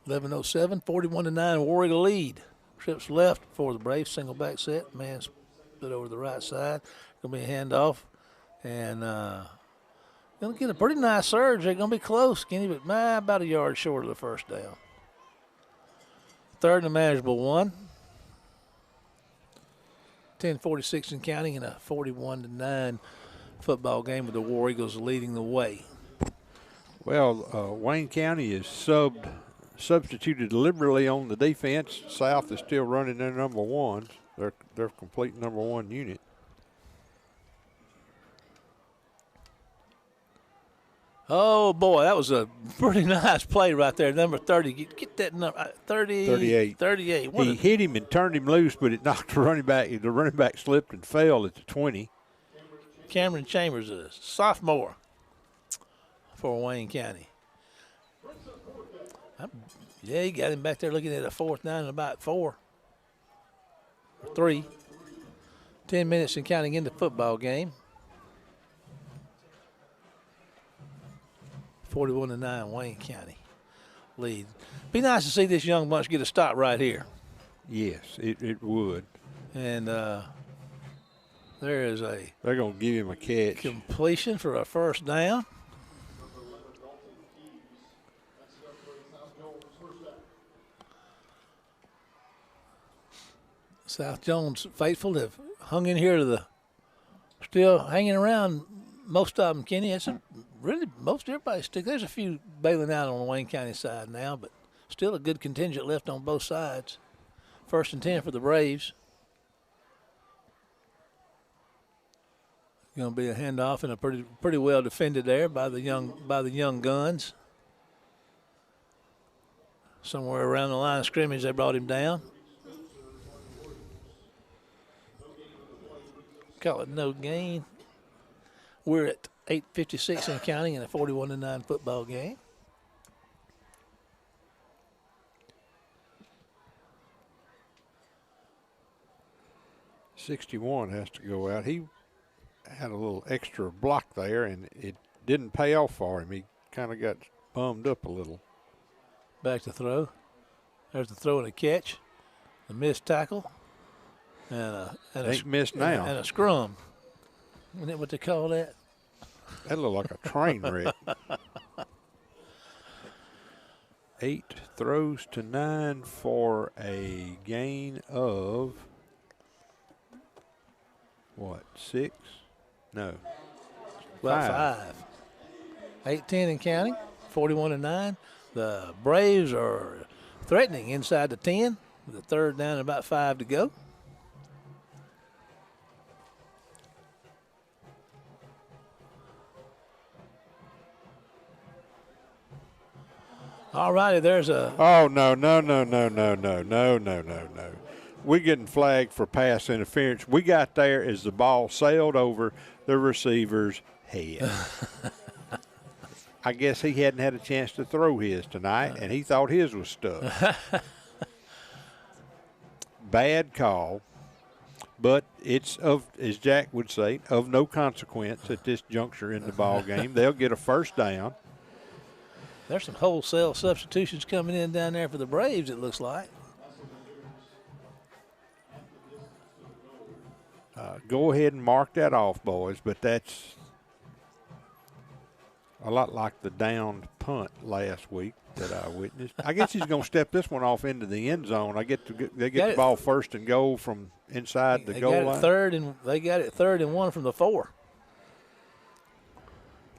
A: 11:07, 41-9, Warrior lead. Trips left for the Braves, single back set. Man split over to the right side. Going to be a handoff. And going to get a pretty nice surge. They're going to be close, Kenny, but about a yard short of the first down. Third and a manageable 1. 10:46 and counting in a 41-9 football game with the War Eagles leading the way.
B: Well, Wayne County is substituted liberally on the defense. South is still running their number ones. Their complete number 1 unit.
A: Oh, boy, that was a pretty nice play right there. Number 30. Get that number.
B: 38.
A: 38.
B: He hit him and turned him loose, but it knocked the running back. The running back slipped and fell at the 20.
A: Cameron Chambers, a sophomore for Wayne County. Yeah, he got him back there looking at a 4th down and about 4 or 3. 10 minutes and counting in the football game. 41-9, Wayne County lead. Be nice to see this young bunch get a stop right here.
B: Yes, it would.
A: And there is a
B: They're going to give him a catch.
A: completion for a first down. South Jones faithful have hung in here to the still hanging around. Most of them, Kenny. It's really most everybody stick. There's a few bailing out on the Wayne County side now, but still a good contingent left on both sides. 1st and 10 for the Braves. Going to be a handoff and a pretty well defended there by the young guns. Somewhere around the line of scrimmage, they brought him down. Call it no gain. We're at 8:56 and counting in a 41-9 football game.
B: .61 has to go out. He had a little extra block there, and it didn't pay off for him. He kind of got bummed up a little.
A: Back to throw. There's the throw and a catch. A missed tackle. And
B: Ain't missed now.
A: And a scrum. Isn't that what they call that?
B: That looked like a train wreck. 8 throws to 9 for a gain of, 6? No.
A: About 5. 8-10 and counting. 41-9. The Braves are threatening inside the 10 with a 3rd down and about 5 to go. All righty, there's a.
B: Oh, no. We're getting flagged for pass interference. We got there as the ball sailed over the receiver's head. I guess he hadn't had a chance to throw his tonight, and he thought his was stuck. Bad call. But it's as Jack would say, of no consequence at this juncture in the ball game. They'll get a first down.
A: There's some wholesale substitutions coming in down there for the Braves, it looks like.
B: Go ahead and mark that off, boys, but that's a lot like the downed punt last week that I witnessed. I guess he's going to step this one off into the end zone. They get the ball first and goal from inside the goal line.
A: They got it 3rd and 1 from the 4.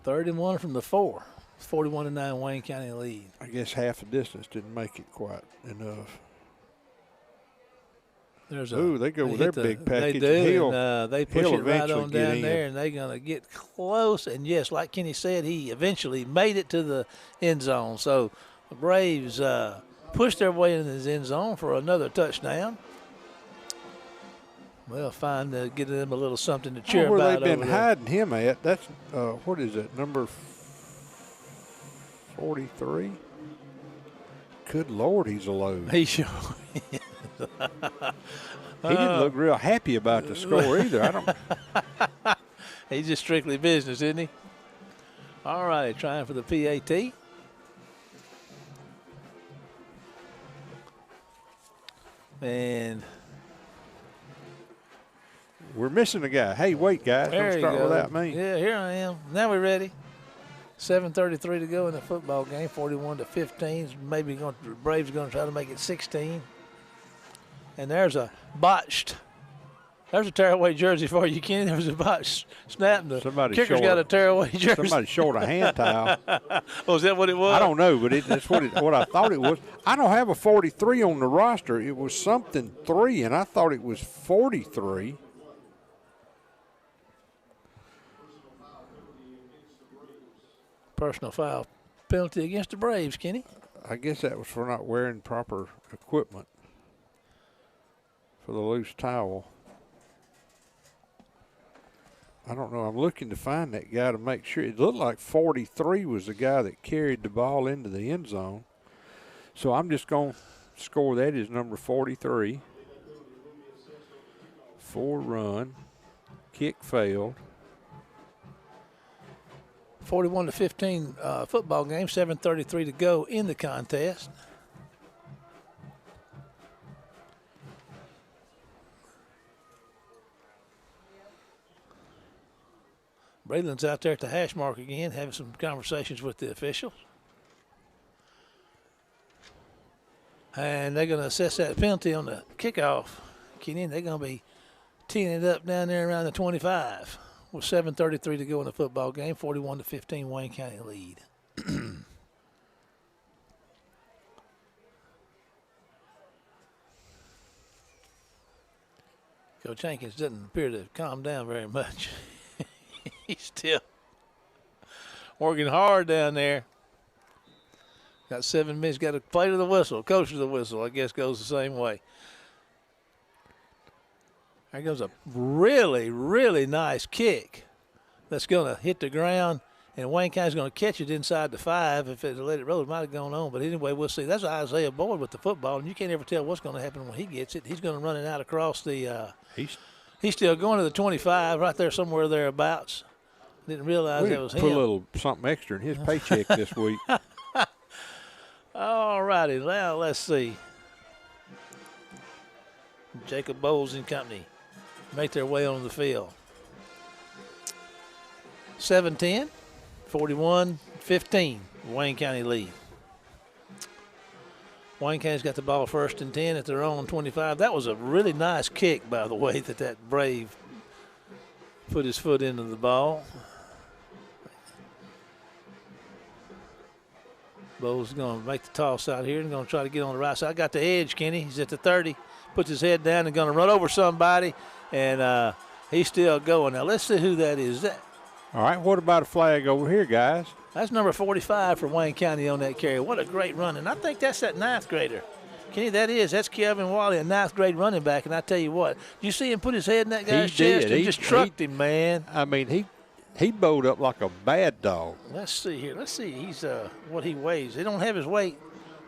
A: 3rd and 1 from the 4. 41-9 Wayne County lead.
B: I guess half the distance didn't make it quite enough. They go with their big package.
A: They do. They push it right on down there, and they're going to get close. And, yes, like Kenny said, he eventually made it to the end zone. So the Braves pushed their way into the end zone for another touchdown. Well, fine to get them a little something to cheer about.
B: Where they've been hiding him at, that's, what is it, number 43? Good Lord, he's a load.
A: He sure is.
B: He didn't look real happy about the score either. I don't.
A: He's just strictly business, isn't he? All right, trying for the PAT. And
B: we're missing a guy. Hey, wait, guys. Don't start without me.
A: Yeah, here I am. Now we're ready. 7:33 to go in the football game. 41-15. Maybe the Braves are going to try to make it 16. And there's a tearaway jersey for you, Kenny. There was a botched snap. And the kicker's got a tearaway jersey.
B: Somebody short a hand towel.
A: Oh, is that what it was?
B: I don't know, but that's what I thought it was. I don't have a 43 on the roster. It was something 3, and I thought it was 43.
A: Personal foul penalty against the Braves, Kenny.
B: I guess that was for not wearing proper equipment for the loose towel. I don't know. I'm looking to find that guy to make sure. It looked like 43 was the guy that carried the ball into the end zone. So I'm just going to score that as number 43. 4 run. Kick failed.
A: 41-15 football game. 7:33 to go in the contest. Braylon's out there at the hash mark again, having some conversations with the officials. And they're going to assess that penalty on the kickoff. Kenny, they're going to be teeing it up down there around the 25 with 7:33 to go in the football game. 41-15 Wayne County lead. Coach Hankins doesn't appear to calm down very much. He's still working hard down there. Got 7 minutes, got to play to the whistle. Coach to the whistle, I guess, goes the same way. There goes a really, really nice kick that's going to hit the ground, and Wayne County's going to catch it inside the 5. If it let it roll, it might have gone on. But anyway, we'll see. That's Isaiah Boyd with the football, and you can't ever tell what's going to happen when he gets it. He's going to run it out across the he's still going to the 25, right there somewhere thereabouts. Didn't realize that was him.
B: Put a little something extra in his paycheck this week.
A: All righty, now let's see. Jacob Bowles and company make their way on the field. 7-10, 41-15, Wayne County lead. Wayne County's got the ball 1st and 10 at their own 25. That was a really nice kick, by the way, that Brave put his foot into the ball. Bowles is going to make the toss out here and going to try to get on the right side. Got the edge, Kenny. He's at the 30. Puts his head down and going to run over somebody, and he's still going. Now, let's see who that is.
B: All right, what about a flag over here, guys?
A: That's number 45 for Wayne County on that carry. What a great run. And I think that's that 9th grader. Kenny, that's Kevin Wally, a 9th grade running back. And I tell you what, you see him put his head in that guy's chest and just trucked him, man.
B: I mean, he bowed up like a bad dog.
A: Let's see here. Let's see. He's what he weighs. They don't have his weight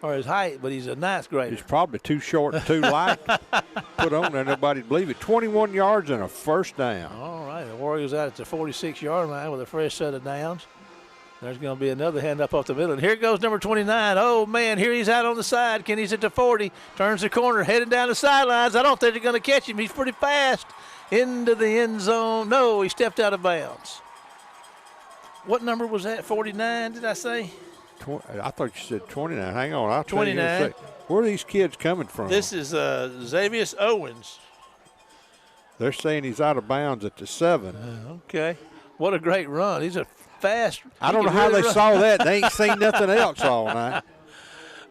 A: or his height, but he's a ninth grader.
B: He's probably too short and too light to put on there. Nobody'd believe it. 21 yards and a first down.
A: All right, the Warriors out at the 46-yard line with a fresh set of downs. There's going to be another hand up off the middle. And here goes number 29. Oh, man, here he's out on the side. Kenny's at the 40. Turns the corner, heading down the sidelines. I don't think they're going to catch him. He's pretty fast into the end zone. No, he stepped out of bounds. What number was that? 49, did I say?
B: I thought you said 29. Hang on. I'll tell you in a
A: 29.
B: sec. Where are these kids coming from?
A: This is Xavier Owens.
B: They're saying he's out of bounds at the 7.
A: Okay. What a great run. He's a fast.
B: I don't know how they saw that. They ain't seen nothing else all night.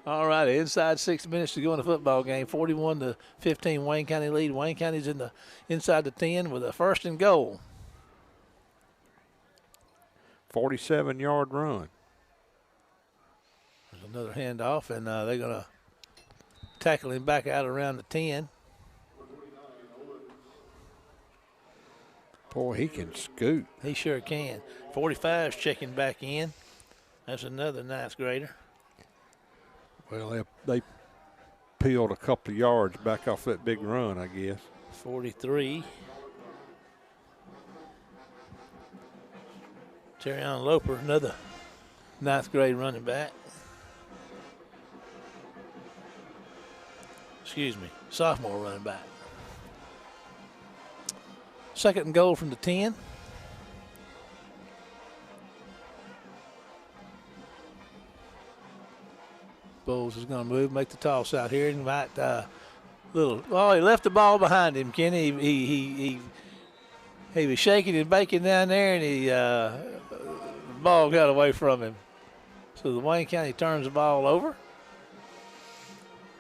A: All right, inside 6 minutes to go in the football game. 41-15 Wayne County lead. Wayne County's inside the 10 with a first and goal.
B: 47-yard run.
A: There's another handoff, and they're going to tackle him back out around the 10.
B: Boy, he can scoot.
A: He sure can. 45's checking back in. That's another ninth grader.
B: Well, they peeled a couple of yards back off that big run, I guess.
A: 43. Terrion Loper, another ninth grade running back. Excuse me, sophomore running back. Second and goal from the 10. Bowles is going to move, make the toss out here, and might he left the ball behind him, Kenny. He was shaking and baking down there, and the ball got away from him. So the Wayne County turns the ball over.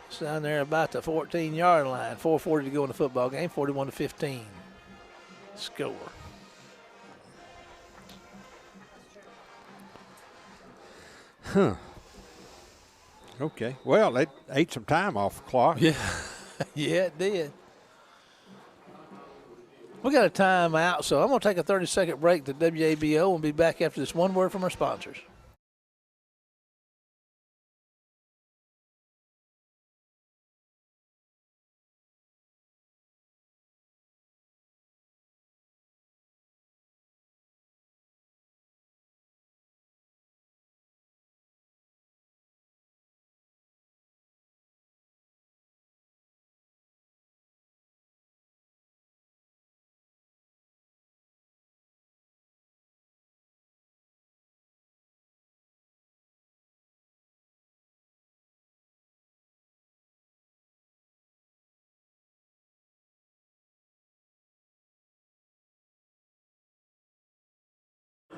A: It's down there about the 14-yard line. 4:40 to go in the football game. 41-15. Score.
B: Huh. Okay. Well, they ate some time off the clock.
A: Yeah. Yeah, it did. We got a timeout, so I'm going to take a 30-second break to WABO and be back after this one word from our sponsors.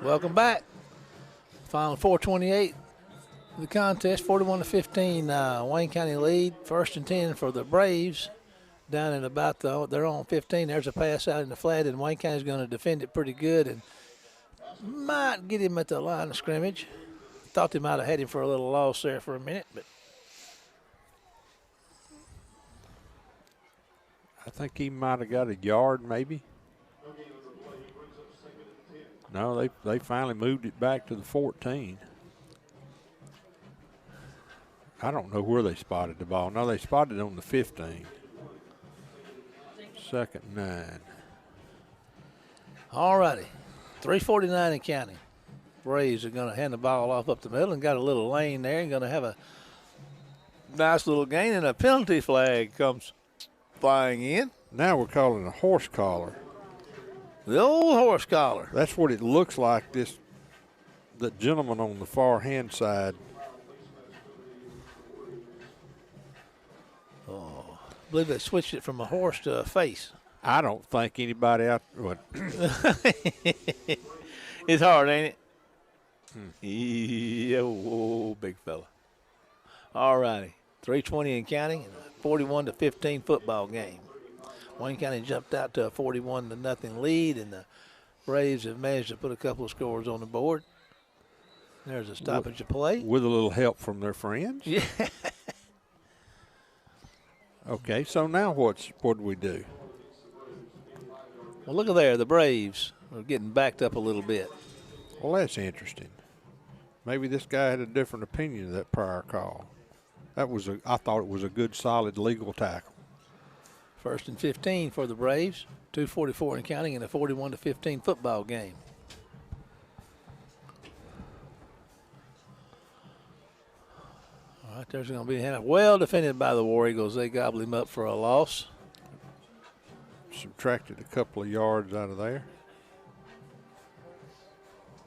A: Welcome back. Final 4:28 the contest, 41-15. Wayne County lead. First and 10 for the Braves. Down in about they're on 15. There's a pass out in the flat, and Wayne County's going to defend it pretty good and might get him at the line of scrimmage. Thought they might have had him for a little loss there for a minute, but
B: I think he might have got a yard maybe. No, they finally moved it back to the 14. I don't know where they spotted the ball. No, they spotted it on the 15. Second and 9.
A: all righty. 3:49 in counting. Braves are going to hand the ball off up the middle and got a little lane there and going to have a nice little gain, and a penalty flag comes flying in.
B: Now we're calling a horse collar.
A: The old horse collar.
B: That's what it looks like. The gentleman on the far hand side.
A: I believe they switched it from a horse to a face.
B: I don't think anybody out. What?
A: It's hard, ain't it? Yeah, whoa, big fella. All righty. 3:20 in counting, 41-15 football game. Wayne County jumped out to a 41-0 lead, and the Braves have managed to put a couple of scores on the board. There's a stoppage of play.
B: With a little help from their friends.
A: Yeah.
B: Okay, so now what do we do?
A: Well, look at there. The Braves are getting backed up a little bit.
B: Well, that's interesting. Maybe this guy had a different opinion of that prior call. I thought it was a good, solid legal tackle.
A: 1st and 15 for the Braves. 2:44 and counting in a 41-15 football game. All right, there's going to be a handoff. Well defended by the War Eagles. They gobble him up for a loss.
B: Subtracted a couple of yards out of there.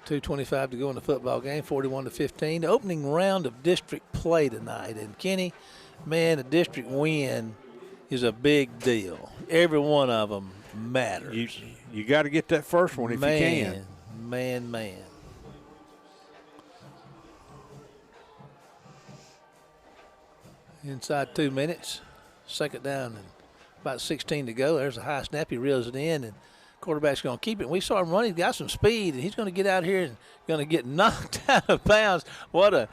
A: 2:25 to go in the football game, 41-15. The opening round of district play tonight. And Kenny, man, a district win is a big deal. Every one of them matters.
B: You got to get that first one if you can.
A: Man. Inside 2 minutes, 2nd down and about 16 to go. There's a high snap. He reels it in, and quarterback's going to keep it. We saw him run. He's got some speed, and he's going to get out here and going to get knocked out of bounds. What a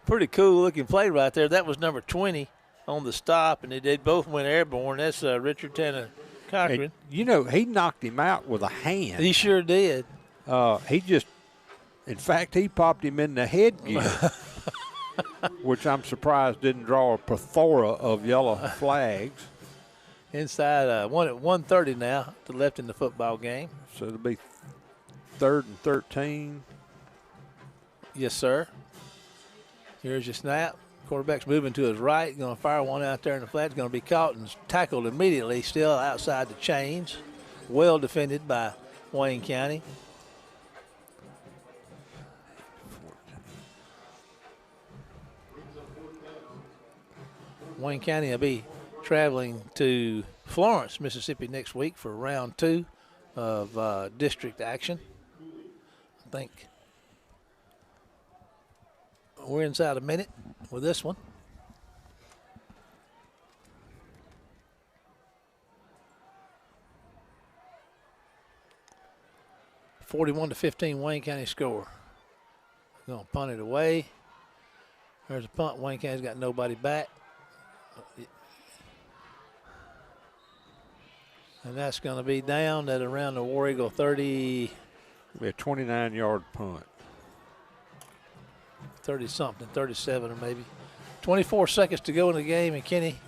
A: pretty cool-looking play right there. That was number 20 on the stop, and they both went airborne. That's Richard Tanner Cochran.
B: You know, he knocked him out with a hand.
A: He sure did.
B: In fact, he popped him in the headgear, which I'm surprised didn't draw a plethora of yellow flags.
A: Inside one at 1:30 now to left in the football game.
B: So it'll be 3rd and 13.
A: Yes, sir. Here's your snap. Quarterback's moving to his right. Going to fire one out there in the flat. It's going to be caught and tackled immediately. Still outside the chains. Well defended by Wayne County. Wayne County will be traveling to Florence, Mississippi next week for round 2 of district action. I think we're inside a minute with this one. (41-15) Wayne County score. Going to punt it away. There's a punt. Wayne County's got nobody back. And that's going to be down at around the War Eagle 30.
B: It'll be a 29-yard punt.
A: 30-something, 37 or maybe. 24 seconds to go in the game, and Kenny.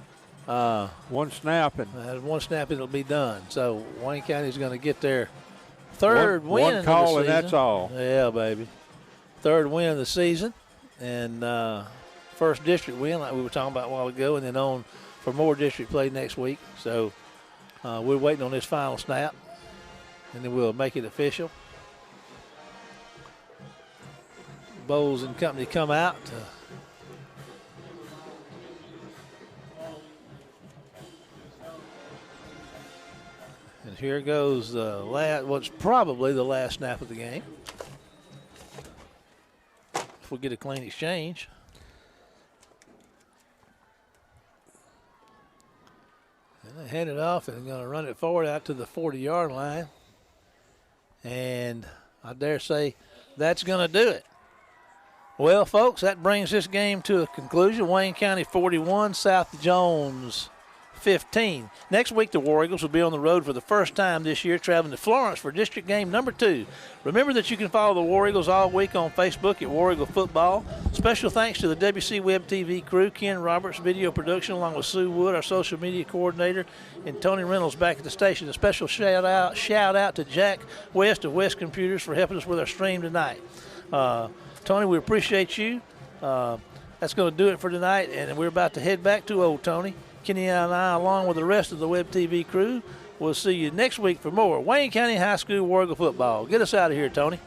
B: One snap. And
A: one snap, it'll be done. So Wayne County's going to get their third win
B: one call,
A: of the season.
B: and that's all.
A: Yeah, baby. Third win of the season. And first district win, like we were talking about a while ago, and then on for more district play next week. So we're waiting on this final snap, and then we'll make it official. Bowles and company come out. And here goes what's probably the last snap of the game. If we get a clean exchange. And they hand it off, and they're going to run it forward out to the 40-yard line. And I dare say that's going to do it. Well, folks, that brings this game to a conclusion. Wayne County 41, South Jones 15. Next week, the War Eagles will be on the road for the first time this year, traveling to Florence for district game number 2. Remember that you can follow the War Eagles all week on Facebook at War Eagle Football. Special thanks to the WC Web TV crew, Ken Roberts, video production, along with Sue Wood, our social media coordinator, and Tony Reynolds back at the station. A special shout out to Jack West of West Computers for helping us with our stream tonight. Tony, we appreciate you. That's going to do it for tonight, and we're about to head back to Old Tony. Kenny and I, along with the rest of the Web TV crew, will see you next week for more Wayne County High School War Eagle football. Get us out of here, Tony.